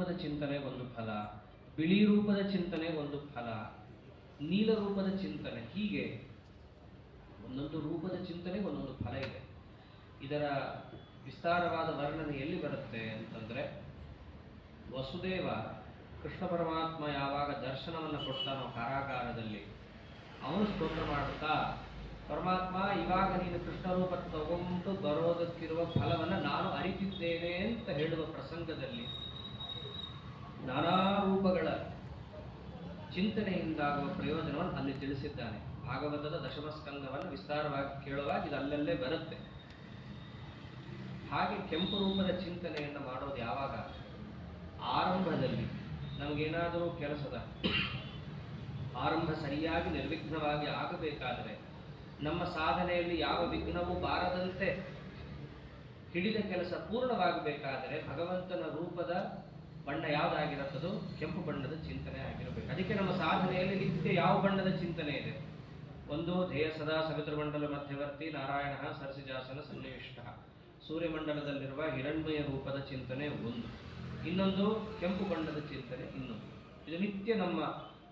ರೂಪದ ಚಿಂತನೆ ಒಂದು ಫಲ, ಬಿಳಿ ರೂಪದ ಚಿಂತನೆ ಒಂದು ಫಲ, ನೀಲ ರೂಪದ ಚಿಂತನೆ, ಹೀಗೆ ಒಂದೊಂದು ರೂಪದ ಚಿಂತನೆಗೆ ಒಂದೊಂದು ಫಲ ಇದೆ. ಇದರ ವಿಸ್ತಾರವಾದ ವರ್ಣನೆ ಎಲ್ಲಿ ಬರುತ್ತೆ ಅಂತಂದರೆ, ವಸುದೇವ ಕೃಷ್ಣ ಪರಮಾತ್ಮ ಯಾವಾಗ ದರ್ಶನವನ್ನು ಕೊಡ್ತಾನೋ ಕಾರಾಗಾರದಲ್ಲಿ, ಅವನು ಸ್ತೋತ್ರ ಮಾಡುತ್ತಾ, ಪರಮಾತ್ಮ ಇವಾಗ ನೀನು ಕೃಷ್ಣ ರೂಪ ತಗೊಂಡು ಬರೋದಕ್ಕಿರುವ ಫಲವನ್ನು ನಾನು ಅರಿತಿದ್ದೇನೆ ಅಂತ ಹೇಳುವ ಪ್ರಸಂಗದಲ್ಲಿ ನಾನಾ ರೂಪಗಳ ಚಿಂತನೆಯಿಂದಾಗುವ ಪ್ರಯೋಜನವನ್ನು ಅಲ್ಲಿ ತಿಳಿಸಿದ್ದಾನೆ. ಭಾಗವತದ ದಶಮಸ್ಕಂದವನ್ನು ವಿಸ್ತಾರವಾಗಿ ಕೇಳುವಾಗ ಇದು ಅಲ್ಲಲ್ಲೇ ಬರುತ್ತೆ. ಹಾಗೆ ಕೆಂಪು ರೂಪದ ಚಿಂತನೆಯನ್ನು ಮಾಡೋದು ಯಾವಾಗ? ಆರಂಭದಲ್ಲಿ ನಮಗೇನಾದರೂ ಕೆಲಸದ ಆರಂಭ ಸರಿಯಾಗಿ ನಿರ್ವಿಘ್ನವಾಗಿ ಆಗಬೇಕಾದರೆ, ನಮ್ಮ ಸಾಧನೆಯಲ್ಲಿ ಯಾವ ವಿಘ್ನವೂ ಬಾರದಂತೆ ಹಿಡಿದ ಕೆಲಸ ಪೂರ್ಣವಾಗಬೇಕಾದರೆ ಭಗವಂತನ ರೂಪದ ಬಣ್ಣ ಯಾವುದಾಗಿರುತ್ತದೋ ಕೆಂಪು ಬಣ್ಣದ ಚಿಂತನೆ ಆಗಿರಬೇಕು. ಅದಕ್ಕೆ ನಮ್ಮ ಸಾಧನೆಯಲ್ಲಿ ನಿತ್ಯ ಯಾವ ಬಣ್ಣದ ಚಿಂತನೆ ಇದೆ? ಒಂದು ಧ್ಯೇಯ ಸದಾ ಸವಿತೃಮಂಡಲ ಮಧ್ಯವರ್ತಿ ನಾರಾಯಣ ಸರಸಿಜಾಸನ ಸನ್ನಿವಿಷ್ಟ, ಸೂರ್ಯಮಂಡಲದಲ್ಲಿರುವ ಹಿರಣ್ಮಯ ರೂಪದ ಚಿಂತನೆ ಒಂದು, ಇನ್ನೊಂದು ಕೆಂಪು ಬಣ್ಣದ ಚಿಂತನೆ ಇನ್ನೊಂದು. ಇದು ನಿತ್ಯ ನಮ್ಮ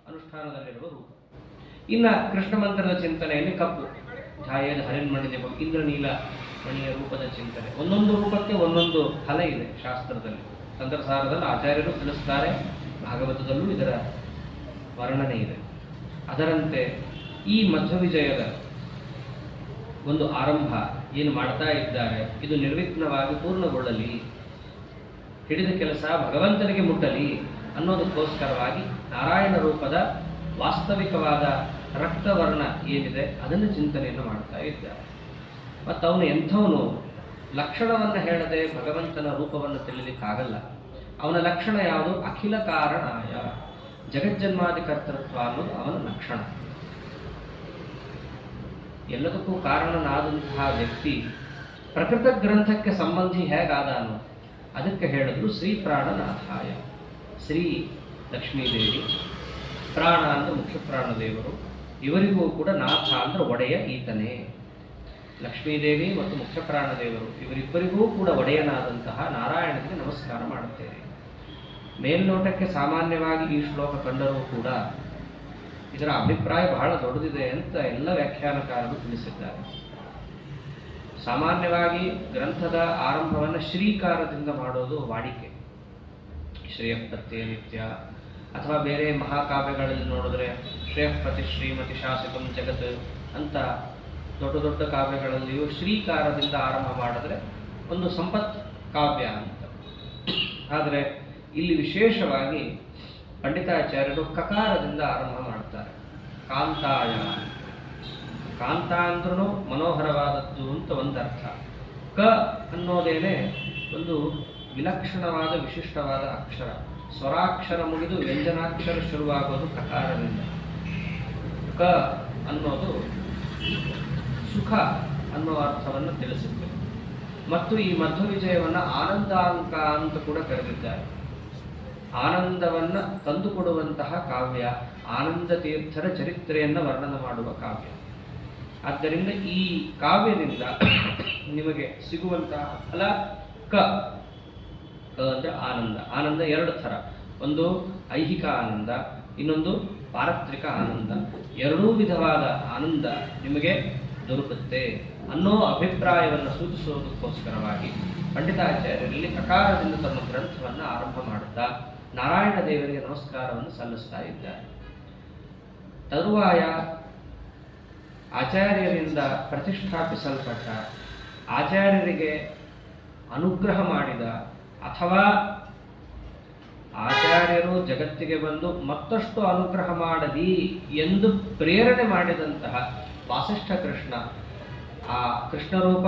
ಅನುಷ್ಠಾನದಲ್ಲಿರುವ ರೂಪ. ಇನ್ನು ಕೃಷ್ಣ ಮಂತ್ರದ ಚಿಂತನೆಯಲ್ಲಿ ಕಪ್ಪು ಛಾಯೇದ ಹರಿನ್ಮಣಿದೇವ ಇಂದ್ರನೀಲ ಮಣಿಯ ರೂಪದ ಚಿಂತನೆ. ಒಂದೊಂದು ರೂಪಕ್ಕೆ ಒಂದೊಂದು ಫಲ ಇದೆ ಶಾಸ್ತ್ರದಲ್ಲಿ. ತಂತ್ರಸಾರದಲ್ಲಿ ಆಚಾರ್ಯರು ತಿಳಿಸ್ತಾರೆ, ಭಾಗವತದಲ್ಲೂ ಇದರ ವರ್ಣನೆ ಇದೆ. ಅದರಂತೆ ಈ ಮಧ್ವವಿಜಯದ ಒಂದು ಆರಂಭ ಏನು ಮಾಡ್ತಾ ಇದ್ದಾರೆ, ಇದು ನಿರ್ವಿಘ್ನವಾಗಿ ಪೂರ್ಣಗೊಳ್ಳಲಿ, ಹಿಡಿದ ಕೆಲಸ ಭಗವಂತನಿಗೆ ಮುಟ್ಟಲಿ ಅನ್ನೋದಕ್ಕೋಸ್ಕರವಾಗಿ ನಾರಾಯಣ ರೂಪದ ವಾಸ್ತವಿಕವಾದ ರಕ್ತವರ್ಣ ಏನಿದೆ ಅದನ್ನು ಚಿಂತನೆಯನ್ನು ಮಾಡ್ತಾ ಇದ್ದಾರೆ. ಮತ್ತು ಅವನು ಎಂಥವನು ಲಕ್ಷಣವನ್ನು ಹೇಳದೆ ಭಗವಂತನ ರೂಪವನ್ನು ತಿಳಿಲಿಕ್ಕಾಗಲ್ಲ. ಅವನ ಲಕ್ಷಣ ಯಾವುದು? ಅಖಿಲ ಕಾರಣಾಯ, ಜಗಜ್ಜನ್ಮಾದಿ ಕರ್ತೃತ್ವ ಅನ್ನೋದು ಅವನ ಲಕ್ಷಣ. ಎಲ್ಲದಕ್ಕೂ ಕಾರಣನಾದಂತಹ ವ್ಯಕ್ತಿ ಪ್ರಕೃತ ಗ್ರಂಥಕ್ಕೆ ಸಂಬಂಧಿ ಹೇಗಾದಾನು ಅದಕ್ಕೆ ಹೇಳಿದ್ರು ಶ್ರೀ ಪ್ರಾಣನಾಥಾಯ. ಶ್ರೀ ಲಕ್ಷ್ಮೀದೇವಿ, ಪ್ರಾಣ ಅಂದ್ರೆ ಮುಖ್ಯ ಪ್ರಾಣದೇವರು, ಇವರಿಗೂ ಕೂಡ ನಾಥ ಅಂದ್ರೆ ಒಡೆಯ ಈತನೇ. ಲಕ್ಷ್ಮೀದೇವಿ ಮತ್ತು ಮುಖ್ಯ ಪ್ರಾಣದೇವರು ಇವರಿಬ್ಬರಿಗೂ ಕೂಡ ಒಡೆಯನಾದಂತಹ ನಾರಾಯಣನಿಗೆ ನಮಸ್ಕಾರ ಮಾಡುತ್ತೇವೆ. ಮೇಲ್ನೋಟಕ್ಕೆ ಸಾಮಾನ್ಯವಾಗಿ ಈ ಶ್ಲೋಕ ಕಂಡರೂ ಕೂಡ ಇದರ ಅಭಿಪ್ರಾಯ ಬಹಳ ದೊಡ್ಡದಿದೆ ಅಂತ ಎಲ್ಲ ವ್ಯಾಖ್ಯಾನಕಾರರು ತಿಳಿಸಿದ್ದಾರೆ. ಸಾಮಾನ್ಯವಾಗಿ ಗ್ರಂಥದ ಆರಂಭವನ್ನು ಶ್ರೀಕಾರದಿಂದ ಮಾಡೋದು ವಾಡಿಕೆ. ಶ್ರೇಯಃಪ್ರತ್ಯಯ ನಿತ್ಯ ಅಥವಾ ಬೇರೆ ಮಹಾಕಾವ್ಯಗಳಲ್ಲಿ ನೋಡಿದ್ರೆ ಶ್ರೇಯಃಪ್ರತಿ ಶ್ರೀಮತಿ ಶಾಸಕಂ ಜಗತ್ ಅಂತ ದೊಡ್ಡ ದೊಡ್ಡ ಕಾವ್ಯಗಳಲ್ಲಿಯೂ ಶ್ರೀಕಾರದಿಂದ ಆರಂಭ ಮಾಡಿದ್ರೆ ಒಂದು ಸಂಪತ್ ಕಾವ್ಯ ಅಂತ. ಆದರೆ ಇಲ್ಲಿ ವಿಶೇಷವಾಗಿ ಪಂಡಿತಾಚಾರ್ಯರು ಕಕಾರದಿಂದ ಆರಂಭ ಮಾಡ್ತಾರೆ. ಕಾಂತಾಯ, ಕಾಂತ ಅಂದ್ರೂ ಮನೋಹರವಾದದ್ದು ಅಂತ ಒಂದರ್ಥ. ಕ ಅನ್ನೋದೇನೆ ಒಂದು ವಿಲಕ್ಷಣವಾದ ವಿಶಿಷ್ಟವಾದ ಅಕ್ಷರ. ಸ್ವರಾಕ್ಷರ ಮುಗಿದು ವ್ಯಂಜನಾಕ್ಷರ ಶುರುವಾಗೋದು ಕಕಾರದಿಂದ. ಕ ಅನ್ನೋದು ಸುಖ ಅನ್ನೋ ಅರ್ಥವನ್ನು ತಿಳಿಸುತ್ತೆ. ಮತ್ತು ಈ ಮಧ್ವವಿಜಯವನ್ನು ಆನಂದಾಂಕ ಅಂತ ಕೂಡ ಕರೆದಿದ್ದಾರೆ. ಆನಂದವನ್ನು ತಂದುಕೊಡುವಂತಹ ಕಾವ್ಯ, ಆನಂದ ತೀರ್ಥರ ಚರಿತ್ರೆಯನ್ನು ವರ್ಣನ ಮಾಡುವ ಕಾವ್ಯ. ಆದ್ದರಿಂದ ಈ ಕಾವ್ಯದಿಂದ ನಿಮಗೆ ಸಿಗುವಂತಹ ಫಲ ಕ ಅಂದರೆ ಆನಂದ. ಆನಂದ ಎರಡು ಥರ, ಒಂದು ಐಹಿಕ ಆನಂದ, ಇನ್ನೊಂದು ಪಾರತ್ರಿಕ ಆನಂದ. ಎರಡೂ ವಿಧವಾದ ಆನಂದ ನಿಮಗೆ ದೊರಕುತ್ತೆ ಅನ್ನೋ ಅಭಿಪ್ರಾಯವನ್ನು ಸೂಚಿಸುವುದಕ್ಕೋಸ್ಕರವಾಗಿ ಪಂಡಿತಾಚಾರ್ಯರಲ್ಲಿ ಕಕಾರದಿಂದ ತಮ್ಮ ಗ್ರಂಥವನ್ನು ಆರಂಭ ಮಾಡುತ್ತಾ ನಾರಾಯಣ ದೇವರಿಗೆ ನಮಸ್ಕಾರವನ್ನು ಸಲ್ಲಿಸ್ತಾ ಇದ್ದಾರೆ. ತರುವಾಯ ಆಚಾರ್ಯರಿಂದ ಪ್ರತಿಷ್ಠಾಪಿಸಲ್ಪಟ್ಟ, ಆಚಾರ್ಯರಿಗೆ ಅನುಗ್ರಹ ಮಾಡಿದ ಅಥವಾ ಆಚಾರ್ಯರು ಜಗತ್ತಿಗೆ ಬಂದು ಮತ್ತಷ್ಟು ಅನುಗ್ರಹ ಮಾಡಲಿ ಎಂದು ಪ್ರೇರಣೆ ಮಾಡಿದಂತಹ ವಾಸಿಷ್ಠ ಕೃಷ್ಣ, ಆ ಕೃಷ್ಣ ರೂಪ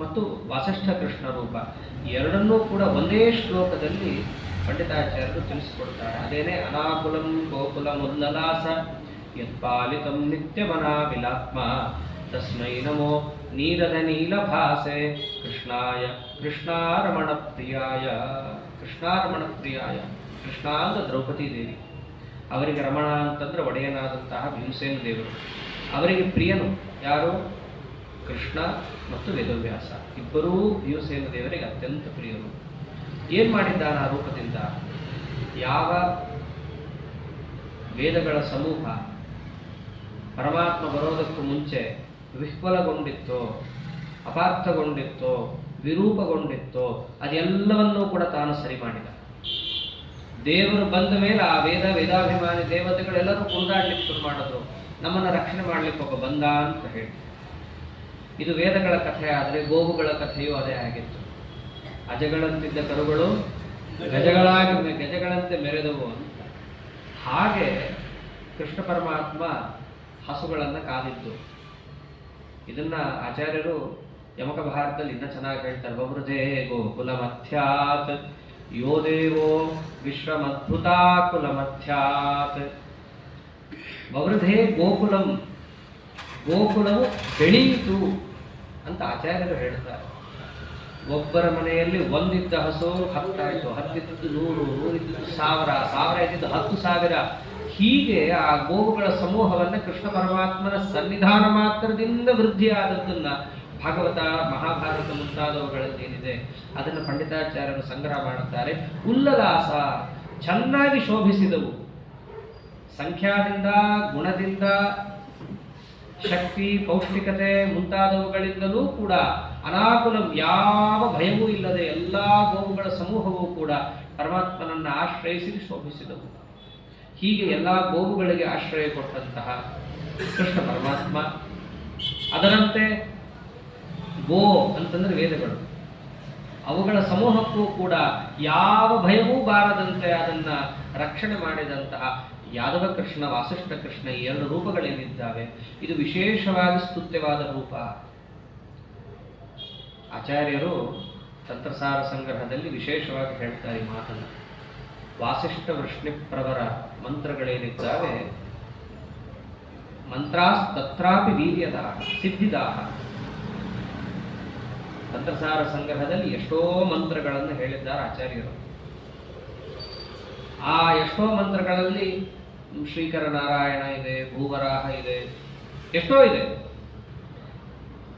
ಮತ್ತು ವಾಸಿಷ್ಠ ಕೃಷ್ಣ ರೂಪ ಎರಡನ್ನೂ ಕೂಡ ಒಂದೇ ಶ್ಲೋಕದಲ್ಲಿ ಪಂಡಿತಾಚಾರ್ಯರು ತಿಳಿಸಿಕೊಡ್ತಾರೆ. ಅದೇನೇ ಅನಾಕುಲಂ ಗೋಕುಲಂ ಉಲ್ಲಲಾಸ ಯತ್ಪಾಲಿತಂ ನಿತ್ಯಮನಾ ವಿಲಾತ್ಮ ತಸ್ಮೈ ನಮೋ ನೀರದ ನೀಲಭಾಸೆ ಕೃಷ್ಣಾಯ ಕೃಷ್ಣಾರಮಣ ಪ್ರಿಯಾಯ. ಕೃಷ್ಣಾರಮಣ ಪ್ರಿಯಾಯ, ಕೃಷ್ಣ ಅಂತ ದ್ರೌಪದಿ ದೇವಿ, ಅವರಿಗೆ ರಮಣ ಅಂತಂದ್ರೆ ಒಡೆಯನಾದಂತಹ ಭೀಮಸೇನ ದೇವರು. ಅವರಿಗೆ ಪ್ರಿಯನು ಯಾರು? ಕೃಷ್ಣ ಮತ್ತು ವೇದವ್ಯಾಸ ಇಬ್ಬರೂ ಭೀಮಸೇನ ದೇವರಿಗೆ ಅತ್ಯಂತ ಪ್ರಿಯರು. ಏನು ಮಾಡಿದ್ದಾನ ಆ ರೂಪದಿಂದ? ಯಾವ ವೇದಗಳ ಸಮೂಹ ಪರಮಾತ್ಮ ಬರೋದಕ್ಕೂ ಮುಂಚೆ ವಿಫಲಗೊಂಡಿತ್ತೋ, ಅಪಾರ್ಥಗೊಂಡಿತ್ತೋ, ವಿರೂಪಗೊಂಡಿತ್ತೋ, ಅದೆಲ್ಲವನ್ನೂ ಕೂಡ ತಾನು ಸರಿ ಮಾಡಿದ. ದೇವರು ಬಂದ ಮೇಲೆ ಆ ವೇದಾಭಿಮಾನಿ ದೇವತೆಗಳೆಲ್ಲರೂ ಕುಣಿದಾಡ್ಲಿಕ್ಕೆ ಶುರು ಮಾಡಿದ್ರು. ನಮ್ಮನ್ನು ರಕ್ಷಣೆ ಮಾಡ್ಲಿಕ್ಕೆ ಒಬ್ಬ ಬಂದ ಅಂತ ಹೇಳಿ. ಇದು ವೇದಗಳ ಕಥೆ. ಆದರೆ ಗೋವುಗಳ ಕಥೆಯೂ ಅದೇ ಆಗಿತ್ತು. ಅಜಗಳಂತಿದ್ದ ಕರುಗಳು ಗಜಗಳಂತೆ ಮೆರೆದವು ಅಂತ. ಹಾಗೆ ಕೃಷ್ಣ ಪರಮಾತ್ಮ ಹಸುಗಳನ್ನು ಕಾದಿದ್ದು. ಇದನ್ನ ಆಚಾರ್ಯರು ಯಮಕ ಭಾರತದಲ್ಲಿ ಇನ್ನೂ ಚೆನ್ನಾಗಿ ಹೇಳ್ತಾರೆ. ಬವೃಧೇ ಗೋಕುಲ ಮಥ್ಯಾತ್ ಯೋ ದೇವೋ ವಿಶ್ವಮದ್ಭುತಾಕುಲ ಮಥ್ಯಾತ್. ಬವೃಧೇ ಗೋಕುಲಂ, ಗೋಕುಲವು ಬೆಳೆಯಿತು ಅಂತ ಆಚಾರ್ಯರು ಹೇಳ್ತಾರೆ. ಒಬ್ಬರ ಮನೆಯಲ್ಲಿ ಒಂದಿದ್ದ ಹಸು 10 ಆಯಿತು, 10 ಇದ್ದದ್ದು 100, 100 ಇದ್ದದ್ದು 1000, 1000 ಇದ್ದದ್ದು 10,000. ಹೀಗೆ ಆ ಗೋವುಗಳ ಸಮೂಹವನ್ನು ಕೃಷ್ಣ ಪರಮಾತ್ಮನ ಸನ್ನಿಧಾನ ಮಾತ್ರದಿಂದ ವೃದ್ಧಿಯಾದದ್ದನ್ನ ಭಾಗವತ, ಮಹಾಭಾರತ ಮುಂತಾದವುಗಳದ್ದೇನಿದೆ ಅದನ್ನು ಪಂಡಿತಾಚಾರ್ಯರು ಸಂಗ್ರಹ ಮಾಡುತ್ತಾರೆ. ಉಲ್ಲಲಾಸ, ಚೆನ್ನಾಗಿ ಶೋಭಿಸಿದವು. ಸಂಖ್ಯಾದಿಂದ, ಗುಣದಿಂದ, ಶಕ್ತಿ, ಪೌಷ್ಟಿಕತೆ ಮುಂತಾದವುಗಳಿಂದಲೂ ಕೂಡ ಅನಾಕುಲಂ, ಯಾವ ಭಯವೂ ಇಲ್ಲದೆ ಎಲ್ಲ ಗೋವುಗಳ ಸಮೂಹವೂ ಕೂಡ ಪರಮಾತ್ಮನನ್ನು ಆಶ್ರಯಿಸಿ ಶೋಭಿಸಿದವು. ಹೀಗೆ ಎಲ್ಲ ಗೋವುಗಳಿಗೆ ಆಶ್ರಯ ಕೊಟ್ಟಂತಹ ಕೃಷ್ಣ ಪರಮಾತ್ಮ. ಅದರಂತೆ ಗೋ ಅಂತಂದ್ರೆ ವೇದಗಳು, ಅವುಗಳ ಸಮೂಹಕ್ಕೂ ಕೂಡ ಯಾವ ಭಯವೂ ಬಾರದಂತೆ ಅದನ್ನ ರಕ್ಷಣೆ ಮಾಡಿದಂತಹ ಯಾದವ ಕೃಷ್ಣ, ವಾಸಿಷ್ಠ ಕೃಷ್ಣ, ಈ 2 ರೂಪಗಳೇನಿದ್ದಾವೆ ಇದು ವಿಶೇಷವಾಗಿ ಸ್ತುತ್ಯವಾದ ರೂಪ. ಆಚಾರ್ಯರು ತಂತ್ರಸಾರ ಸಂಗ್ರಹದಲ್ಲಿ ವಿಶೇಷವಾಗಿ ಹೇಳ್ತಾರೆ ಈ ಮಾತನ್ನು. ವಾಸಿಷ್ಠ ವೃಷ್ಣಿಪ್ರವರ ಮಂತ್ರಗಳೇನಿದ್ದಾವೆ, ಮಂತ್ರಾಸ್ತತ್ರಾಪಿ ವೀರ್ಯದಾಹ ಸಿದ್ಧಿದಾಹ. ತಂತ್ರಸಾರ ಸಂಗ್ರಹದಲ್ಲಿ ಎಷ್ಟೋ ಮಂತ್ರಗಳನ್ನು ಹೇಳಿದ್ದಾರೆ ಆಚಾರ್ಯರು. ಆ ಎಷ್ಟೋ ಮಂತ್ರಗಳಲ್ಲಿ ಶ್ರೀಕರ ನಾರಾಯಣ ಇದೆ, ಭೂವರಾಹ ಇದೆ, ಎಷ್ಟೋ ಇದೆ.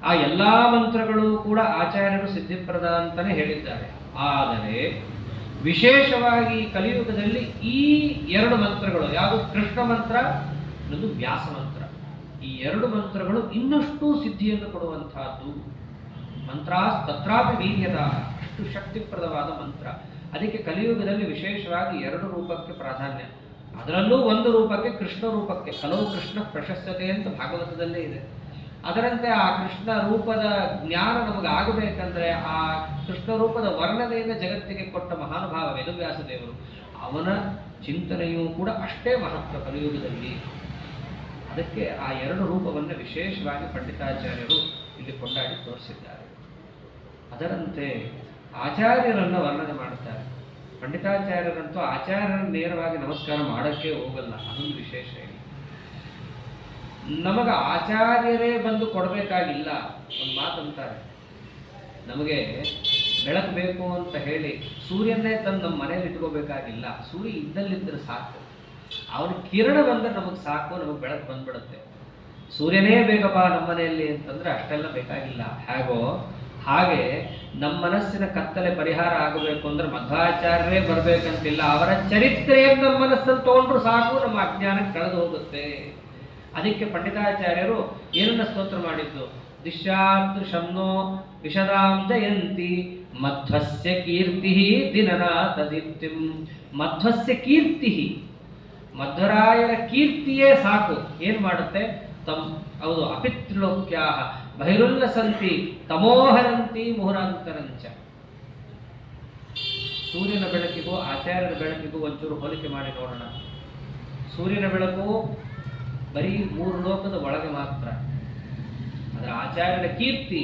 ಆ ಎಲ್ಲಾ ಮಂತ್ರಗಳು ಕೂಡ ಆಚಾರ್ಯರು ಸಿದ್ಧಿಪ್ರದ ಅಂತಾನೆ ಹೇಳಿದ್ದಾರೆ. ಆದರೆ ವಿಶೇಷವಾಗಿ ಕಲಿಯುಗದಲ್ಲಿ ಈ 2 ಮಂತ್ರಗಳು, ಯಾವುದು ಕೃಷ್ಣ ಮಂತ್ರ, ಇನ್ನೊಂದು ವ್ಯಾಸ ಮಂತ್ರ, ಈ 2 ಮಂತ್ರಗಳು ಇನ್ನಷ್ಟು ಸಿದ್ಧಿಯನ್ನು ಕೊಡುವಂತಹದ್ದು. ಮಂತ್ರಾಸ್ತತ್ರಾಪಿ ವೀರ್ಯದ, ಅಷ್ಟು ಶಕ್ತಿಪ್ರದವಾದ ಮಂತ್ರ. ಅದಕ್ಕೆ ಕಲಿಯುಗದಲ್ಲಿ ವಿಶೇಷವಾಗಿ 2 ರೂಪಕ್ಕೆ ಪ್ರಾಧಾನ್ಯ. ಅದರಲ್ಲೂ ಒಂದು ರೂಪಕ್ಕೆ, ಕೃಷ್ಣ ರೂಪಕ್ಕೆ ಕಲವು ಕೃಷ್ಣ ಪ್ರಶಸ್ಯತೆ ಅಂತ ಭಾಗವತದಲ್ಲೇ ಇದೆ. ಅದರಂತೆ ಆ ಕೃಷ್ಣ ರೂಪದ ಜ್ಞಾನ ನಮಗೆ ಆಗಬೇಕಂದ್ರೆ ಆ ಕೃಷ್ಣ ರೂಪದ ವರ್ಣನೆಯಿಂದ ಜಗತ್ತಿಗೆ ಕೊಟ್ಟ ಮಹಾನುಭಾವ ವೇದವ್ಯಾಸ ದೇವರು. ಅವನ ಚಿಂತನೆಯೂ ಕೂಡ ಅಷ್ಟೇ ಮಹತ್ವ ಕಲಿಯುಗದಲ್ಲಿ. ಅದಕ್ಕೆ ಆ 2 ರೂಪವನ್ನು ವಿಶೇಷವಾಗಿ ಪಂಡಿತಾಚಾರ್ಯರು ಇಲ್ಲಿ ಕೊಂಡಾಡಿ ತೋರಿಸಿದ್ದಾರೆ. ಅದರಂತೆ ಆಚಾರ್ಯರನ್ನು ವರ್ಣನೆ ಮಾಡುತ್ತಾರೆ. ಪಂಡಿತಾಚಾರ್ಯರಂತೂ ಆಚಾರ್ಯರನ್ನು ನೇರವಾಗಿ ನಮಸ್ಕಾರ ಮಾಡೋಕ್ಕೆ ಹೋಗಲ್ಲ, ಅದೊಂದು ವಿಶೇಷ. ನಮಗೆ ಆಚಾರ್ಯರೇ ಬಂದು ಕೊಡಬೇಕಾಗಿಲ್ಲ. ಒಂದು ಮಾತಂತಾರೆ, ನಮಗೆ ಬೆಳಕು ಬೇಕು ಅಂತ ಹೇಳಿ ಸೂರ್ಯನ್ನೇ ತಂದು ನಮ್ಮ ಮನೇಲಿ ಇಟ್ಕೋಬೇಕಾಗಿಲ್ಲ. ಸೂರ್ಯ ಇದ್ದಲ್ಲಿದ್ದರೆ ಸಾಕು, ಅವನ ಕಿರಣ ಬಂದರೆ ನಮಗೆ ಸಾಕು, ನಮಗೆ ಬೆಳಕು ಬಂದ್ಬಿಡುತ್ತೆ. ಸೂರ್ಯನೇ ಬೇಕಪ್ಪ ನಮ್ಮ ಮನೆಯಲ್ಲಿ ಅಂತಂದ್ರೆ ಅಷ್ಟೆಲ್ಲ ಬೇಕಾಗಿಲ್ಲ. ಹಾಗೆ ನಮ್ಮ ಮನಸ್ಸಿನ ಕತ್ತಲೆ ಪರಿಹಾರ ಆಗಬೇಕು ಅಂದ್ರೆ ಮಧ್ವಾಚಾರ್ಯರೇ ಬರ್ಬೇಕಂತಿಲ್ಲ. ಅವರ ಚರಿತ್ರೆಯನ್ನು ನಮ್ಮ ಮನಸ್ಸಲ್ಲಿ ತಗೊಂಡ್ರು ಸಾಕು, ನಮ್ಮ ಅಜ್ಞಾನ ಕಳೆದು ಹೋಗುತ್ತೆ. ಅದಕ್ಕೆ ಪಂಡಿತಾಚಾರ್ಯರು ಏನನ್ನ ಸ್ತೋತ್ರ ಮಾಡಿದ್ದು? ದಿಶ್ಯಾದೃಶಂನೋ ವಿಶದಾಂ ಜಯಂತಿ ಮಧ್ವಸ್ಯ ಕೀರ್ತಿ ದಿನನಾಥ ದೀಪ್ತಿಂ. ಮಧ್ವಸ್ಯ ಕೀರ್ತಿ, ಮಧ್ವರಾಯರ ಕೀರ್ತಿಯೇ ಸಾಕು. ಏನ್ ಮಾಡುತ್ತೆ? ಹೌದು, ಅಪಿತೃಲೋಕ್ಯ ಬಹಿರುಲ್ಲಸಂತಿ ತಮೋಹರಂತಿ ಮುಹುರಾಂತರಂಚ. ಸೂರ್ಯನ ಬೆಳಕಿಗೂ ಆಚಾರ್ಯರ ಬೆಳಕಿಗೂ ಒಂಚೂರು ಹೋಲಿಕೆ ಮಾಡಿ ನೋಡೋಣ. ಸೂರ್ಯನ ಬೆಳಕು ಬರೀ 3 ಲೋಕದ ಒಳಗೆ ಮಾತ್ರ. ಅದರ ಆಚಾರ್ಯರ ಕೀರ್ತಿ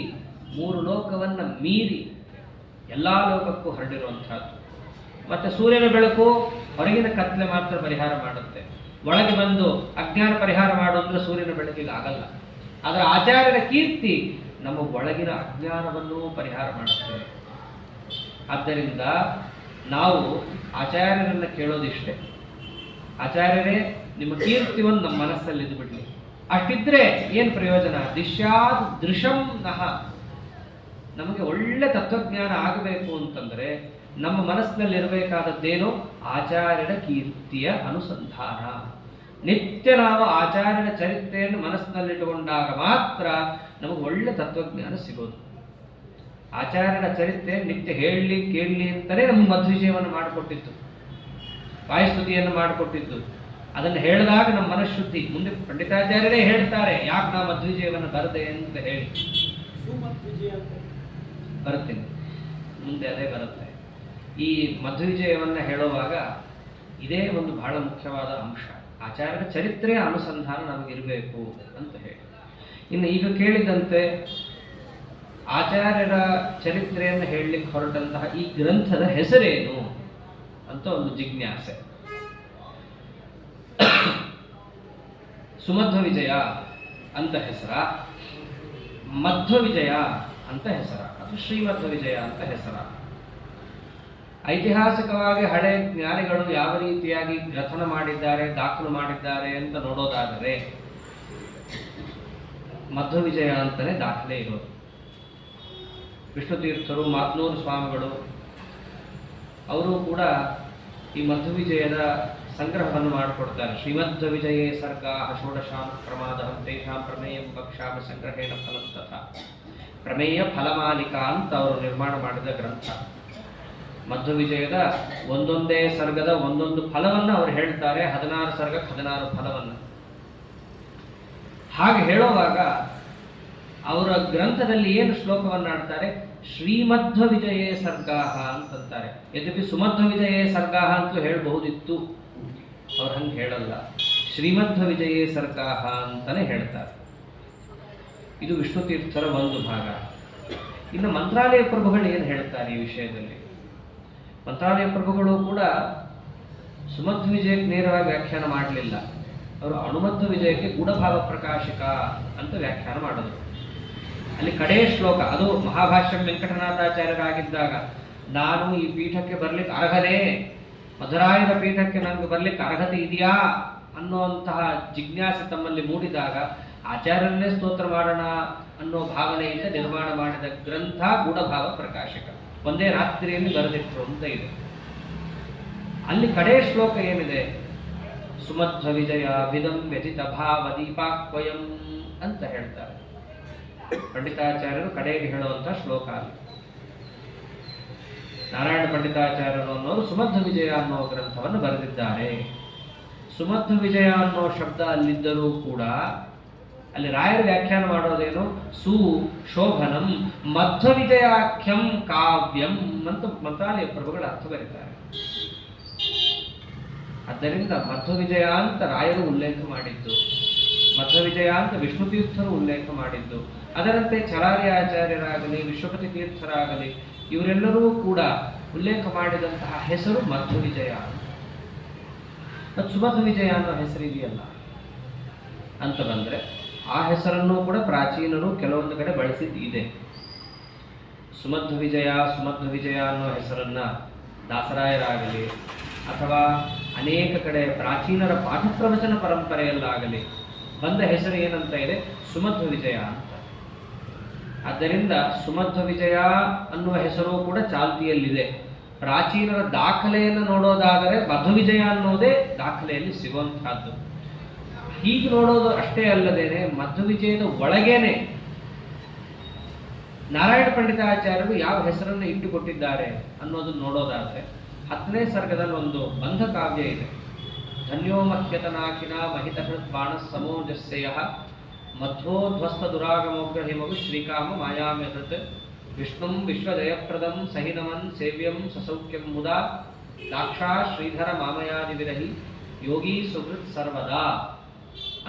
3 ಲೋಕವನ್ನ ಮೀರಿ ಎಲ್ಲಾ ಲೋಕಕ್ಕೂ ಹರಡಿರುವಂತಹದ್ದು. ಮತ್ತೆ ಸೂರ್ಯನ ಬೆಳಕು ಹೊರಗಿನ ಕತ್ತಲೆ ಮಾತ್ರ ಪರಿಹಾರ ಮಾಡುತ್ತೆ. ಒಳಗೆ ಬಂದು ಅಜ್ಞಾನ ಪರಿಹಾರ ಮಾಡೋದ್ರೆ ಸೂರ್ಯನ ಬೆಳಕಿಗೆ ಆಗಲ್ಲ. ಅದರ ಆಚಾರ್ಯರ ಕೀರ್ತಿ ನಮ್ಮ ಒಳಗಿನ ಅಜ್ಞಾನವನ್ನು ಪರಿಹಾರ ಮಾಡುತ್ತೆ. ಆದ್ದರಿಂದ ನಾವು ಆಚಾರ್ಯರನ್ನ ಕೇಳೋದಿಷ್ಟೇ, ಆಚಾರ್ಯರೇ ನಿಮ್ಮ ಕೀರ್ತಿಯನ್ನು ನಮ್ಮ ಮನಸ್ಸಲ್ಲಿ ಇದು ಬಿಡ್ಲಿ. ಅಷ್ಟಿದ್ರೆ ಏನು ಪ್ರಯೋಜನ? ದಿಶ್ಯಾದ್ ದೃಶಂ ನಹ. ನಮಗೆ ಒಳ್ಳೆ ತತ್ವಜ್ಞಾನ ಆಗಬೇಕು ಅಂತಂದ್ರೆ ನಮ್ಮ ಮನಸ್ಸಿನಲ್ಲಿ ಇರಬೇಕಾದದ್ದೇನು? ಆಚಾರ್ಯರ ಕೀರ್ತಿಯ ಅನುಸಂಧಾನ. ನಿತ್ಯ ನಾವು ಆಚಾರ್ಯರ ಚರಿತ್ರೆಯನ್ನು ಮನಸ್ಸಿನಲ್ಲಿಟ್ಟುಕೊಂಡಾಗ ಮಾತ್ರ ನಮಗೆ ಒಳ್ಳೆ ತತ್ವಜ್ಞಾನ ಸಿಗೋದು. ಆಚಾರ್ಯರ ಚರಿತ್ರೆ ನಿತ್ಯ ಹೇಳಲಿ ಕೇಳಲಿ ಅಂತಲೇ ನಮಗೆ ಮಧ್ವಿಜಯವನ್ನು ಮಾಡಿಕೊಟ್ಟಿತ್ತು, ವಾಯುಸ್ತುತಿಯನ್ನು ಮಾಡಿಕೊಟ್ಟಿದ್ದು. ಅದನ್ನು ಹೇಳಿದಾಗ ನಮ್ಮ ಮನಃಶುದ್ಧಿ. ಮುಂದೆ ಪಂಡಿತಾಚಾರ್ಯರೇ ಹೇಳ್ತಾರೆ ಯಾಕೆ ನಾವು ಮಧ್ವಿಜಯವನ್ನು ಬರದೆ ಅಂತ ಹೇಳಿ. ಬರುತ್ತೀನಿ ಮುಂದೆ, ಅದೇ ಬರುತ್ತೆ. ಈ ಮಧ್ವಿಜಯವನ್ನು ಹೇಳುವಾಗ ಇದೇ ಒಂದು ಬಹಳ ಮುಖ್ಯವಾದ ಅಂಶ. ಆಚಾರ್ಯರ ಚರಿತ್ರೆಯ ಅನುಸಂಧಾನ ನಮಗಿರಬೇಕು ಅಂತ ಹೇಳಿ. ಇನ್ನು ಈಗ ಕೇಳಿದಂತೆ ಆಚಾರ್ಯರ ಚರಿತ್ರೆಯನ್ನು ಹೇಳಲಿಕ್ಕೆ ಹೊರಟಂತಹ ಈ ಗ್ರಂಥದ ಹೆಸರೇನು ಅಂತ ಒಂದು ಜಿಜ್ಞಾಸೆ. ಸುಮಧ್ವ ವಿಜಯ ಅಂತ ಹೆಸರ, ಮಧ್ವ ವಿಜಯ ಅಂತ ಹೆಸರ, ಅಥವಾ ಶ್ರೀಮಧ್ವ ವಿಜಯ ಅಂತ ಹೆಸರ? ಐತಿಹಾಸಿಕವಾಗಿ ಹಳೆ ಜ್ಞಾನಿಗಳು ಯಾವ ರೀತಿಯಾಗಿ ಗ್ರಥನ ಮಾಡಿದ್ದಾರೆ, ದಾಖಲು ಮಾಡಿದ್ದಾರೆ ಅಂತ ನೋಡೋದಾದರೆ ಮಧ್ವ ವಿಜಯ ಅಂತಲೇ ದಾಖಲೆ ಇರೋದು. ವಿಷ್ಣು ತೀರ್ಥರು, ಮಾತ್ನೂರು ಸ್ವಾಮಿಗಳು ಅವರು ಕೂಡ ಈ ಮಧ್ವ ವಿಜಯದ ಸಂಗ್ರಹವನ್ನು ಮಾಡಿಕೊಡ್ತಾರೆ. ಶ್ರೀಮಧ್ವ ವಿಜಯೇ ಸರ್ಗಾ ಷೋಡಶಾಂ ಪ್ರಮಾದಹಂ ತೇಷಾಂ ಪ್ರಮೇಯಂ ಕಕ್ಷಾಮ ಸಂಗ್ರಹೇಣ ಫಲಂ ತಥಾ. ಪ್ರಮೇಯ ಫಲಮಾಲಿಕಾ ಅಂತ ಅವರು ನಿರ್ಮಾಣ ಮಾಡಿದ ಗ್ರಂಥ. ಮಧ್ವ ವಿಜಯದ ಒಂದೊಂದೇ ಸರ್ಗದ ಒಂದೊಂದು ಫಲವನ್ನು ಅವರು ಹೇಳ್ತಾರೆ. 16 ಸರ್ಗಕ್ಕೆ 16 ಫಲವನ್ನು. ಹಾಗೆ ಹೇಳುವಾಗ ಅವರ ಗ್ರಂಥದಲ್ಲಿ ಏನು ಶ್ಲೋಕವನ್ನು ಆಡ್ತಾರೆ? ಶ್ರೀಮಧ್ವ ವಿಜಯೇ ಸರ್ಗಾಹ ಅಂತಂತಾರೆ. ಯದ್ಯಪಿ ಸುಮಧ್ವ ವಿಜಯೇ ಸರ್ಗಾಹ ಅಂತಲೂ ಹೇಳಬಹುದಿತ್ತು, ಅವ್ರು ಹಂಗೆ ಹೇಳಲ್ಲ. ಶ್ರೀಮಧ್ವ ವಿಜಯೇ ಸರ್ಗಾಹ ಅಂತಾನೆ ಹೇಳ್ತಾರೆ. ಇದು ವಿಷ್ಣು ತೀರ್ಥರ ಒಂದು ಭಾಗ. ಇನ್ನು ಮಂತ್ರಾಲಯ ಪ್ರಭುಗಳು ಏನು ಹೇಳ್ತಾರೆ ಈ ವಿಷಯದಲ್ಲಿ? ಮಂತ್ರಾಲಯ ಪ್ರಭುಗಳು ಕೂಡ ಸುಮಧ್ವ ವಿಜಯಕ್ಕೆ ನೇರವಾಗಿ ವ್ಯಾಖ್ಯಾನ ಮಾಡಲಿಲ್ಲ. ಅವರು ಅನುಮಧ್ವ ವಿಜಯಕ್ಕೆ ಗೂಢಭಾವ ಪ್ರಕಾಶಿಕ ಅಂತ ವ್ಯಾಖ್ಯಾನ ಮಾಡಿದ್ರು. ಅಲ್ಲಿ ಕಡೇ ಶ್ಲೋಕ, ಅದು ಮಹಾಭಾಷ್ಯ ವೆಂಕಟನಾಥಾಚಾರ್ಯರಾಗಿದ್ದಾಗ, ನಾನು ಈ ಪೀಠಕ್ಕೆ ಬರ್ಲಿಕ್ಕೆ ಅರ್ಹನೇ, ಮಧುರಾಯನ ಪೀಠಕ್ಕೆ ನನಗೆ ಬರ್ಲಿಕ್ಕೆ ಅರ್ಹತೆ ಇದೆಯಾ ಅನ್ನುವಂತಹ ಜಿಜ್ಞಾಸೆ ತಮ್ಮಲ್ಲಿ ಮೂಡಿದಾಗ ಆಚಾರ್ಯರನ್ನೇ ಸ್ತೋತ್ರ ಮಾಡೋಣ ಅನ್ನೋ ಭಾವನೆಯಿಂದ ನಿರ್ಮಾಣ ಮಾಡಿದ ಗ್ರಂಥ ಗೂಢಭಾವ ಪ್ರಕಾಶಕ. ಒಂದೇ ರಾತ್ರಿಯಲ್ಲಿ ಬರೆದಿಟ್ಟರು ಅಂತ ಇದೆ. ಅಲ್ಲಿ ಕಡೇ ಶ್ಲೋಕ ಏನಿದೆ? ಸುಮಧ್ವ ವಿಜಯ ವಿದಂ ವ್ಯತಿತ ಭಾವ ದೀಪಾಕ್ವಯಂ ಅಂತ ಹೇಳ್ತಾರೆ. ಪಂಡಿತಾಚಾರ್ಯರು ಕಡೆಗೆ ಹೇಳುವಂತ ಶ್ಲೋಕ ಅಲ್ಲಿ. ನಾರಾಯಣ ಪಂಡಿತಾಚಾರ್ಯರು ಅನ್ನೋರು ಸುಮಧ್ವ ವಿಜಯ ಅನ್ನೋ ಗ್ರಂಥವನ್ನು ಬರೆದಿದ್ದಾರೆ. ಸುಮಧ್ವ ವಿಜಯ ಅನ್ನೋ ಶಬ್ದ ಅಲ್ಲಿದ್ದರೂ ಕೂಡ ಅಲ್ಲಿ ರಾಯರ ವ್ಯಾಖ್ಯಾನ ಮಾಡೋದೇನು? ಶೋಭನಂ ಮಧ್ವ ವಿಜಯಾಖ್ಯಂ ಕಾವ್ಯಂ ಅಂತ ಮಂತ್ರಾಲಯ ಪ್ರಭುಗಳ ಅರ್ಥ ಬರೀತಾರೆ. ಆದ್ದರಿಂದ ಮಧ್ವ ವಿಜಯ ಅಂತ ರಾಯರು ಉಲ್ಲೇಖ ಮಾಡಿದ್ದು, ಮಧ್ವ ವಿಜಯ ಅಂತ ವಿಷ್ಣು ತೀರ್ಥರು ಉಲ್ಲೇಖ ಮಾಡಿದ್ದು, ಅದರಂತೆ ಚರಾರಿ ಆಚಾರ್ಯರಾಗಲಿ ವಿಶ್ವಪತಿ ತೀರ್ಥರಾಗಲಿ ಇವರೆಲ್ಲರೂ ಕೂಡ ಉಲ್ಲೇಖ ಮಾಡಿದಂತಹ ಹೆಸರು ಮಧ್ವ ವಿಜಯ. ಮತ್ತು ಸುಮಧ್ವ ವಿಜಯ ಅನ್ನೋ ಹೆಸರಿದೆಯಲ್ಲ ಅಂತ ಬಂದರೆ ಆ ಹೆಸರನ್ನು ಕೂಡ ಪ್ರಾಚೀನರು ಕೆಲವೊಂದು ಕಡೆ ಬಳಸಿದ್ದಿದೆ. ಸುಮಧ್ವ ವಿಜಯ ಅನ್ನೋ ಹೆಸರನ್ನ ದಾಸರಾಯರಾಗಲಿ ಅಥವಾ ಅನೇಕ ಕಡೆ ಪ್ರಾಚೀನರ ಪಾಠ ಪ್ರವಚನ ಪರಂಪರೆಯಲ್ಲಾಗಲಿ ಬಂದ ಹೆಸರು ಏನಂತ ಇದೆ? ಸುಮಧ್ವ ವಿಜಯ ಅಂತ. ಆದ್ದರಿಂದ ಸುಮಧ್ವ ವಿಜಯ ಅನ್ನುವ ಹೆಸರು ಕೂಡ ಚಾಲ್ತಿಯಲ್ಲಿದೆ. ಪ್ರಾಚೀನರ ದಾಖಲೆಯನ್ನು ನೋಡೋದಾದರೆ ಮಧ್ವ ವಿಜಯ ಅನ್ನೋದೇ ದಾಖಲೆಯಲ್ಲಿ ಸಿಗುವಂತಹದ್ದು. ಹೀಗೆ ನೋಡೋದು ಅಷ್ಟೇ ಅಲ್ಲದೇನೆ ಮಧ್ವ ವಿಜಯದ ಒಳಗೇನೆ ನಾರಾಯಣ ಪಂಡಿತಾಚಾರ್ಯರು ಯಾವ ಹೆಸರನ್ನು ಇಟ್ಟುಕೊಟ್ಟಿದ್ದಾರೆ ಅನ್ನೋದನ್ನು ನೋಡೋದಾದ್ರೆ 10ನೇ ಸರ್ಗದಲ್ಲಿ ಒಂದು ಬಂಧ ಕಾವ್ಯ ಇದೆ. ಧನ್ಯೋ ಮಹ್ಯತನಾಕಿನ ಮಹಿತಹೃತ್ ಬಾಣ ಸಮೋಜಸ್ಸೆಯ ಮಧ್ವೋಧ್ವಸ್ತ ದುರಾಗಮೋಗ್ರ ಹಿಮಗು ಶ್ರೀಕಾಮ ಮಾಯಾಮ್ಯಹೃತ್ ವಿಷ್ಣುಂ ವಿಶ್ವಜಯಪ್ರದಂ ಸಹಿನಮನ್ ಸೇವ್ಯಂ ಸಸೌಖ್ಯಂ ಮುದಾ ದಾಕ್ಷಾ ಶ್ರೀಧರ ಮಾಮಯಾದಿ ವಿರಹಿ ಯೋಗಿ ಸುಹೃತ್ ಸರ್ವದಾ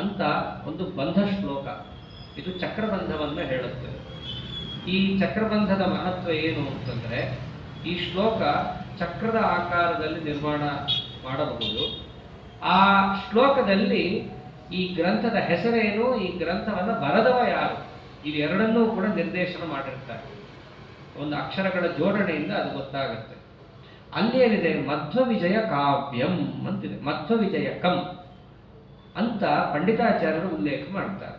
ಅಂತ ಒಂದು ಬಂಧ ಶ್ಲೋಕ. ಇದು ಚಕ್ರಬಂಧವನ್ನು ಹೇಳುತ್ತೆ. ಈ ಚಕ್ರಬಂಧದ ಮಹತ್ವ ಏನು ಅಂತಂದ್ರೆ, ಈ ಶ್ಲೋಕ ಚಕ್ರದ ಆಕಾರದಲ್ಲಿ ನಿರ್ಮಾಣ ಮಾಡಬಹುದು. ಆ ಶ್ಲೋಕದಲ್ಲಿ ಈ ಗ್ರಂಥದ ಹೆಸರೇನು, ಈ ಗ್ರಂಥವನ್ನು ಬರೆದವ ಯಾರು, ಇವೆರಡನ್ನೂ ಕೂಡ ನಿರ್ದೇಶನ ಮಾಡಿರ್ತಾರೆ. ಒಂದು ಅಕ್ಷರಗಳ ಜೋಡಣೆಯಿಂದ ಅದು ಗೊತ್ತಾಗುತ್ತೆ. ಅಲ್ಲಿ ಏನಿದೆ? ಮಧ್ವ ವಿಜಯ ಕಾವ್ಯಂ ಅಂತಿದೆ. ಮಧ್ವ ವಿಜಯಕಂ ಅಂತ ಪಂಡಿತಾಚಾರ್ಯರು ಉಲ್ಲೇಖ ಮಾಡ್ತಾರೆ.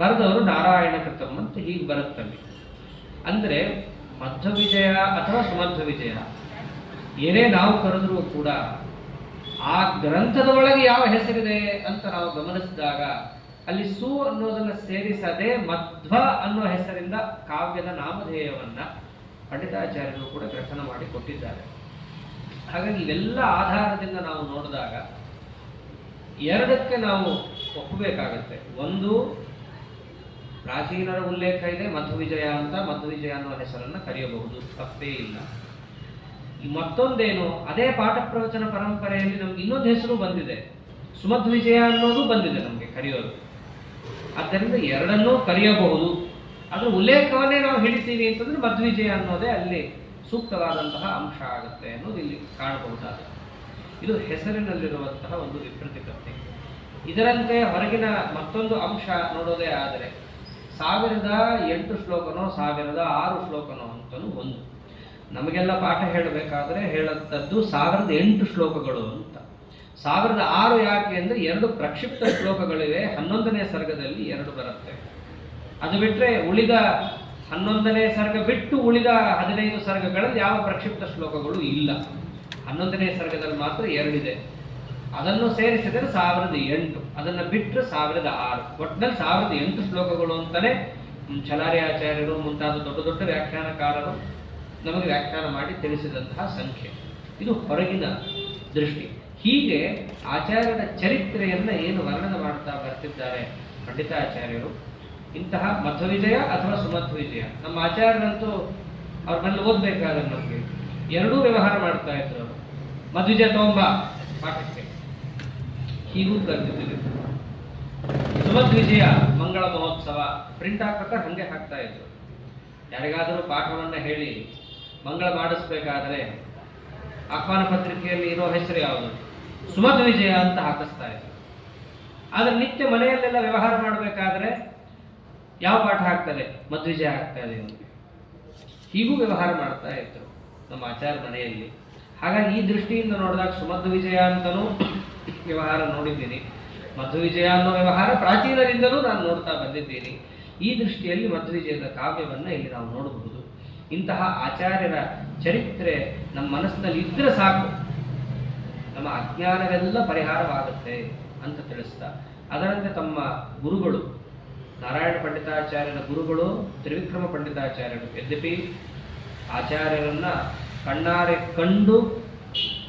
ಬರೆದವರು ನಾರಾಯಣ ಕೃತಂ ಅಂತ ಹೀಗೆ ಬರುತ್ತಲ್ಲಿ. ಅಂದರೆ ಮಧ್ವ ವಿಜಯ ಅಥವಾ ಸುಮಧ್ವ ವಿಜಯ ಏನೇ ನಾವು ಕರೆದರೂ ಕೂಡ ಆ ಗ್ರಂಥದ ಒಳಗೆ ಯಾವ ಹೆಸರಿದೆ ಅಂತ ನಾವು ಗಮನಿಸಿದಾಗ ಅಲ್ಲಿ ಸು ಅನ್ನೋದನ್ನ ಸೇರಿಸದೆ ಮಧ್ವ ಅನ್ನುವ ಹೆಸರಿಂದ ಕಾವ್ಯದ ನಾಮಧೇಯವನ್ನ ಪಂಡಿತಾಚಾರ್ಯರು ಕೂಡ ಗ್ರಥನ ಮಾಡಿ ಕೊಟ್ಟಿದ್ದಾರೆ. ಹಾಗಾಗಿ ಇವೆಲ್ಲ ಆಧಾರದಿಂದ ನಾವು ನೋಡಿದಾಗ ಎರಡಕ್ಕೆ ನಾವು ಒಪ್ಪಬೇಕಾಗತ್ತೆ. ಒಂದು, ಪ್ರಾಚೀನರ ಉಲ್ಲೇಖ ಇದೆ ಮಧ್ವವಿಜಯ ಅಂತ, ಮಧ್ವವಿಜಯ ಅನ್ನುವ ಹೆಸರನ್ನು ಕರೆಯಬಹುದು, ತಪ್ಪೇ ಇಲ್ಲ. ಮತ್ತೊಂದೇನು, ಅದೇ ಪಾಠ ಪ್ರವಚನ ಪರಂಪರೆಯಲ್ಲಿ ನಮ್ಗೆ ಇನ್ನೊಂದು ಹೆಸರು ಬಂದಿದೆ, ಸುಮಧ್ವಿಜಯ ಅನ್ನೋದು ಬಂದಿದೆ ನಮಗೆ ಕರೆಯೋದು. ಆದ್ದರಿಂದ ಎರಡನ್ನೂ ಕರೆಯಬಹುದು. ಅದರ ಉಲ್ಲೇಖವನ್ನೇ ನಾವು ಹಿಡಿತೀವಿ ಅಂತಂದ್ರೆ ಮಧ್ವಿಜಯ ಅನ್ನೋದೇ ಅಲ್ಲಿ ಸೂಕ್ತವಾದಂತಹ ಅಂಶ ಆಗುತ್ತೆ ಅನ್ನೋದು ಇಲ್ಲಿ ಕಾಣಬಹುದಾದ. ಇದು ಹೆಸರಿನಲ್ಲಿರುವಂತಹ ಒಂದು ವಿಪ್ರತಿಪತ್ತಿ. ಇದರಂತೆ ಹೊರಗಿನ ಮತ್ತೊಂದು ಅಂಶ ನೋಡೋದೇ ಆದರೆ 1008 ಶ್ಲೋಕನೋ 1006 ಶ್ಲೋಕನೋ ಅಂತಲೂ ಒಂದು. ನಮಗೆಲ್ಲ ಪಾಠ ಹೇಳಬೇಕಾದ್ರೆ ಹೇಳಂಥದ್ದು 1008 ಶ್ಲೋಕಗಳು ಅಂತ. 1006 ಯಾಕೆ ಅಂದರೆ 2 ಪ್ರಕ್ಷಿಪ್ತ ಶ್ಲೋಕಗಳಿವೆ. 11ನೇ ಸರ್ಗದಲ್ಲಿ 2 ಬರುತ್ತೆ. ಅದು ಬಿಟ್ಟರೆ ಉಳಿದ 11ನೇ ಸರ್ಗ ಬಿಟ್ಟು ಉಳಿದ 15 ಸರ್ಗಗಳಲ್ಲಿ ಯಾವ ಪ್ರಕ್ಷಿಪ್ತ ಶ್ಲೋಕಗಳು ಇಲ್ಲ. 11ನೇ ಸರ್ಗದಲ್ಲಿ ಮಾತ್ರ 2 ಇದೆ. ಅದನ್ನು ಸೇರಿಸಿದರೆ 1008, ಅದನ್ನು ಬಿಟ್ಟರೆ 1006. ಒಟ್ಟಿನಲ್ಲಿ 1008 ಶ್ಲೋಕಗಳು ಅಂತಲೇ ಛಲಾರಿ ಆಚಾರ್ಯರು ಮುಂತಾದ ದೊಡ್ಡ ದೊಡ್ಡ ವ್ಯಾಖ್ಯಾನಕಾರರು ನಮಗೆ ವ್ಯಾಖ್ಯಾನ ಮಾಡಿ ತಿಳಿಸಿದಂತಹ ಸಂಖ್ಯೆ. ಇದು ಹೊರಗಿನ ದೃಷ್ಟಿ. ಹೀಗೆ ಆಚಾರ್ಯರ ಚರಿತ್ರೆಯನ್ನು ಏನು ವರ್ಣನೆ ಮಾಡ್ತಾ ಬರ್ತಿದ್ದಾರೆ ಪಂಡಿತಾಚಾರ್ಯರು, ಇಂತಹ ಮಧ್ವವಿಜಯ ಅಥವಾ ಸುಮಧ್ವವಿಜಯ. ನಮ್ಮ ಆಚಾರ್ಯರಂತೂ ಅವ್ರ ಮೇಲೆ ಓದಬೇಕಾದ್ರೆ ನಮಗೆ ಎರಡೂ ವ್ಯವಹಾರ ಮಾಡ್ತಾ ಇದ್ರು. ಅವರು ಮಧ್ವಿಜಯ ತಗೊಂಬ ಪಾಠಕ್ಕೆ ಹೀಗೂ ಕರೆದಿದ್ದೀವಿ. ಸುಮಧ್ವಿಜಯ ಮಂಗಳ ಮಹೋತ್ಸವ ಪ್ರಿಂಟ್ ಹಾಕ್ಬೇಕಾದ್ರೆ ಹಾಗೆ ಹಾಕ್ತಾ ಇದ್ರು. ಯಾರಿಗಾದರೂ ಪಾಠವನ್ನು ಹೇಳಿ ಮಂಗಳ ಮಾಡಿಸ್ಬೇಕಾದ್ರೆ ಆಹ್ವಾನ ಪತ್ರಿಕೆಯಲ್ಲಿ ಇರೋ ಹೆಸರು ಯಾವುದು? ಸುಮಧ್ವಿಜಯ ಅಂತ ಹಾಕಿಸ್ತಾ ಇದ್ರು. ಆದರೆ ನಿತ್ಯ ಮನೆಯಲ್ಲೆಲ್ಲ ವ್ಯವಹಾರ ಮಾಡಬೇಕಾದ್ರೆ ಯಾವ ಪಾಠ ಹಾಕ್ತಾರೆ? ಮಧ್ವಿಜಯ ಆಗ್ತಾ ಇದೆ. ಹೀಗೂ ವ್ಯವಹಾರ ಮಾಡ್ತಾ ಇದ್ರು ನಮ್ಮ ಆಚಾರ್ಯ ಮನೆಯಲ್ಲಿ. ಹಾಗಾಗಿ ಈ ದೃಷ್ಟಿಯಿಂದ ನೋಡಿದಾಗ ಸುಮಧ್ವಿಜಯ ಅಂತಲೂ ವ್ಯವಹಾರ ನೋಡಿದ್ದೀನಿ, ಮಧ್ವವಿಜಯ ಅನ್ನೋ ವ್ಯವಹಾರ ಪ್ರಾಚೀನರಿಂದಲೂ ನಾನು ನೋಡ್ತಾ ಬಂದಿದ್ದೀನಿ. ಈ ದೃಷ್ಟಿಯಲ್ಲಿ ಮಧ್ವವಿಜಯದ ಕಾವ್ಯವನ್ನು ಇಲ್ಲಿ ನಾವು ನೋಡಬಹುದು. ಇಂತಹ ಆಚಾರ್ಯರ ಚರಿತ್ರೆ ನಮ್ಮ ಮನಸ್ಸಿನಲ್ಲಿ ಇದ್ರೆ ಸಾಕು, ನಮ್ಮ ಅಜ್ಞಾನವೆಲ್ಲ ಪರಿಹಾರವಾಗುತ್ತೆ ಅಂತ ತಿಳಿಸ್ತಾ, ಅದರಂತೆ ತಮ್ಮ ಗುರುಗಳು ನಾರಾಯಣ ಪಂಡಿತಾಚಾರ್ಯರ ಗುರುಗಳು ತ್ರಿವಿಕ್ರಮ ಪಂಡಿತಾಚಾರ್ಯರು. ಯದ್ಯಪಿ ಆಚಾರ್ಯರನ್ನ ಕಣ್ಣಾರೆ ಕಂಡು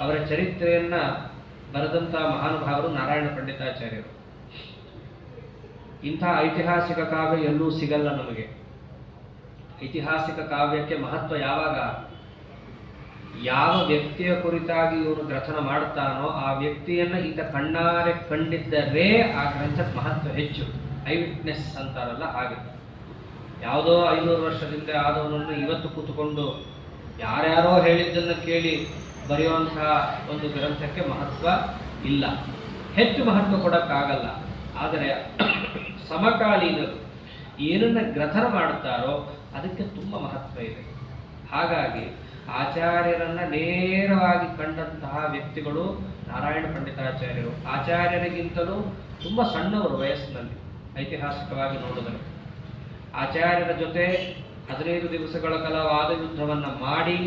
ಅವರ ಚರಿತ್ರೆಯನ್ನ ಬರೆದಂಥ ಮಹಾನುಭಾವರು ನಾರಾಯಣ ಪಂಡಿತಾಚಾರ್ಯರು. ಇಂಥ ಐತಿಹಾಸಿಕ ಕಾವ್ಯ ಎಲ್ಲೂ ಸಿಗಲ್ಲ ನಮಗೆ. ಐತಿಹಾಸಿಕ ಕಾವ್ಯಕ್ಕೆ ಮಹತ್ವ ಯಾವಾಗ? ಯಾವ ವ್ಯಕ್ತಿಯ ಕುರಿತಾಗಿ ಇವನು ಗ್ರಥನ ಮಾಡುತ್ತಾನೋ ಆ ವ್ಯಕ್ತಿಯನ್ನ ಈತ ಕಣ್ಣಾರೆ ಕಂಡಿದ್ದರೆ ಆ ಗ್ರಂಥಕ್ಕೆ ಮಹತ್ವ ಹೆಚ್ಚು. ಐ ವಿಟ್ನೆಸ್ ಅಂತಾರಲ್ಲ ಹಾಗೆ. ಯಾವುದೋ 500 ವರ್ಷದಿಂದ ಆದವನನ್ನು ಇವತ್ತು ಕೂತ್ಕೊಂಡು ಯಾರ್ಯಾರೋ ಹೇಳಿದ್ದನ್ನು ಕೇಳಿ ಬರೆಯುವಂತಹ ಒಂದು ಗ್ರಂಥಕ್ಕೆ ಮಹತ್ವ ಇಲ್ಲ, ಹೆಚ್ಚು ಮಹತ್ವ ಕೊಡೋಕ್ಕಾಗಲ್ಲ. ಆದರೆ ಸಮಕಾಲೀನರು ಏನನ್ನ ಗ್ರಥನ ಮಾಡುತ್ತಾರೋ ಅದಕ್ಕೆ ತುಂಬ ಮಹತ್ವ ಇದೆ. ಹಾಗಾಗಿ ಆಚಾರ್ಯರನ್ನ ನೇರವಾಗಿ ಕಂಡಂತಹ ವ್ಯಕ್ತಿಗಳು ನಾರಾಯಣ ಪಂಡಿತಾಚಾರ್ಯರು. ಆಚಾರ್ಯರಿಗಿಂತಲೂ ತುಂಬ ಸಣ್ಣವರು ವಯಸ್ಸಿನಲ್ಲಿ ಐತಿಹಾಸಿಕವಾಗಿ ನೋಡಿದರು. ಆಚಾರ್ಯರ ಜೊತೆ 15 ದಿವಸಗಳ ಕಾಲ ವಾದ ಯುದ್ಧವನ್ನು ಮಾಡಿ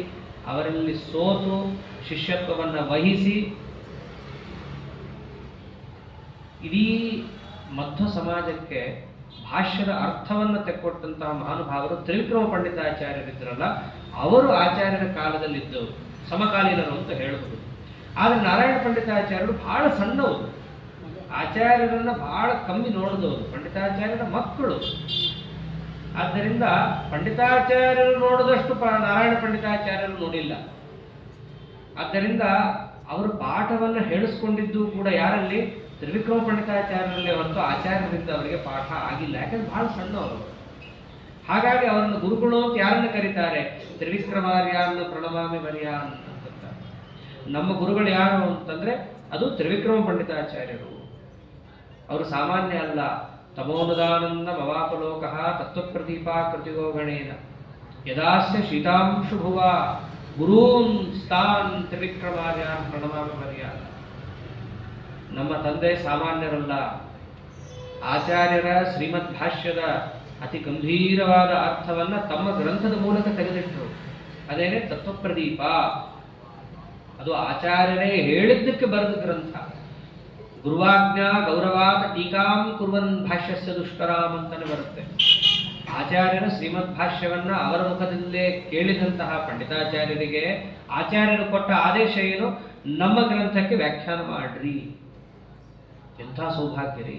ಅವರಲ್ಲಿ ಸೋತು ಶಿಷ್ಯತ್ವವನ್ನು ವಹಿಸಿ ಇಡೀ ಮಧ್ವ ಸಮಾಜಕ್ಕೆ ಭಾಷ್ಯದ ಅರ್ಥವನ್ನು ತೆಕ್ಕೊಟ್ಟಂತಹ ಮಹಾನುಭಾವರು ತ್ರಿವಿಕ್ರಮ ಪಂಡಿತಾಚಾರ್ಯರಿದ್ರಲ್ಲ, ಅವರು ಆಚಾರ್ಯರ ಕಾಲದಲ್ಲಿದ್ದವರು, ಸಮಕಾಲೀನರು ಅಂತ ಹೇಳಬಹುದು. ಆದರೆ ನಾರಾಯಣ ಪಂಡಿತಾಚಾರ್ಯರು ಬಹಳ ಸಣ್ಣವರು, ಆಚಾರ್ಯರನ್ನ ಬಹಳ ಕಮ್ಮಿ ನೋಡಿದವರು, ಪಂಡಿತಾಚಾರ್ಯರ ಮಕ್ಕಳು. ಆದ್ದರಿಂದ ಪಂಡಿತಾಚಾರ್ಯರು ನೋಡಿದಷ್ಟು ನಾರಾಯಣ ಪಂಡಿತಾಚಾರ್ಯರು ನೋಡಿಲ್ಲ. ಆದ್ದರಿಂದ ಅವರು ಪಾಠವನ್ನು ಹೇಳಿಸ್ಕೊಂಡಿದ್ದು ಕೂಡ ಯಾರಲ್ಲಿ? ತ್ರಿವಿಕ್ರಮ ಪಂಡಿತಾಚಾರ್ಯರಲ್ಲಿ ಹೊರತು ಆಚಾರ್ಯರಿಂದ ಅವರಿಗೆ ಪಾಠ ಆಗಿಲ್ಲ. ಯಾಕಂದ್ರೆ ಬಹಳ ಸಣ್ಣವರು. ಹಾಗಾಗಿ ಅವರನ್ನು ಗುರುಗಳು ಅಂತ ಯಾರನ್ನು ಕರೀತಾರೆ? ತ್ರಿವಿಕ್ರಮಾರ್ಯಾನ್ನ ಪ್ರಣಮಾಮಿ ಮರ್ಯ ಅಂತ. ನಮ್ಮ ಗುರುಗಳು ಯಾರು ಅಂತಂದ್ರೆ ಅದು ತ್ರಿವಿಕ್ರಮ ಪಂಡಿತಾಚಾರ್ಯರು. ಅವರು ಸಾಮಾನ್ಯ ಅಲ್ಲ. ತಮೋನುದಾನಂದ ಮವಾಪಲೋಕ ತತ್ವಪ್ರದೀಪಾ ಕೃತಿಗೋ ಗಣೇನ ಯದಾಸ್ಯ ಶೀತಾಂಶುಭುವ ಗುರೂನ್ ಸ್ಥಾನ್ ತ್ರಿವಿಕ್ರಮಾರ್ಯಾನ್ ಪ್ರಣಮಾಮಿ ಮರ್ಯ. ನಮ್ಮ ತಂದೆ ಸಾಮಾನ್ಯರಲ್ಲ. ಆಚಾರ್ಯರ ಶ್ರೀಮದ್ ಭಾಷ್ಯದ ಅತಿ ಗಂಭೀರವಾದ ಅರ್ಥವನ್ನ ತಮ್ಮ ಗ್ರಂಥದ ಮೂಲಕ ತೆಗೆದಿಟ್ಟರು. ಅದೇನೇ ತತ್ವಪ್ರದೀಪ. ಅದು ಆಚಾರ್ಯರೇ ಹೇಳಿದ್ದಕ್ಕೆ ಬರೆದ ಗ್ರಂಥ. ಗುರುವಾಜ್ಞಾ ಗೌರವಾದ ಟೀಕಾಂ ಕುರ್ವನ್ ಭಾಷ್ಯಸ್ಯ ದುಷ್ಕರಾಮ್ ಅಂತಾನೆ ಬರುತ್ತೆ. ಆಚಾರ್ಯರ ಶ್ರೀಮದ್ ಭಾಷ್ಯವನ್ನ ಅವರ ಮುಖದಲ್ಲೇ ಕೇಳಿದಂತಹ ಪಂಡಿತಾಚಾರ್ಯರಿಗೆ ಆಚಾರ್ಯರು ಕೊಟ್ಟ ಆದೇಶ ಏನು? ನಮ್ಮ ಗ್ರಂಥಕ್ಕೆ ವ್ಯಾಖ್ಯಾನ ಮಾಡ್ರಿ. ಎಂಥ ಸೌಭಾಗ್ಯ ರೀ!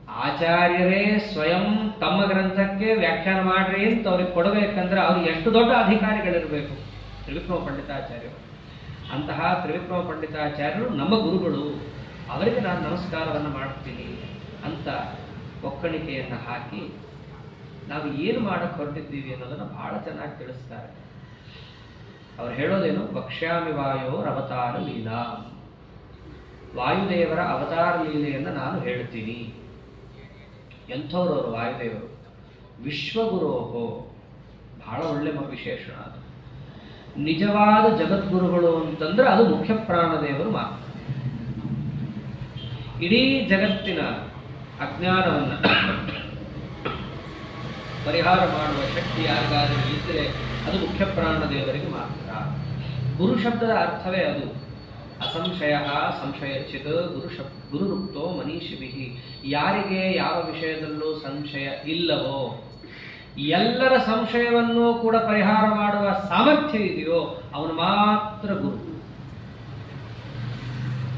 ಆಚಾರ್ಯರೇ ಸ್ವಯಂ ತಮ್ಮ ಗ್ರಂಥಕ್ಕೆ ವ್ಯಾಖ್ಯಾನ ಮಾಡ್ರಿ ಅಂತ ಅವ್ರಿಗೆ ಕೊಡಬೇಕಂದ್ರೆ ಅವ್ರಿಗೆ ಎಷ್ಟು ದೊಡ್ಡ ಅಧಿಕಾರಿಗಳಿರಬೇಕು. ತ್ರಿವಿಕ್ರಮ ಪಂಡಿತಾಚಾರ್ಯರು, ಅಂತಹ ತ್ರಿವಿಕ್ರಮ ಪಂಡಿತಾಚಾರ್ಯರು ನಮ್ಮ ಗುರುಗಳು, ಅವರಿಗೆ ನಾನು ನಮಸ್ಕಾರವನ್ನು ಮಾಡ್ತೀನಿ ಅಂತ ಒಕ್ಕಣಿಕೆಯನ್ನು ಹಾಕಿ ನಾವು ಏನು ಮಾಡಕ್ಕೆ ಹೊರಟಿದ್ದೀವಿ ಅನ್ನೋದನ್ನು ಬಹಳ ಚೆನ್ನಾಗಿ ತಿಳಿಸ್ತಾರೆ. ಅವ್ರು ಹೇಳೋದೇನು? ವಕ್ಷ್ಯಾಮಿ ವಾಯೋರ್ ಅವತಾರ ಲೀಲಾ. ವಾಯುದೇವರ ಅವತಾರ ಲೀಲೆಯನ್ನು ನಾನು ಹೇಳ್ತೀನಿ. ಎಂಥವ್ರವರು ವಾಯುದೇವರು? ವಿಶ್ವಗುರೋಹೋ, ಬಹಳ ಒಳ್ಳೆ ವಿಶೇಷಣ ಅದು. ನಿಜವಾದ ಜಗದ್ಗುರುಗಳು ಅಂತಂದ್ರೆ ಅದು ಮುಖ್ಯ ಪ್ರಾಣದೇವರು ಮಾತ್ರ. ಇಡೀ ಜಗತ್ತಿನ ಅಜ್ಞಾನವನ್ನು ಪರಿಹಾರ ಮಾಡುವ ಶಕ್ತಿ ಯಾರಿಗಾದರೂ ಇದ್ದರೆ ಅದು ಮುಖ್ಯ ಪ್ರಾಣದೇವರಿಗೆ ಮಾತ್ರ. ಗುರು ಶಬ್ದದ ಅರ್ಥವೇ ಅದು. ಅಸಂಶಯ ಸಂಶಯಚಿತ್ ಗುರುರುಕ್ತೋ ಮನೀಷಿಭಿ. ಯಾರಿಗೆ ಯಾವ ವಿಷಯದಲ್ಲೂ ಸಂಶಯ ಇಲ್ಲವೋ, ಎಲ್ಲರ ಸಂಶಯವನ್ನು ಕೂಡ ಪರಿಹಾರ ಮಾಡುವ ಸಾಮರ್ಥ್ಯ ಇದೆಯೋ ಅವನು ಮಾತ್ರ ಗುರು.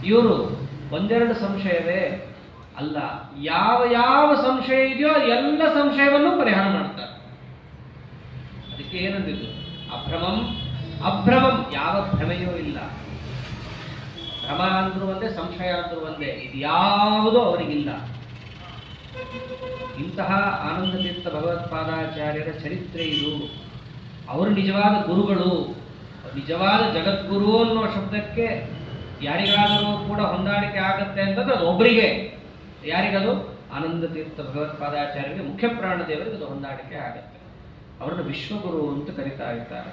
ಇವರು ಒಂದೆರಡು ಸಂಶಯವೇ ಅಲ್ಲ, ಯಾವ ಯಾವ ಸಂಶಯ ಇದೆಯೋ ಎಲ್ಲ ಸಂಶಯವನ್ನು ಪರಿಹಾರ ಮಾಡ್ತಾರೆ. ಅದಕ್ಕೆ ಏನಂದಿದ್ದು? ಅಭ್ರಮಂ ಅಭ್ರಮಂ, ಯಾವ ಭ್ರಮೆಯೂ ಇಲ್ಲ. ಭ್ರಮ ಅಂದ್ರೂ ಒಂದೇ, ಸಂಶಯ ಅಂದ್ರೂ ಒಂದೇ, ಇದು ಯಾವುದೂ ಅವರಿಗಿಲ್ಲ. ಇಂತಹ ಆನಂದ ತೀರ್ಥ ಭಗವತ್ಪಾದಾಚಾರ್ಯರ ಚರಿತ್ರೆ ಇದು. ಅವರು ನಿಜವಾದ ಗುರುಗಳು. ನಿಜವಾದ ಜಗದ್ಗುರು ಅನ್ನೋ ಶಬ್ದಕ್ಕೆ ಯಾರಿಗಾದರೂ ಕೂಡ ಹೊಂದಾಣಿಕೆ ಆಗತ್ತೆ ಅಂತಂದ್ರೆ ಅದು ಒಬ್ಬರಿಗೆ. ಯಾರಿಗದು? ಆನಂದ ತೀರ್ಥ ಭಗವತ್ಪಾದಾಚಾರ್ಯರಿಗೆ, ಮುಖ್ಯ ಪ್ರಾಣದೇವರಿಗೆ ಅದು ಹೊಂದಾಣಿಕೆ ಆಗತ್ತೆ. ಅವರನ್ನು ವಿಶ್ವಗುರು ಅಂತ ಕರೀತಾ ಇರ್ತಾರೆ.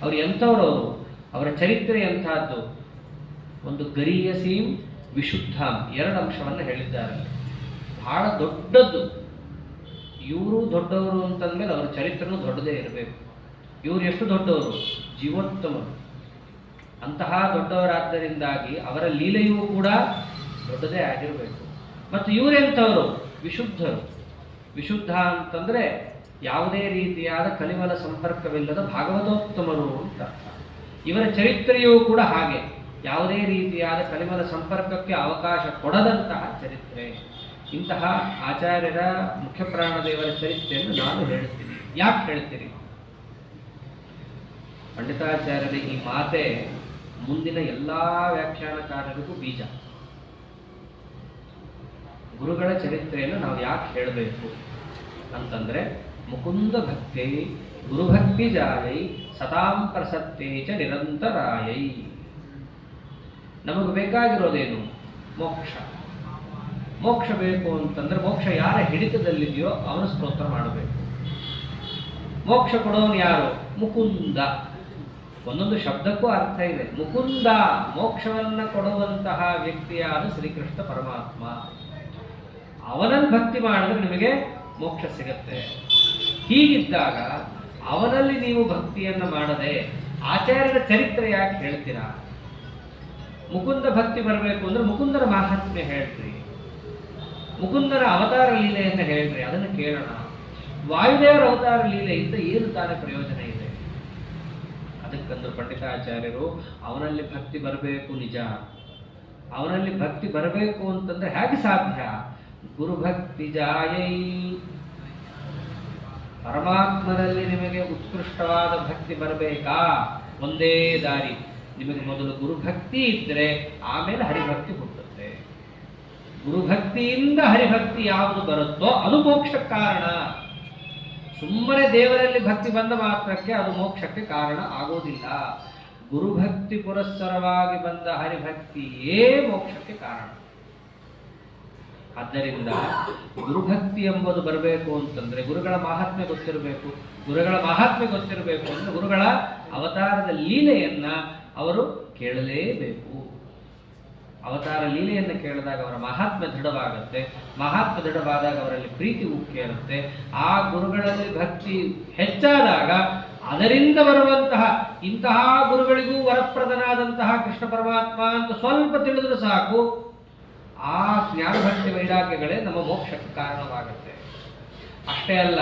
ಅವರು ಎಂಥವ್ರವರು? ಅವರ ಚರಿತ್ರೆ ಎಂಥದ್ದು? ಒಂದು ಗರೀಯಸೀಂ ವಿಶುದ್ಧಾಂ, ಎರಡು ಅಂಶವನ್ನು ಹೇಳಿದ್ದಾರೆ. ಬಹಳ ದೊಡ್ಡದ್ದು. ಇವರು ದೊಡ್ಡವರು ಅಂತಂದ್ಮೇಲೆ ಅವರ ಚರಿತ್ರೆನೂ ದೊಡ್ಡದೇ ಇರಬೇಕು. ಇವರು ಎಷ್ಟು ದೊಡ್ಡವರು? ಜೀವೋತ್ತಮರು. ಅಂತಹ ದೊಡ್ಡವರಾದ್ದರಿಂದಾಗಿ ಅವರ ಲೀಲೆಯೂ ಕೂಡ ದೊಡ್ಡದೇ ಆಗಿರಬೇಕು. ಮತ್ತು ಇವರೆಂಥವರು? ವಿಶುದ್ಧರು. ವಿಶುದ್ಧ ಅಂತಂದ್ರೆ ಯಾವುದೇ ರೀತಿಯಾದ ಕಲಿಮಲ ಸಂಪರ್ಕವಿಲ್ಲದ ಭಾಗವತೋತ್ತಮರು ಅಂತ ಅರ್ಥ. ಇವರ ಚರಿತ್ರೆಯೂ ಕೂಡ ಹಾಗೆ, ಯಾವುದೇ ರೀತಿಯಾದ ಕಲಿಮಲ ಸಂಪರ್ಕಕ್ಕೆ ಅವಕಾಶ ಕೊಡದಂತಹ ಚರಿತ್ರೆ. ಇಂತಹ ಆಚಾರ್ಯರ ಮುಖ್ಯ ಪ್ರಾಣದೇವರ ಚರಿತ್ರೆಯನ್ನು ನಾನು ಹೇಳ್ತೀನಿ. ಯಾಕೆ ಹೇಳ್ತೀನಿ? ಪಂಡಿತಾಚಾರ್ಯರ ಈ ಮಾತೆ ಮುಂದಿನ ಎಲ್ಲಾ ವ್ಯಾಖ್ಯಾನಕಾರರಿಗೂ ಬೀಜ. ಗುರುಗಳ ಚರಿತ್ರೆಯನ್ನು ನಾವು ಯಾಕೆ ಹೇಳಬೇಕು ಅಂತಂದ್ರೆ, ಮುಕುಂದ ಭಕ್ತಿ ಗುರುಭಕ್ತಿ ಜಾಯೈ ಸತಾಂ ಪ್ರಸತ್ತೇ ಚ ನಿರಂತರಾಯೈ. ನಮಗೆ ಬೇಕಾಗಿರೋದೇನು? ಮೋಕ್ಷ. ಮೋಕ್ಷ ಬೇಕು ಅಂತಂದ್ರೆ ಮೋಕ್ಷ ಯಾರ ಹಿಡಿತದಲ್ಲಿದೆಯೋ ಅವನು ಸ್ತೋತ್ರ ಮಾಡಬೇಕು. ಮೋಕ್ಷ ಕೊಡೋನು ಯಾರು? ಮುಕುಂದ. ಒಂದೊಂದು ಶಬ್ದಕ್ಕೂ ಅರ್ಥ ಇದೆ. ಮುಕುಂದ, ಮೋಕ್ಷವನ್ನ ಕೊಡುವಂತಹ ವ್ಯಕ್ತಿಯಾದ ಶ್ರೀಕೃಷ್ಣ ಪರಮಾತ್ಮ. ಅವನನ್ನು ಭಕ್ತಿ ಮಾಡಿದ್ರೆ ನಿಮಗೆ ಮೋಕ್ಷ ಸಿಗತ್ತೆ. ಹೀಗಿದ್ದಾಗ ಅವನಲ್ಲಿ ನೀವು ಭಕ್ತಿಯನ್ನು ಮಾಡದೆ ಆಚಾರ್ಯರ ಚರಿತ್ರೆ ಯಾಕೆ ಹೇಳ್ತೀರಾ? ಮುಕುಂದ ಭಕ್ತಿ ಬರಬೇಕು ಅಂದ್ರೆ ಮುಕುಂದರ ಮಾಹಾತ್ಮ್ಯ ಹೇಳ್ರಿ, ಮುಕುಂದರ ಅವತಾರ ಲೀಲೆಯನ್ನು ಹೇಳ್ರಿ, ಅದನ್ನು ಕೇಳೋಣ. ವಾಯುದೇವರ ಅವತಾರ ಲೀಲೆಯಿಂದ ಏನು ತಾನೇ ಪ್ರಯೋಜನ ಇದೆ? ಅದಕ್ಕಂದ್ರು ಪಂಡಿತಾಚಾರ್ಯರು ಅವನಲ್ಲಿ ಭಕ್ತಿ ಬರಬೇಕು. ನಿಜ, ಅವನಲ್ಲಿ ಭಕ್ತಿ ಬರಬೇಕು ಅಂತಂದ್ರೆ ಹೇಗೆ ಸಾಧ್ಯ? ಗುರುಭಕ್ತಿ ಜಾಯೈ. ಪರಮಾತ್ಮನಲ್ಲಿ ನಿಮಗೆ ಉತ್ಕೃಷ್ಟವಾದ ಭಕ್ತಿ ಬರಬೇಕಾ? ಒಂದೇ ದಾರಿ. ನಿಮಗೆ ಮೊದಲು ಗುರುಭಕ್ತಿ ಇದ್ರೆ ಆಮೇಲೆ ಹರಿಭಕ್ತಿ ಹುಟ್ಟುತ್ತೆ. ಗುರುಭಕ್ತಿಯಿಂದ ಹರಿಭಕ್ತಿ ಯಾವುದು ಬರುತ್ತೋ ಅದು ಮೋಕ್ಷಕ್ಕೆ ಕಾರಣ. ಸುಮ್ಮನೆ ದೇವರಲ್ಲಿ ಭಕ್ತಿ ಬಂದ ಮಾತ್ರಕ್ಕೆ ಅದು ಮೋಕ್ಷಕ್ಕೆ ಕಾರಣ ಆಗೋದಿಲ್ಲ. ಗುರುಭಕ್ತಿ ಪುರಸ್ಸರವಾಗಿ ಬಂದ ಹರಿಭಕ್ತಿಯೇ ಮೋಕ್ಷಕ್ಕೆ ಕಾರಣ. ಆದ್ದರಿಂದ ಗುರುಭಕ್ತಿ ಎಂಬುದು ಬರಬೇಕು ಅಂತಂದ್ರೆ ಗುರುಗಳ ಮಹಾತ್ಮೆ ಗೊತ್ತಿರಬೇಕು. ಗುರುಗಳ ಮಹಾತ್ಮೆ ಗೊತ್ತಿರಬೇಕು ಅಂದ್ರೆ ಗುರುಗಳ ಅವತಾರದ ಲೀಲೆಯನ್ನ ಅವರು ಕೇಳಲೇಬೇಕು. ಅವತಾರ ಲೀಲೆಯನ್ನು ಕೇಳಿದಾಗ ಅವರ ಮಹಾತ್ಮೆ ದೃಢವಾಗುತ್ತೆ. ಮಹಾತ್ಮೆ ದೃಢವಾದಾಗ ಅವರಲ್ಲಿ ಪ್ರೀತಿ ಉಕ್ಕೇರುತ್ತೆ. ಆ ಗುರುಗಳಲ್ಲಿ ಭಕ್ತಿ ಹೆಚ್ಚಾದಾಗ ಅದರಿಂದ ಬರುವಂತಹ ಇಂತಹ ಗುರುಗಳಿಗೂ ವರಪ್ರದನಾದಂತಹ ಕೃಷ್ಣ ಪರಮಾತ್ಮ ಅಂತ ಸ್ವಲ್ಪ ತಿಳಿದರೂ ಸಾಕು, ಆ ಜ್ಞಾನಭಕ್ತಿ ವೈರಾಗ್ಯಗಳೇ ನಮ್ಮ ಮೋಕ್ಷಕ್ಕೆ ಕಾರಣವಾಗುತ್ತೆ. ಅಷ್ಟೇ ಅಲ್ಲ,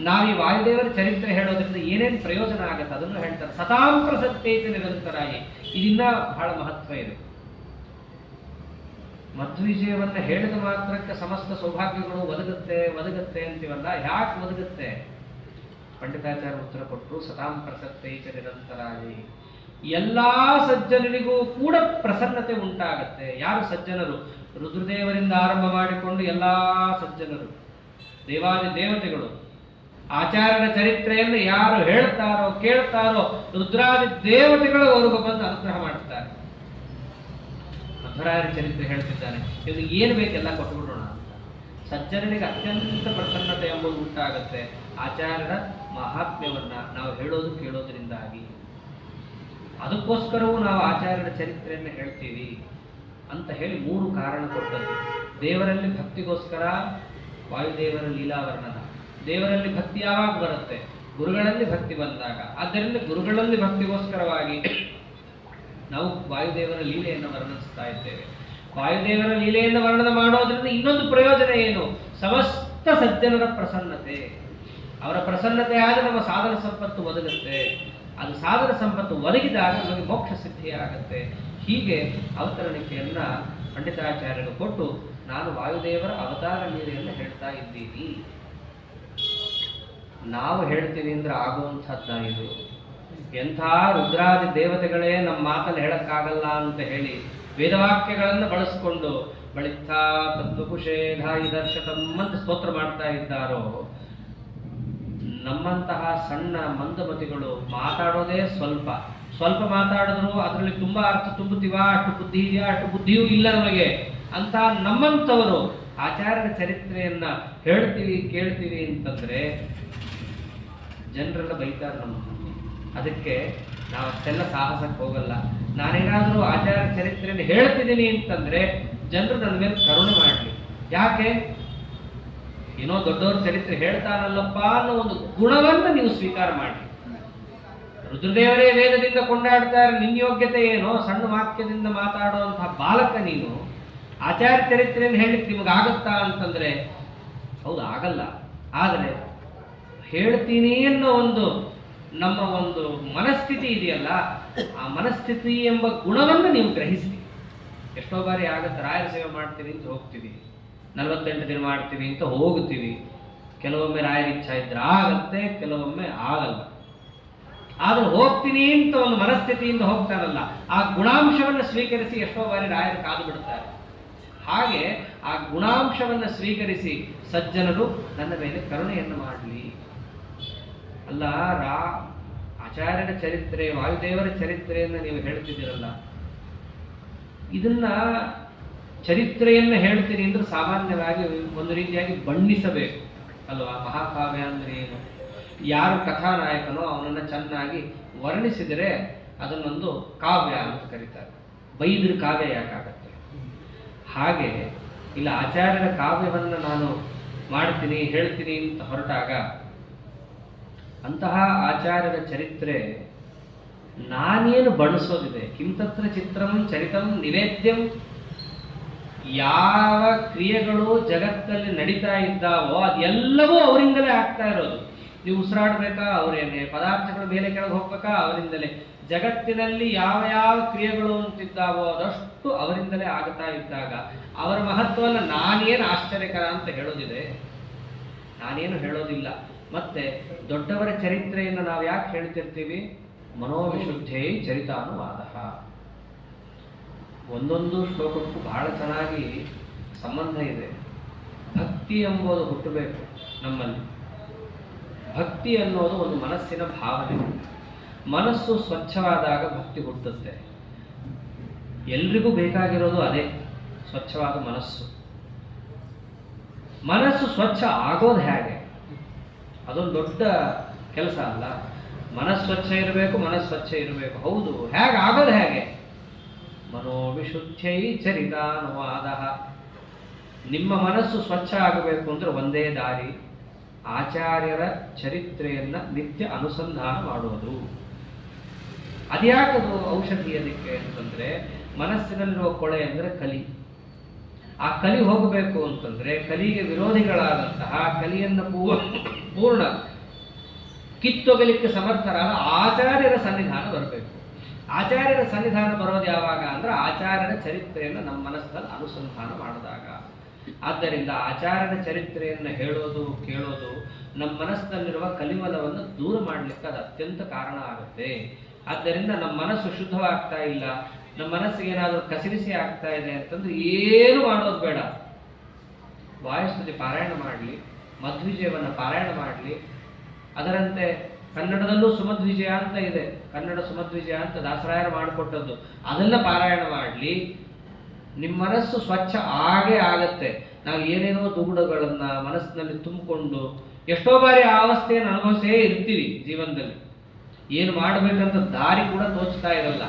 ನಾವು ಈ ವಾಯುದೇವರ ಚರಿತ್ರೆ ಹೇಳೋದ್ರಿಂದ ಏನೇನು ಪ್ರಯೋಜನ ಆಗುತ್ತೆ ಅದನ್ನು ಹೇಳ್ತಾರೆ. ಸತಾಂ ಪ್ರಸತ್ತೇತಿ ನಿರಂತರಾಗಿ, ಇದನ್ನ ಬಹಳ ಮಹತ್ವ ಇದೆ. ಮಧ್ವಿಜಯವನ್ನ ಹೇಳಿದ ಮಾತ್ರಕ್ಕೆ ಸಮಸ್ತ ಸೌಭಾಗ್ಯಗಳು ಒದಗುತ್ತೆ ಅಂತೀವಲ್ಲ, ಯಾಕೆ ಒದಗುತ್ತೆ? ಪಂಡಿತಾಚಾರ್ಯ ಉತ್ತರ ಕೊಟ್ಟರು, ಸತಾಂ ಪ್ರಸತ್ತೈಚ ನಿರಂತರಾಗಿ, ಎಲ್ಲಾ ಸಜ್ಜನರಿಗೂ ಕೂಡ ಪ್ರಸನ್ನತೆ ಉಂಟಾಗತ್ತೆ. ಯಾರು ಸಜ್ಜನರು? ರುದ್ರದೇವರಿಂದ ಆರಂಭ ಮಾಡಿಕೊಂಡು ಎಲ್ಲಾ ಸಜ್ಜನರು, ದೇವಾದಿ ದೇವತೆಗಳು, ಆಚಾರ್ಯರ ಚರಿತ್ರೆಯನ್ನು ಯಾರು ಹೇಳ್ತಾರೋ ಕೇಳ್ತಾರೋ ರುದ್ರಾದಿ ದೇವತೆಗಳು ಅವ್ರಿಗೆ ಬಂದು ಅನುಗ್ರಹ ಮಾಡುತ್ತಾರೆ. ಮಧ್ವರಾಯರ ಚರಿತ್ರೆ ಹೇಳ್ತಿದ್ದಾನೆ, ಇವ್ರಿಗೆ ಏನು ಬೇಕೆಲ್ಲ ಕೊಟ್ಟುಬಿಡೋಣ ಅಂತ. ಸಜ್ಜನರಿಗೆ ಅತ್ಯಂತ ಪ್ರಸನ್ನತೆ ಎಂಬುದು ಉಂಟಾಗತ್ತೆ ಆಚಾರ್ಯರ ಮಹಾತ್ಮ್ಯವನ್ನ ನಾವು ಹೇಳೋದು ಕೇಳೋದ್ರಿಂದಾಗಿ. ಅದಕ್ಕೋಸ್ಕರವೂ ನಾವು ಆಚಾರ್ಯರ ಚರಿತ್ರೆಯನ್ನು ಹೇಳ್ತೀವಿ ಅಂತ ಹೇಳಿ 3 ಕಾರಣ ಕೊಟ್ಟದ್ದು. ದೇವರಲ್ಲಿ ಭಕ್ತಿಗೋಸ್ಕರ ವಾಯುದೇವರ ಲೀಲಾವರ್ಣನ. ದೇವರಲ್ಲಿ ಭಕ್ತಿ ಯಾವಾಗ ಬರುತ್ತೆ? ಗುರುಗಳಲ್ಲಿ ಭಕ್ತಿ ಬಂದಾಗ. ಆದ್ದರಿಂದ ಗುರುಗಳಲ್ಲಿ ಭಕ್ತಿಗೋಸ್ಕರವಾಗಿ ನಾವು ವಾಯುದೇವರ ಲೀಲೆಯನ್ನು ವರ್ಣಿಸ್ತಾ ಇದ್ದೇವೆ. ವಾಯುದೇವರ ಲೀಲೆಯನ್ನು ವರ್ಣನ ಮಾಡೋದ್ರಿಂದ ಇನ್ನೊಂದು ಪ್ರಯೋಜನ ಏನು? ಸಮಸ್ತ ಸಜ್ಜನರ ಪ್ರಸನ್ನತೆ. ಅವರ ಪ್ರಸನ್ನತೆ ಆದರೆ ನಮ್ಮ ಸಾಧನ ಸಂಪತ್ತು ಒದಗುತ್ತೆ. ಅದು ಸಾಧನ ಸಂಪತ್ತು ಒದಗಿದಾಗ ನಮಗೆ ಮೋಕ್ಷ ಸಿದ್ಧಿಯಾಗತ್ತೆ. ಹೀಗೆ ಅವತರಣಿಕೆಯನ್ನ ಪಂಡಿತಾಚಾರ್ಯರು ಕೊಟ್ಟು, ನಾನು ವಾಯುದೇವರ ಅವತಾರ ಲೀಲೆಯನ್ನು ಹೇಳ್ತಾ ಇದ್ದೀನಿ. ನಾವು ಹೇಳ್ತೀವಿ ಅಂದ್ರೆ ಆಗುವಂಥದ್ದ ಇದು. ಎಂಥ ರುದ್ರಾದಿ ದೇವತೆಗಳೇ ನಮ್ಮ ಮಾತನ್ನು ಹೇಳಕ್ಕಾಗಲ್ಲ ಅಂತ ಹೇಳಿ ವೇದವಾಕ್ಯಗಳನ್ನು ಬಳಸಿಕೊಂಡು ಬಳಿತ್ತಾ ತತ್ವಕುಶೇಧ ಇದರ್ಶತಂ ಅಂತ ಸ್ತೋತ್ರ ಮಾಡ್ತಾ ಇದ್ದಾರೋ, ನಮ್ಮಂತಹ ಸಣ್ಣ ಮಂದಮತಿಗಳು ಮಾತಾಡೋದೇ ಸ್ವಲ್ಪ ಮಾತಾಡಿದ್ರು ಅದರಲ್ಲಿ ತುಂಬಾ ಅರ್ಥ ತುಂಬುತ್ತೀವ, ಅಷ್ಟು ಬುದ್ಧಿ ಇದೆಯಾ, ಅಷ್ಟು ಬುದ್ಧಿಯೂ ಇಲ್ಲ ನಮಗೆ ಅಂತ ನಮ್ಮಂಥವರು ಆಚಾರ್ಯರ ಚರಿತ್ರೆಯನ್ನ ಹೇಳ್ತೀವಿ ಕೇಳ್ತೀವಿ ಅಂತಂದ್ರೆ ಜನರೆಲ್ಲ ಬೈತಾರೆ ನಮ್ಮ. ಅದಕ್ಕೆ ನಾವು ಅಷ್ಟೆಲ್ಲ ಸಾಹಸಕ್ಕೆ ಹೋಗಲ್ಲ. ನಾನೇನಾದರೂ ಆಚಾರ್ಯ ಚರಿತ್ರೆಯನ್ನು ಹೇಳ್ತಿದ್ದೀನಿ ಅಂತಂದ್ರೆ ಜನರು ನನ್ನ ಮೇಲೆ ಕರುಣೆ ಮಾಡಲಿ. ಯಾಕೆ? ಏನೋ ದೊಡ್ಡವ್ರ ಚರಿತ್ರೆ ಹೇಳ್ತಾನಲ್ಲಪ್ಪ ಅನ್ನೋ ಒಂದು ಗುಣವನ್ನು ನೀವು ಸ್ವೀಕಾರ ಮಾಡಿ. ರುದ್ರದೇವರೇ ವೇದದಿಂದ ಕೊಂಡಾಡ್ತಾರೆ, ನಿನ್ನ ಯೋಗ್ಯತೆ ಏನೋ? ಸಣ್ಣ ವಾಕ್ಯದಿಂದ ಮಾತಾಡುವಂತಹ ಬಾಲಕ ನೀನು. ಆಚಾರ್ಯ ಚರಿತ್ರೆಯನ್ನು ಹೇಳಿಕ್ಕೆ ನಿಮಗಾಗತ್ತಾ ಅಂತಂದ್ರೆ ಹೌದು, ಆಗಲ್ಲ. ಆದರೆ ಹೇಳ್ತೀನಿ ಅನ್ನೋ ಒಂದು ನಮ್ಮ ಒಂದು ಮನಸ್ಥಿತಿ ಇದೆಯಲ್ಲ, ಆ ಮನಸ್ಥಿತಿ ಎಂಬ ಗುಣವನ್ನು ನೀವು ಗ್ರಹಿಸಿ. ಎಷ್ಟೋ ಬಾರಿ ಆಗತ್ತೆ, ರಾಯರ ಸೇವೆ ಮಾಡ್ತೀವಿ ಅಂತ ಹೋಗ್ತೀವಿ, 48 ದಿನ ಮಾಡ್ತೀವಿ ಅಂತ ಹೋಗ್ತೀವಿ. ಕೆಲವೊಮ್ಮೆ ರಾಯರ ಇಚ್ಛಾ ಇದ್ರೆ ಆಗತ್ತೆ, ಕೆಲವೊಮ್ಮೆ ಆಗಲ್ಲ. ಆದ್ರೆ ಹೋಗ್ತೀನಿ ಅಂತ ಒಂದು ಮನಸ್ಥಿತಿಯಿಂದ ಹೋಗ್ತಾರಲ್ಲ, ಆ ಗುಣಾಂಶವನ್ನು ಸ್ವೀಕರಿಸಿ ಎಷ್ಟೋ ಬಾರಿ ರಾಯರು ಕಾದು ಬಿಡ್ತಾರೆ. ಹಾಗೆ ಆ ಗುಣಾಂಶವನ್ನು ಸ್ವೀಕರಿಸಿ ಸಜ್ಜನರು ನನ್ನ ಮೇಲೆ ಕರುಣೆಯನ್ನು ಮಾಡಲಿ. ಅಲ್ಲ, ಆಚಾರ್ಯರ ಚರಿತ್ರೆ, ವಾಯುದೇವರ ಚರಿತ್ರೆಯನ್ನು ನೀವು ಹೇಳ್ತಿದ್ದೀರಲ್ಲ, ಇದನ್ನ ಚರಿತ್ರೆಯನ್ನು ಹೇಳ್ತೀನಿ ಅಂದ್ರೆ ಸಾಮಾನ್ಯವಾಗಿ ಒಂದು ರೀತಿಯಾಗಿ ಬಣ್ಣಿಸಬೇಕು ಅಲ್ವಾ? ಮಹಾಕಾವ್ಯ ಅಂದ್ರೆ ಏನು? ಯಾರು ಕಥಾನಾಯಕನೋ ಅವನನ್ನು ಚೆನ್ನಾಗಿ ವರ್ಣಿಸಿದರೆ ಅದನ್ನೊಂದು ಕಾವ್ಯ ಅಂತ ಕರೀತಾರೆ. ಬೈದ್ರ ಕಾವ್ಯ ಯಾಕಾಗತ್ತೆ? ಹಾಗೆ ಇಲ್ಲ, ಆಚಾರ್ಯರ ಕಾವ್ಯವನ್ನು ನಾನು ಮಾಡ್ತೀನಿ ಹೇಳ್ತೀನಿ ಅಂತ ಹೊರಟಾಗ ಅಂತಹ ಆಚಾರ್ಯರ ಚರಿತ್ರೆ ನಾನೇನು ಬಣಿಸೋದಿದೆ? ಕಿಂ ತತ್ರ ಚಿತ್ರಂ ಚರಿತಂ ನಿವೇದ್ಯಂ. ಯಾವ ಕ್ರಿಯೆಗಳು ಜಗತ್ತಲ್ಲಿ ನಡೀತಾ ಇದ್ದಾವೋ ಅದೆಲ್ಲವೂ ಅವರಿಂದಲೇ ಆಗ್ತಾ ಇರೋದು. ನೀವು ಉಸಿರಾಡ್ಬೇಕಾ ಅವರೇನೆ, ಪದಾರ್ಥಗಳು ಮೇಲೆ ಕೆಳಗೆ ಹೋಗ್ಬೇಕಾ ಅವರಿಂದಲೇ, ಜಗತ್ತಿನಲ್ಲಿ ಯಾವ ಯಾವ ಕ್ರಿಯೆಗಳು ಅಂತಿದ್ದಾವೋ ಅದಷ್ಟು ಅವರಿಂದಲೇ ಆಗ್ತಾ ಇದ್ದಾಗ ಅವರ ಮಹತ್ವವನ್ನು ನಾನೇನು ಆಶ್ಚರ್ಯಕರ ಅಂತ ಹೇಳೋದಿದೆ? ನಾನೇನು ಹೇಳೋದಿಲ್ಲ. ಮತ್ತೆ ದೊಡ್ಡವರ ಚರಿತ್ರೆಯನ್ನು ನಾವು ಯಾಕೆ ಹೇಳ್ತಿರ್ತೀವಿ? ಮನೋವಿಶುದ್ಧೇ ಚರಿತಾನುವಾದ. ಒಂದೊಂದು ಶ್ಲೋಕಕ್ಕೂ ಬಹಳ ಚೆನ್ನಾಗಿ ಸಂಬಂಧ ಇದೆ. ಭಕ್ತಿ ಎಂಬುದು ಹುಟ್ಟಬೇಕು ನಮ್ಮಲ್ಲಿ. ಭಕ್ತಿ ಅನ್ನೋದು ಒಂದು ಮನಸ್ಸಿನ ಭಾವನೆ. ಮನಸ್ಸು ಸ್ವಚ್ಛವಾದಾಗ ಭಕ್ತಿ ಹುಟ್ಟುತ್ತೆ. ಎಲ್ರಿಗೂ ಬೇಕಾಗಿರೋದು ಅದೇ, ಸ್ವಚ್ಛವಾದ ಮನಸ್ಸು. ಮನಸ್ಸು ಸ್ವಚ್ಛ ಆಗೋದು ಹೇಗೆ? ಅದೊಂದು ದೊಡ್ಡ ಕೆಲಸ ಅಲ್ಲ. ಮನಸ್ಸು ಸ್ವಚ್ಛ ಇರಬೇಕು, ಮನಸ್ಸು ಸ್ವಚ್ಛ ಇರಬೇಕು. ಹೌದು, ಹೇಗೆ ಆಗೋದು ಹೇಗೆ? ಮನೋವಿಶುದ್ಧೈ ಚರಿತಾನುವಾದ. ನಿಮ್ಮ ಮನಸ್ಸು ಸ್ವಚ್ಛ ಆಗಬೇಕು ಅಂದ್ರೆ ಒಂದೇ ದಾರಿ, ಆಚಾರ್ಯರ ಚರಿತ್ರೆಯನ್ನ ನಿತ್ಯ ಅನುಸಂಧಾನ ಮಾಡುವುದು. ಅದ್ಯಾಕದು ಔಷಧಿ ಅದಕ್ಕೆ ಅಂತಂದ್ರೆ, ಮನಸ್ಸಿನಲ್ಲಿರುವ ಕೊಳೆ ಅಂದ್ರೆ ಕಲಿ. ಆ ಕಲಿ ಹೋಗಬೇಕು ಅಂತಂದ್ರೆ ಕಲಿಗೆ ವಿರೋಧಿಗಳಾದಂತಹ ಕಲಿಯನ್ನು ಪೂರ್ಣ ಕಿತ್ತೊಗಲಿಕ್ಕೆ ಸಮರ್ಥರಾದ ಆಚಾರ್ಯರ ಸನ್ನಿಧಾನ ಬರಬೇಕು. ಆಚಾರ್ಯರ ಸನ್ನಿಧಾನ ಬರೋದು ಯಾವಾಗ ಅಂದ್ರೆ ಆಚಾರ್ಯರ ಚರಿತ್ರೆಯನ್ನು ನಮ್ಮ ಮನಸ್ಸಿನಲ್ಲಿ ಅನುಸಂಧಾನ ಮಾಡಿದಾಗ. ಆದ್ದರಿಂದ ಆಚಾರ್ಯರ ಚರಿತ್ರೆಯನ್ನು ಹೇಳೋದು ಕೇಳೋದು ನಮ್ಮ ಮನಸ್ಸಿನಲ್ಲಿರುವ ಕಲಿಮಲವನ್ನು ದೂರ ಮಾಡಲಿಕ್ಕೆ ಅದು ಅತ್ಯಂತ ಕಾರಣ ಆಗುತ್ತೆ. ಆದ್ದರಿಂದ ನಮ್ಮ ಮನಸ್ಸು ಶುದ್ಧವಾಗ್ತಾ ಇಲ್ಲ, ನಮ್ಮ ಮನಸ್ಸಿಗೆ ಏನಾದರೂ ಕಸಿರಿಸಿ ಆಗ್ತಾ ಇದೆ ಅಂತಂದ್ರೆ ಏನು ಮಾಡೋದು ಬೇಡ. ವಾಯುಸ್ತುತಿ ಪಾರಾಯಣ ಮಾಡಲಿ, ಮಧ್ವಿಜಯವನ್ನು ಪಾರಾಯಣ ಮಾಡಲಿ. ಅದರಂತೆ ಕನ್ನಡದಲ್ಲೂ ಸುಮಧ್ವಿಜಯ ಅಂತ ಇದೆ, ಕನ್ನಡ ಸುಮಧ್ವಿಜಯ ಅಂತ ದಾಸರಾಯರು ಮಾಡಿಕೊಟ್ಟದ್ದು, ಅದನ್ನ ಪಾರಾಯಣ ಮಾಡಲಿ. ನಿಮ್ಮ ಮನಸ್ಸು ಸ್ವಚ್ಛ ಆಗೇ ಆಗತ್ತೆ. ನಾವು ಏನೇನೋ ದುಗುಡಗಳನ್ನ ಮನಸ್ಸಿನಲ್ಲಿ ತುಂಬಿಕೊಂಡು ಎಷ್ಟೋ ಬಾರಿ ಆ ಅವಸ್ಥೆಯನ್ನು ಅನುಭವಿಸೇ ಇರ್ತೀವಿ ಜೀವನದಲ್ಲಿ. ಏನು ಮಾಡಬೇಕಂತ ದಾರಿ ಕೂಡ ತೋಚ್ತಾ ಇರಲ್ಲ.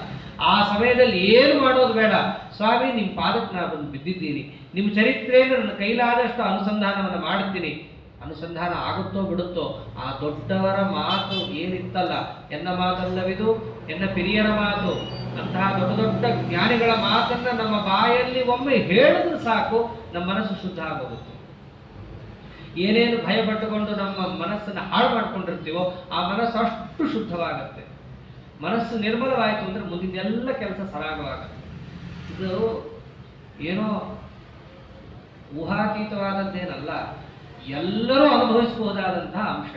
ಆ ಸಮಯದಲ್ಲಿ ಏನು ಮಾಡೋದು ಬೇಡ. ಸ್ವಾಮಿ, ನಿಮ್ಮ ಪಾದಕ್ಕೆ ನಾ ಬಂದು ಬಿದ್ದಿದ್ದೀನಿ, ನಿಮ್ಮ ಚರಿತ್ರೆಯನ್ನು ನನ್ನ ಕೈಲಾದಷ್ಟು ಅನುಸಂಧಾನವನ್ನು ಮಾಡ್ತೀನಿ. ಅನುಸಂಧಾನ ಆಗುತ್ತೋ ಬಿಡುತ್ತೋ, ಆ ದೊಡ್ಡವರ ಮಾತು ಏನಿತ್ತಲ್ಲ, ಎನ್ನ ಮಾತಲ್ಲವಿದು ಎನ್ನ ಪಿರಿಯರ ಮಾತು, ಅಂತಹ ದೊಡ್ಡ ದೊಡ್ಡ ಜ್ಞಾನಿಗಳ ಮಾತನ್ನ ನಮ್ಮ ಬಾಯಲ್ಲಿ ಒಮ್ಮೆ ಹೇಳಿದ್ರೆ ಸಾಕು, ನಮ್ಮ ಮನಸ್ಸು ಶುದ್ಧ ಆಗೋಗುತ್ತೆ. ಏನೇನು ಭಯ ಪಟ್ಟುಕೊಂಡು ನಮ್ಮ ಮನಸ್ಸನ್ನು ಹಾಳು ಮಾಡ್ಕೊಂಡಿರ್ತೀವೋ ಆ ಮನಸ್ಸು ಅಷ್ಟು ಶುದ್ಧವಾಗತ್ತೆ. ಮನಸ್ಸು ನಿರ್ಮಲವಾಯಿತು ಅಂದ್ರೆ ಮುಂದಿನ ಎಲ್ಲ ಕೆಲಸ ಸರಾಗವಾಗುತ್ತೆ. ಇದು ಏನೋ ಊಹಾತೀತವಾದದ್ದೇನಲ್ಲ, ಎಲ್ಲರೂ ಅನುಭವಿಸಬಹುದಾದಂತಹ ಅಂಶ.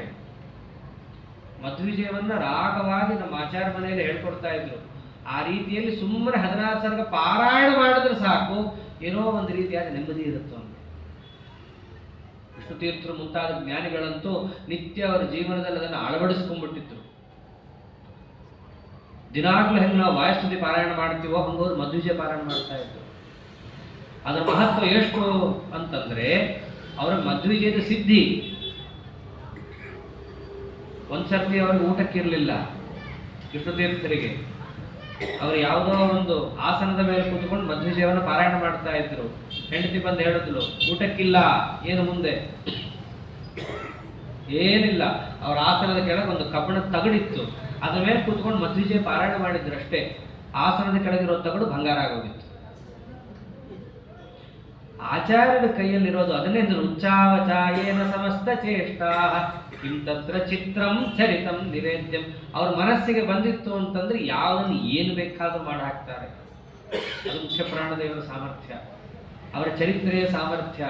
ಮಧ್ವಿಜಯವನ್ನ ರಾಗವಾಗಿ ನಮ್ಮ ಆಚಾರ್ಯ ಮನೆಯಲ್ಲಿ ಹೇಳ್ಕೊಡ್ತಾ ಇದ್ರು. ಆ ರೀತಿಯಲ್ಲಿ ಸುಮ್ಮನೆ 16 ಸರ್ಗ ಪಾರಾಯಣ ಮಾಡಿದ್ರೆ ಸಾಕು, ಏನೋ ಒಂದು ರೀತಿಯಾದ ನೆಮ್ಮದಿ ಇರುತ್ತೆ. ವಿಷ್ಣು ತೀರ್ಥರು ಮುಂತಾದ ಜ್ಞಾನಿಗಳಂತೂ ನಿತ್ಯ ಅವರ ಜೀವನದಲ್ಲಿ ಅದನ್ನು ಅಳವಡಿಸ್ಕೊಂಡ್ಬಿಟ್ಟಿದ್ರು. ದಿನಾಗ್ಲೂ ಹೆಂಗೆ ನಾವು ವಾಯುಸ್ತುತಿ ಪಾರಾಯಣ ಮಾಡ್ತೀವೋ ಹಂಗೋರು ಮಧ್ವಿಜಯ ಪಾರಾಯಣ ಮಾಡ್ತಾ ಇದ್ರು. ಅದರ ಮಹತ್ವ ಎಷ್ಟು ಅಂತಂದ್ರೆ, ಅವರ ಮಧ್ವಿಜಯದ ಸಿದ್ಧಿ. ಒಂದ್ಸರ್ತಿ ಅವ್ರಿಗೆ ಊಟಕ್ಕಿರಲಿಲ್ಲ ವಿಷ್ಣು ತೀರ್ಥರಿಗೆ. ಅವರು ಯಾವುದೋ ಒಂದು ಆಸನದ ಮೇಲೆ ಕೂತ್ಕೊಂಡು ಮಧ್ವಿಜಯವನ್ನು ಪಾರಾಯಣ ಮಾಡ್ತಾ ಇದ್ರು. ಹೆಂಡತಿ ಬಂದು ಹೇಳಿದ್ಲು, ಊಟಕ್ಕಿಲ್ಲ. ಏನು ಮುಂದೆ? ಏನಿಲ್ಲ. ಅವ್ರ ಆಸನದ ಕೆಳಗೆ ಒಂದು ಕಬ್ಬಿಣದ ತಗಡಿತ್ತು, ಅದ್ರ ಮೇಲೆ ಕೂತ್ಕೊಂಡು ಮಧ್ವಿಜಯ ಪಾರಾಯಣ ಮಾಡಿದ್ರು ಅಷ್ಟೇ. ಆಸನದ ಕೆಳಗಿರೋ ತಗಡು ಬಂಗಾರ ಆಗೋಗಿತ್ತು. ಆಚಾರ್ಯರ ಕೈಯಲ್ಲಿರೋದು ಅದನ್ನೇ ಉಚ್ಚಾವಚಾಯೇನ ಸಮಸ್ತ ಚೇಷ್ಟಾ ಕಿಂತತ್ರ ಚಿತ್ರಂ ಚರಿತಂ ನಿವೇದ್ಯಂ. ಅವ್ರ ಮನಸ್ಸಿಗೆ ಬಂದಿತ್ತು ಅಂತಂದ್ರೆ ಯಾವನ್ನ ಏನು ಬೇಕಾದ್ರೂ ಮಾಡಿ ಹಾಕ್ತಾರೆ. ಅದು ಮುಖ್ಯ ಪ್ರಾಣದೇವರ ಸಾಮರ್ಥ್ಯ, ಅವರ ಚರಿತ್ರೆಯ ಸಾಮರ್ಥ್ಯ.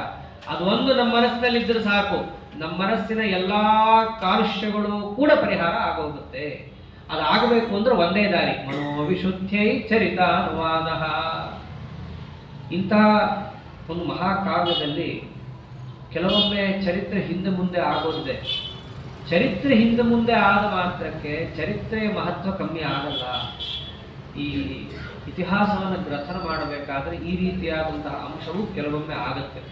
ಅದು ಒಂದು ನಮ್ಮ ಮನಸ್ಸಿನಲ್ಲಿದ್ದರೆ ಸಾಕು, ನಮ್ಮ ಮನಸ್ಸಿನ ಎಲ್ಲಾ ಕಾಲುಷ್ಯಗಳು ಕೂಡ ಪರಿಹಾರ ಆಗೋಗುತ್ತೆ. ಅದಾಗಬೇಕು ಅಂದ್ರೆ ಒಂದೇ ದಾರಿ, ಮನೋವಿಶುದ್ಧೈ ಚರಿತ ಅನುವಾದ. ಇಂತಹ ಒಂದು ಮಹಾಕಾವ್ಯದಲ್ಲಿ ಕೆಲವೊಮ್ಮೆ ಚರಿತ್ರೆ ಹಿಂದೆ ಮುಂದೆ ಆಗೋದಿದೆ. ಚರಿತ್ರೆ ಹಿಂದೆ ಮುಂದೆ ಆದ ಮಾತ್ರಕ್ಕೆ ಚರಿತ್ರೆಯ ಮಹತ್ವ ಕಮ್ಮಿ ಆಗಲ್ಲ. ಈ ಇತಿಹಾಸವನ್ನು ಗ್ರಥನ ಮಾಡಬೇಕಾದ್ರೆ ಈ ರೀತಿಯಾದಂತಹ ಅಂಶವು ಕೆಲವೊಮ್ಮೆ ಆಗುತ್ತೆ.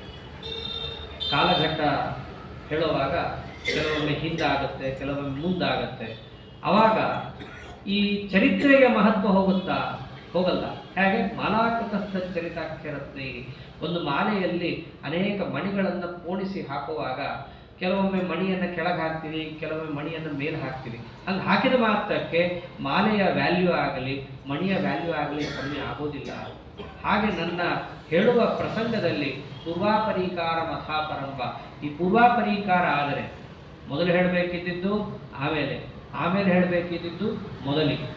ಕಾಲಘಟ್ಟ ಹೇಳುವಾಗ ಕೆಲವೊಮ್ಮೆ ಹಿಂದಾಗುತ್ತೆ, ಕೆಲವೊಮ್ಮೆ ಮುಂದಾಗತ್ತೆ. ಅವಾಗ ಈ ಚರಿತ್ರೆಯ ಮಹತ್ವ ಹೋಗುತ್ತಾ? ಹೋಗಲ್ಲ. ಹೇಗೆ? ಮಾಲಾಕೃತ ಚರಿತಾಖ್ಯರತ್ನ. ಒಂದು ಮಾಲೆಯಲ್ಲಿ ಅನೇಕ ಮಣಿಗಳನ್ನು ಪೋಣಿಸಿ ಹಾಕುವಾಗ ಕೆಲವೊಮ್ಮೆ ಮಣಿಯನ್ನು ಕೆಳಗೆ ಹಾಕ್ತೀವಿ, ಕೆಲವೊಮ್ಮೆ ಮಣಿಯನ್ನು ಮೇಲೆ ಹಾಕ್ತೀವಿ. ಹಂಗೆ ಹಾಕಿದ ಮಾತ್ರಕ್ಕೆ ಮಾಲೆಯ ವ್ಯಾಲ್ಯೂ ಆಗಲಿ ಮಣಿಯ ವ್ಯಾಲ್ಯೂ ಆಗಲಿ ಕಮ್ಮಿ ಆಗೋದಿಲ್ಲ. ಹಾಗೆ ನನ್ನ ಹೇಳುವ ಪ್ರಸಂಗದಲ್ಲಿ ಪೂರ್ವಾಪರೀಕಾರ ಮಥಾಪರಂಬ, ಈ ಪೂರ್ವಾಪರೀಕಾರ ಆದರೆ ಮೊದಲು ಹೇಳಬೇಕಿದ್ದು ಆಮೇಲೆ ಹೇಳಬೇಕಿದ್ದು ಮೊದಲಿಗೆ.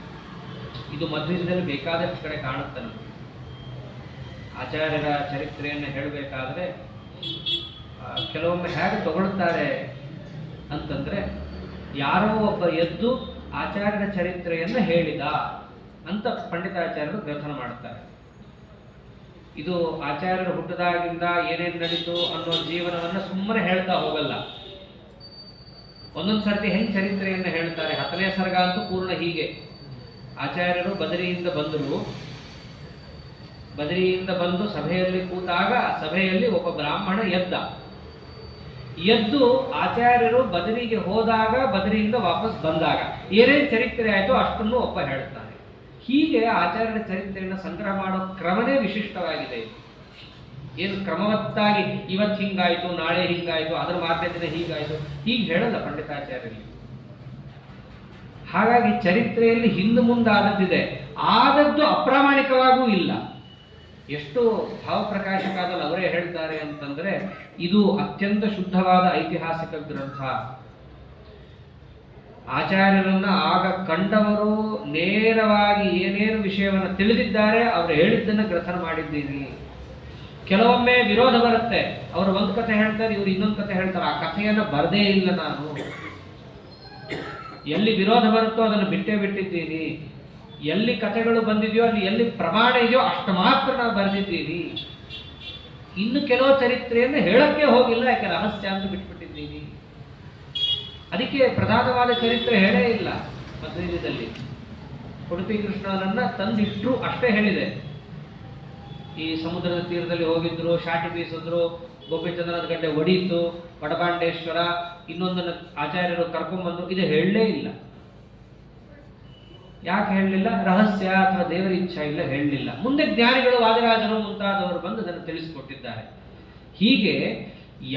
ಇದು ಮಧ್ವಿಜಯದಲ್ಲಿ ಬೇಕಾದಷ್ಟು ಕಡೆ ಕಾಣುತ್ತೆ ನಮಗೆ. ಆಚಾರ್ಯರ ಚರಿತ್ರೆಯನ್ನು ಹೇಳಬೇಕಾದ್ರೆ ಕೆಲವೊಮ್ಮೆ ಹೇಗೆ ತಗೊಳ್ತಾರೆ ಅಂತಂದ್ರೆ, ಯಾರೋ ಒಬ್ಬ ಎದ್ದು ಆಚಾರ್ಯರ ಚರಿತ್ರೆಯನ್ನು ಹೇಳಿದ ಅಂತ ಪಂಡಿತಾಚಾರ್ಯರು ಗ್ರಥನ ಮಾಡ್ತಾರೆ. ಇದು ಆಚಾರ್ಯರು ಹುಟ್ಟದಾಗಿಂದ ಏನೇನು ನಡೀತು ಅನ್ನೋ ಜೀವನವನ್ನು ಸುಮ್ಮನೆ ಹೇಳ್ತಾ ಹೋಗಲ್ಲ. ಒಂದೊಂದು ಸರ್ತಿ ಹೆಂಗೆ ಚರಿತ್ರೆಯನ್ನು ಹೇಳ್ತಾರೆ. 10ನೇ ಸರ್ಗ ಅಂತೂ ಪೂರ್ಣ ಹೀಗೆ. ಆಚಾರ್ಯರು ಬದರಿಯಿಂದ ಬಂದು ಸಭೆಯಲ್ಲಿ ಕೂತಾಗ ಸಭೆಯಲ್ಲಿ ಒಬ್ಬ ಬ್ರಾಹ್ಮಣ ಎದ್ದು ಆಚಾರ್ಯರು ಬದರಿಗೆ ಹೋದಾಗ ಬದರಿಯಿಂದ ವಾಪಸ್ ಬಂದಾಗ ಏನೇನು ಚರಿತ್ರೆ ಆಯಿತು ಅಷ್ಟನ್ನು ಒಬ್ಬ ಹೇಳ್ತಾನೆ. ಹೀಗೆ ಆಚಾರ್ಯರ ಚರಿತ್ರೆಯನ್ನು ಸಂಗ್ರಹ ಮಾಡೋ ಕ್ರಮನೇ ವಿಶಿಷ್ಟವಾಗಿದೆ. ಏನು ಕ್ರಮವತ್ತಾಗಿ ಇವತ್ತು ಹಿಂಗಾಯ್ತು, ನಾಳೆ ಹಿಂಗಾಯ್ತು, ಅದರ ಮಾರನೇ ದಿನ ಹೀಗಾಯ್ತು, ಹೀಗೆ ಹೇಳಲ್ಲ ಪಂಡಿತಾಚಾರ್ಯರಿಗೆ. ಹಾಗಾಗಿ ಚರಿತ್ರೆಯಲ್ಲಿ ಹಿಂದೆ ಮುಂದಾದದ್ದಿದೆ, ಆದದ್ದು ಅಪ್ರಾಮಾಣಿಕವಾಗೂ ಇಲ್ಲ. ಎಷ್ಟು ಭಾವಪ್ರಕಾಶಕಾದಲ್ಲಿ ಅವರೇ ಹೇಳ್ತಾರೆ ಅಂತಂದ್ರೆ, ಇದು ಅತ್ಯಂತ ಶುದ್ಧವಾದ ಐತಿಹಾಸಿಕ ಗ್ರಂಥ. ಆಚಾರ್ಯರನ್ನ ಆಗ ಕಂಡವರು ನೇರವಾಗಿ ಏನೇನು ವಿಷಯವನ್ನು ತಿಳಿದಿದ್ದಾರೆ ಅವರು ಹೇಳಿದ್ದನ್ನು ಗ್ರಥನ ಮಾಡಿದ್ದೀನಿ. ಕೆಲವೊಮ್ಮೆ ವಿರೋಧ ಬರುತ್ತೆ, ಅವರು ಒಂದು ಕಥೆ ಹೇಳ್ತಾರೆ, ಇವರು ಇನ್ನೊಂದು ಕಥೆ ಹೇಳ್ತಾರೆ. ಆ ಕಥೆಯನ್ನು ಬರದೇ ಇಲ್ಲ ನಾನು. ಎಲ್ಲಿ ವಿರೋಧ ಬರುತ್ತೋ ಅದನ್ನು ಬಿಟ್ಟೇ ಬಿಟ್ಟಿದ್ದೀನಿ. ಎಲ್ಲಿ ಕಥೆಗಳು ಬಂದಿದೆಯೋ ಅಲ್ಲಿ ಎಲ್ಲಿ ಪ್ರಮಾಣ ಇದೆಯೋ ಅಷ್ಟು ಮಾತ್ರ ನಾವು ಬರೆದಿದ್ದೀನಿ. ಇನ್ನು ಕೆಲವು ಚರಿತ್ರೆಯನ್ನು ಹೇಳಕ್ಕೆ ಹೋಗಿಲ್ಲ, ಯಾಕೆ ರಹಸ್ಯ ಅಂತ ಬಿಟ್ಬಿಟ್ಟಿದ್ದೀನಿ. ಅದಕ್ಕೆ ಪ್ರಧಾನವಾದ ಚರಿತ್ರೆ ಹೇಳೇ ಇಲ್ಲ ಮಧ್ವೀರ್ಯದಲ್ಲಿ. ಉಡುಪಿ ಕೃಷ್ಣನನ್ನ ತಂದಿಟ್ರು ಅಷ್ಟೇ ಹೇಳಿದೆ. ಈ ಸಮುದ್ರದ ತೀರದಲ್ಲಿ ಹೋಗಿದ್ರು, ಶಾಟಿ ಬೀಸಿದ್ರು, ಗೋಪಿಚಂದ್ರನ ಗಡ್ಡೆ ಒಡೀತು, ವಡಬಾಂಡೇಶ್ವರ, ಇನ್ನೊಂದನ್ನು ಆಚಾರ್ಯರು ಕರ್ಕೊಂಡ್ಬಂದು, ಇದು ಹೇಳಲೇ ಇಲ್ಲ. ಯಾಕೆ ಹೇಳಲಿಲ್ಲ? ರಹಸ್ಯ ಅಥವಾ ದೇವರ ಇಚ್ಛಾ ಇಲ್ಲ, ಹೇಳಲಿಲ್ಲ. ಮುಂದೆ ಜ್ಞಾನಿಗಳು, ವಾದಿರಾಜರು ಮುಂತಾದವರು ಬಂದು ಅದನ್ನು ತಿಳಿಸಿಕೊಟ್ಟಿದ್ದಾರೆ. ಹೀಗೆ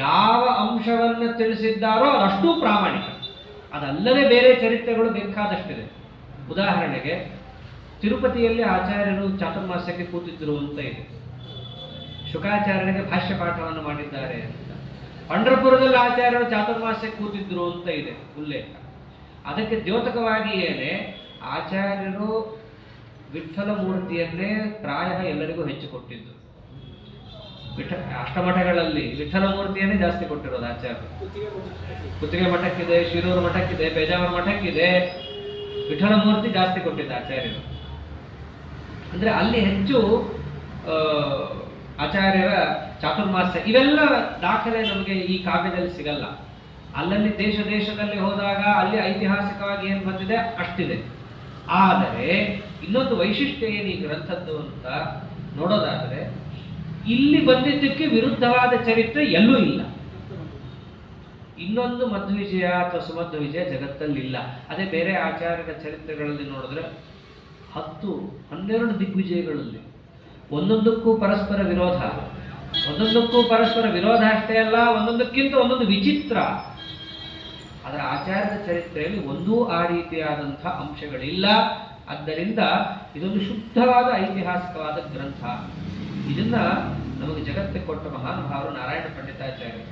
ಯಾವ ಅಂಶವನ್ನು ತಿಳಿಸಿದ್ದಾರೋ ಅದಷ್ಟೂ ಪ್ರಾಮಾಣಿಕ. ಅದಲ್ಲದೆ ಬೇರೆ ಚರಿತ್ರೆಗಳು ಬೇಕಾದಷ್ಟಿದೆ. ಉದಾಹರಣೆಗೆ ತಿರುಪತಿಯಲ್ಲಿ ಆಚಾರ್ಯರು ಚಾತುರ್ಮಾಸ್ಯಕ್ಕೆ ಕೂತಿದ್ರು ಅಂತ ಇದೆ, ಶುಕಾಚಾರ್ಯರಿಗೆ ಭಾಷ್ಯ ಪಾಠವನ್ನು ಮಾಡಿದ್ದಾರೆ ಅಂತ. ಪಂಢರಪುರದಲ್ಲಿ ಆಚಾರ್ಯರು ಚಾತುರ್ಮಾಸ್ಯಕ್ಕೆ ಕೂತಿದ್ರು ಅಂತ ಇದೆ ಉಲ್ಲೇಖ. ಅದಕ್ಕೆ ದ್ಯೋತಕವಾಗಿ ಏನೇ ಆಚಾರ್ಯರು ವಿಠ್ಠಲ ಮೂರ್ತಿಯನ್ನೇ ಪ್ರಾಯ ಎಲ್ಲರಿಗೂ ಹೆಚ್ಚು ಕೊಟ್ಟಿದ್ದು. ಅಷ್ಟಮಠಗಳಲ್ಲಿ ವಿಠ್ಠಲ ಮೂರ್ತಿಯನ್ನೇ ಜಾಸ್ತಿ ಕೊಟ್ಟಿರೋದು ಆಚಾರ್ಯರು. ಕುತ್ತಿಗೆ ಮಠಕ್ಕಿದೆ, ಶಿರೂರು ಮಠಕ್ಕಿದೆ, ಪೇಜಾವರ ಮಠಕ್ಕಿದೆ, ವಿಠ್ಠಲ ಮೂರ್ತಿ ಜಾಸ್ತಿ ಕೊಟ್ಟಿದ್ದ ಆಚಾರ್ಯರು. ಅಂದ್ರೆ ಅಲ್ಲಿ ಹೆಚ್ಚು ಆಚಾರ್ಯರ ಚಾತುರ್ಮಾಸ್ಯ ಇವೆಲ್ಲ ದಾಖಲೆ ನಮಗೆ ಈ ಕಾವ್ಯದಲ್ಲಿ ಸಿಗಲ್ಲ. ಅಲ್ಲಲ್ಲಿ ದೇಶ ದೇಶದಲ್ಲಿ ಹೋದಾಗ ಅಲ್ಲಿ ಐತಿಹಾಸಿಕವಾಗಿ ಏನು ಬಂದಿದೆ ಅಷ್ಟಿದೆ. ಆದರೆ ಇನ್ನೊಂದು ವೈಶಿಷ್ಟ್ಯ ಏನು ಈ ಗ್ರಂಥದ್ದು ಅಂತ ನೋಡೋದಾದರೆ, ಇಲ್ಲಿ ಬಂದಿದ್ದಕ್ಕೆ ವಿರುದ್ಧವಾದ ಚರಿತ್ರೆ ಎಲ್ಲೂ ಇಲ್ಲ. ಇನ್ನೊಂದು ಮಧ್ವವಿಜಯ ಅಥವಾ ಸುಮಧ್ವ ವಿಜಯ ಜಗತ್ತಲ್ಲಿಲ್ಲ. ಅದೇ ಬೇರೆ ಆಚಾರ್ಯರ ಚರಿತ್ರೆಗಳಲ್ಲಿ ನೋಡಿದ್ರೆ 10-12 ದಿಗ್ವಿಜಯಗಳಲ್ಲಿ ಒಂದೊಂದಕ್ಕೂ ಪರಸ್ಪರ ವಿರೋಧ, ಒಂದೊಂದಕ್ಕೂ ಪರಸ್ಪರ ವಿರೋಧ ಅಷ್ಟೇ ಅಲ್ಲ, ಒಂದೊಂದಕ್ಕಿಂತ ಒಂದೊಂದು ವಿಚಿತ್ರ. ಅದರ ಆಚಾರ್ಯದ ಚರಿತ್ರೆಯಲ್ಲಿ ಒಂದೂ ಆ ರೀತಿಯಾದಂಥ ಅಂಶಗಳಿಲ್ಲ. ಆದ್ದರಿಂದ ಇದೊಂದು ಶುದ್ಧವಾದ ಐತಿಹಾಸಿಕವಾದ ಗ್ರಂಥ. ಇದನ್ನ ನಮಗೆ ಜಗತ್ತಿಗೆ ಕೊಟ್ಟ ಮಹಾನುಭಾವರು ನಾರಾಯಣ ಪಂಡಿತಾಚಾರ್ಯರು.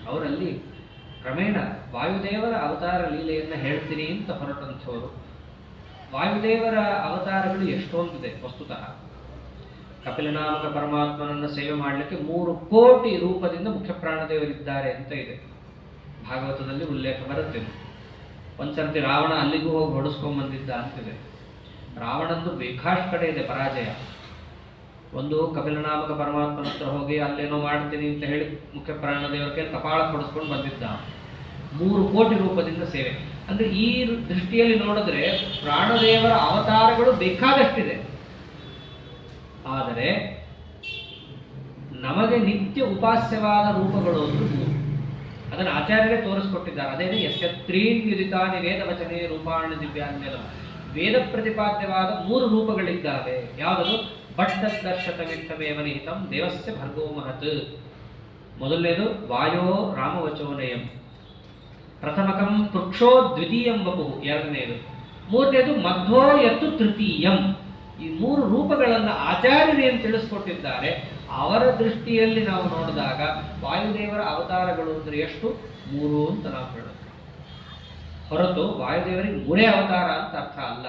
ಅವರಲ್ಲಿ ಕ್ರಮೇಣ ವಾಯುದೇವರ ಅವತಾರ ಲೀಲೆಯನ್ನು ಹೇಳ್ತೀನಿ ಅಂತ ಹೊರಟಂಥವರು. ವಾಯುದೇವರ ಅವತಾರಗಳು ಎಷ್ಟೊಂದಿದೆ ವಸ್ತುತಃ. ಕಪಿಲನಾಮಕ ಪರಮಾತ್ಮನನ್ನು ಸೇವೆ ಮಾಡಲಿಕ್ಕೆ 3 ಕೋಟಿ ರೂಪದಿಂದ ಮುಖ್ಯ ಪ್ರಾಣದೇವರಿದ್ದಾರೆ ಅಂತ ಇದೆ, ಭಾಗವತದಲ್ಲಿ ಉಲ್ಲೇಖ ಬರುತ್ತೆ. ಒಂದ್ಸರ್ತಿ ರಾವಣ ಅಲ್ಲಿಗೂ ಹೋಗಿ ಹೊಡೆಸ್ಕೊಂಡ್ಬಂದಿದ್ದ ಅಂತಿದೆ. ರಾವಣಂದು ಬೇಕಾಷ್ಟು ಕಡೆ ಇದೆ ಪರಾಜಯ. ಒಂದು ಕಪಿಲನಾಮಕ ಪರಮಾತ್ಮನ ಹತ್ರ ಹೋಗಿ ಅಲ್ಲೇನೋ ಮಾಡ್ತೀನಿ ಅಂತ ಹೇಳಿ ಮುಖ್ಯ ಪ್ರಾಣದೇವರಿಗೆ ಕಪಾಳ ಹೊಡೆಸ್ಕೊಂಡು ಬಂದಿದ್ದ. 3 ಕೋಟಿ ರೂಪದಿಂದ ಸೇವೆ. ಅಂದ್ರೆ ಈ ದೃಷ್ಟಿಯಲ್ಲಿ ನೋಡಿದ್ರೆ ಪ್ರಾಣದೇವರ ಅವತಾರಗಳು ಬೇಕಾದಷ್ಟಿದೆ. ಆದರೆ ನಮಗೆ ನಿತ್ಯ ಉಪಾಸ್ಯವಾದ ರೂಪಗಳು ಒಂದು 3. ಅದನ್ನು ಆಚಾರ್ಯರೇ ತೋರಿಸ್ಕೊಟ್ಟಿದ್ದಾರೆ. ಅದೇನೆ ಯಸ್ಯತ್ರೀನ್ ಯುದಿತಾನಿ ವೇದ ವಚನೆ ರೂಪಾಣಿ ದಿವ್ಯಾನ್ಯಲ. ವೇದ ಪ್ರತಿಪಾದ್ಯವಾದ 3 ರೂಪಗಳಿದ್ದಾವೆ. ಯಾವುದದು? ಭಟ್ಟದರ್ಶತಮಿತ್ತಮೇವ ನಿಹಿತಂ ದೇವಸ್ಯ ಭರ್ಗೋ ಮಹತ್. ಮೊದಲನೇದು ವಾಯೋ ರಾಮವಚೋನಯಂ, ಪ್ರಥಮಕಂ ಪೃಕ್ಷೋ ದ್ವಿತೀಯಂ ವಪು, ಎರಡನೇದು. ಮೂರನೇದು ಮಧ್ವೋ ಯತ್ತು ತೃತೀಯಂ. ಈ 3 ರೂಪಗಳನ್ನು ಆಚಾರ್ಯರು ಏನು ತಿಳಿಸ್ಕೊಟ್ಟಿದ್ದಾರೆ, ಅವರ ದೃಷ್ಟಿಯಲ್ಲಿ ನಾವು ನೋಡಿದಾಗ ವಾಯುದೇವರ ಅವತಾರಗಳು ಅಂದರೆ ಎಷ್ಟು? 3 ಅಂತ ನಾವು ಹೇಳೋದು. ಹೊರತು ವಾಯುದೇವರಿಗೆ 3 ಅವತಾರ ಅಂತ ಅರ್ಥ ಅಲ್ಲ.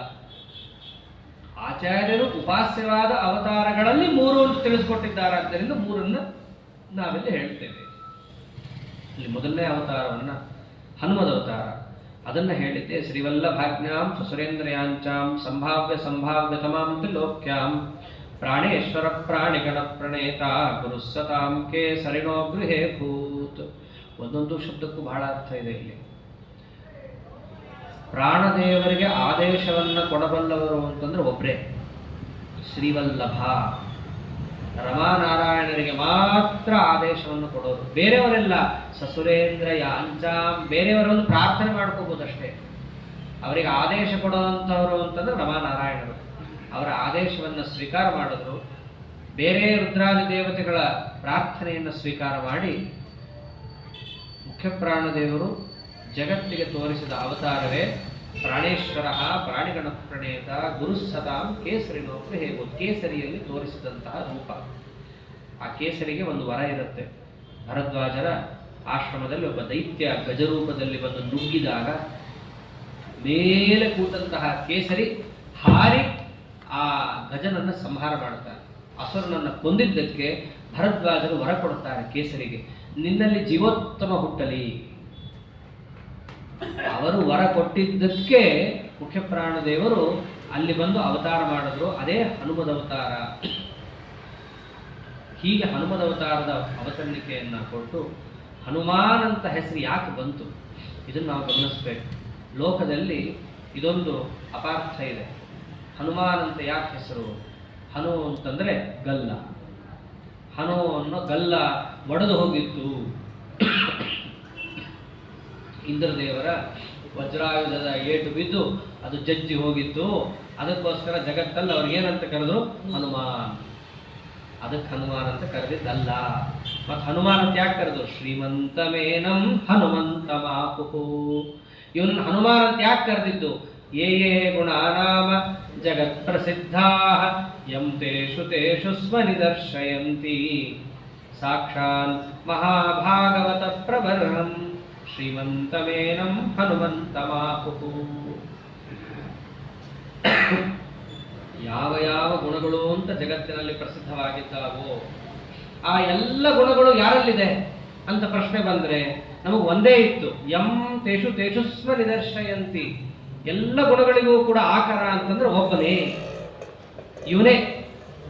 ಆಚಾರ್ಯರು ಉಪಾಸ್ಯವಾದ ಅವತಾರಗಳಲ್ಲಿ 3 ಅಂತ ತಿಳಿಸ್ಕೊಟ್ಟಿದ್ದಾರೆ. ಆದ್ದರಿಂದ 3 ನಾವೆಲ್ಲ ಹೇಳ್ತೇವೆ. ಇಲ್ಲಿ ಮೊದಲನೇ ಅವತಾರವನ್ನ ಹನುಮದ ಅವತಾರ ಅದನ್ನು ಹೇಳಿದ್ದೆ. ಶ್ರೀವಲ್ಲಭಾಜ್ಞಾಂ ಸುರೇಂದ್ರಯಾಂಚಾಂ ಸಂಭಾವ್ಯ ಸಂಭಾವ್ಯತಮಾಂ ತ್ರಿಲೋಕ್ಯಾಂ ಪ್ರಾಣೇಶ್ವರ ಪ್ರಾಣಿಗಣ ಪ್ರಣೇತ ಗುರುಸ್ಸತಾಂ ಕೆ ಸರಿಣೋ ಗೃಹೇ ಭೂತ್. ಒಂದೊಂದು ಶಬ್ದಕ್ಕೂ ಬಹಳ ಅರ್ಥ ಇದೆ ಇಲ್ಲಿ. ಪ್ರಾಣದೇವರಿಗೆ ಆದೇಶವನ್ನು ಕೊಡಬಲ್ಲವರು ಅಂತಂದ್ರೆ ಒಬ್ಬರೇ, ಶ್ರೀವಲ್ಲಭ. ರಮಾನಾರಾಯಣರಿಗೆ ಮಾತ್ರ ಆದೇಶವನ್ನು ಕೊಡೋರು. ಬೇರೆಯವರೆಲ್ಲ ಸಸುರೇಂದ್ರ ಯಾಂಚಾಂ, ಬೇರೆಯವರನ್ನು ಪ್ರಾರ್ಥನೆ ಮಾಡ್ಕೋಬೋದಷ್ಟೇ. ಅವರಿಗೆ ಆದೇಶ ಕೊಡುವಂಥವರು ಅಂತಂದ್ರೆ ರಮಾನಾರಾಯಣರು. ಅವರ ಆದೇಶವನ್ನು ಸ್ವೀಕಾರ ಮಾಡಿದ್ರು. ಬೇರೆ ರುದ್ರಾದಿ ದೇವತೆಗಳ ಪ್ರಾರ್ಥನೆಯನ್ನು ಸ್ವೀಕಾರ ಮಾಡಿ ಮುಖ್ಯಪ್ರಾಣದೇವರು ಜಗತ್ತಿಗೆ ತೋರಿಸಿದ ಅವತಾರವೇ ಪ್ರಾಣೇಶ್ವರ ಪ್ರಾಣಿಗಣ ಪ್ರಣೇತ ಗುರುಸತಾಂ ಕೇಸರಿನೋಪು ಹೇಗೋ ಕೇಸರಿಯಲ್ಲಿ ತೋರಿಸಿದಂತಹ ರೂಪ. ಆ ಕೇಸರಿಗೆ ಒಂದು ವರ ಇರುತ್ತೆ. ಭರದ್ವಾಜರ ಆಶ್ರಮದಲ್ಲಿ ಒಬ್ಬ ದೈತ್ಯ ಗಜರೂಪದಲ್ಲಿ ಬಂದು ನುಗ್ಗಿದಾಗ ಮೇಲೆ ಕೂತಂತಹ ಕೇಸರಿ ಹಾರಿ ಆ ಗಜನನ್ನು ಸಂಹಾರ ಮಾಡುತ್ತಾರೆ. ಅಸುರನನ್ನು ಕೊಂದಿದ್ದಕ್ಕೆ ಭರದ್ವಾಜರು ವರ ಕೊಡುತ್ತಾರೆ ಕೇಸರಿಗೆ, ನಿನ್ನಲ್ಲಿ ಜೀವೋತ್ತಮ ಹುಟ್ಟಲಿ. ಅವರು ವರ ಕೊಟ್ಟಿದ್ದಕ್ಕೆ ಮುಖ್ಯಪ್ರಾಣದೇವರು ಅಲ್ಲಿ ಬಂದು ಅವತಾರ ಮಾಡಿದ್ರು. ಅದೇ ಹನುಮದ ಅವತಾರ. ಹೀಗೆ ಹನುಮದ ಅವತಾರದ ಅವತರಣಿಕೆಯನ್ನು ಕೊಟ್ಟು ಹನುಮಾನ್ ಅಂತ ಹೆಸರು ಯಾಕೆ ಬಂತು ಇದನ್ನು ನಾವು ಗಮನಿಸಬೇಕು. ಲೋಕದಲ್ಲಿ ಇದೊಂದು ಅಪಾರ್ಥ ಇದೆ. ಹನುಮಾನ್ ಅಂತ ಯಾಕೆ ಹೆಸರು? ಹನು ಅಂತಂದ್ರೆ ಗಲ್ಲ. ಹನು ಅನ್ನೋ ಗಲ್ಲ ಒಡೆದು ಹೋಗಿತ್ತು. ಇಂದ್ರದೇವರ ವಜ್ರಾಯುಧದ ಏಟು ಬಿದ್ದು ಅದು ಜಜ್ಜಿ ಹೋಗಿತ್ತು. ಅದಕ್ಕೋಸ್ಕರ ಜಗತ್ತಲ್ಲಿ ಅವ್ರಿಗೇನಂತ ಕರೆದ್ರು? ಹನುಮಾನ್. ಅದಕ್ಕೆ ಹನುಮಾನ್ ಅಂತ ಕರೆದಿದ್ದಲ್ಲ. ಮತ್ತು ಹನುಮಾನ್ ಅಂತ ಯಾಕೆ ಕರೆದ್ರು? ಶ್ರೀಮಂತಮೇನಂ ಹನುಮಂತ ಮಾಪುಹು. ಇವನನ್ನು ಹನುಮಾನ್ ಅಂತ ಯಾಕೆ ಕರೆದಿದ್ದು? ಯೇ ಯೇ ಗುಣಾನಾಮ ಜಗತ್ ಪ್ರಸಿದ್ಧಾ ಯಂ ತೇಷು ತೇಷು ಸ್ವ ನಿದರ್ಶಯಂತಿ ಸಾಕ್ಷಾನ್ ಮಹಾಭಾಗವತ ಪ್ರಬರ್ಹಂ ಶ್ರೀಮಂತಮೇನಂ ಹನುಮಂತ ಮಾಪುಹು. ಯಾವ ಯಾವ ಗುಣಗಳು ಅಂತ ಜಗತ್ತಿನಲ್ಲಿ ಪ್ರಸಿದ್ಧವಾಗಿದ್ದಾವೋ ಆ ಎಲ್ಲ ಗುಣಗಳು ಯಾರಲ್ಲಿದೆ ಅಂತ ಪ್ರಶ್ನೆ ಬಂದ್ರೆ ನಮಗೆ ಒಂದೇ ಇತ್ತು, ಯಂ ತೇಷು ತೇಷುಸ್ವ ನಿದರ್ಶಯಂತಿ. ಎಲ್ಲ ಗುಣಗಳಿಗೂ ಕೂಡ ಆಕಾರ ಅಂತಂದ್ರೆ ಒಬ್ಬನೇ, ಇವನೇ.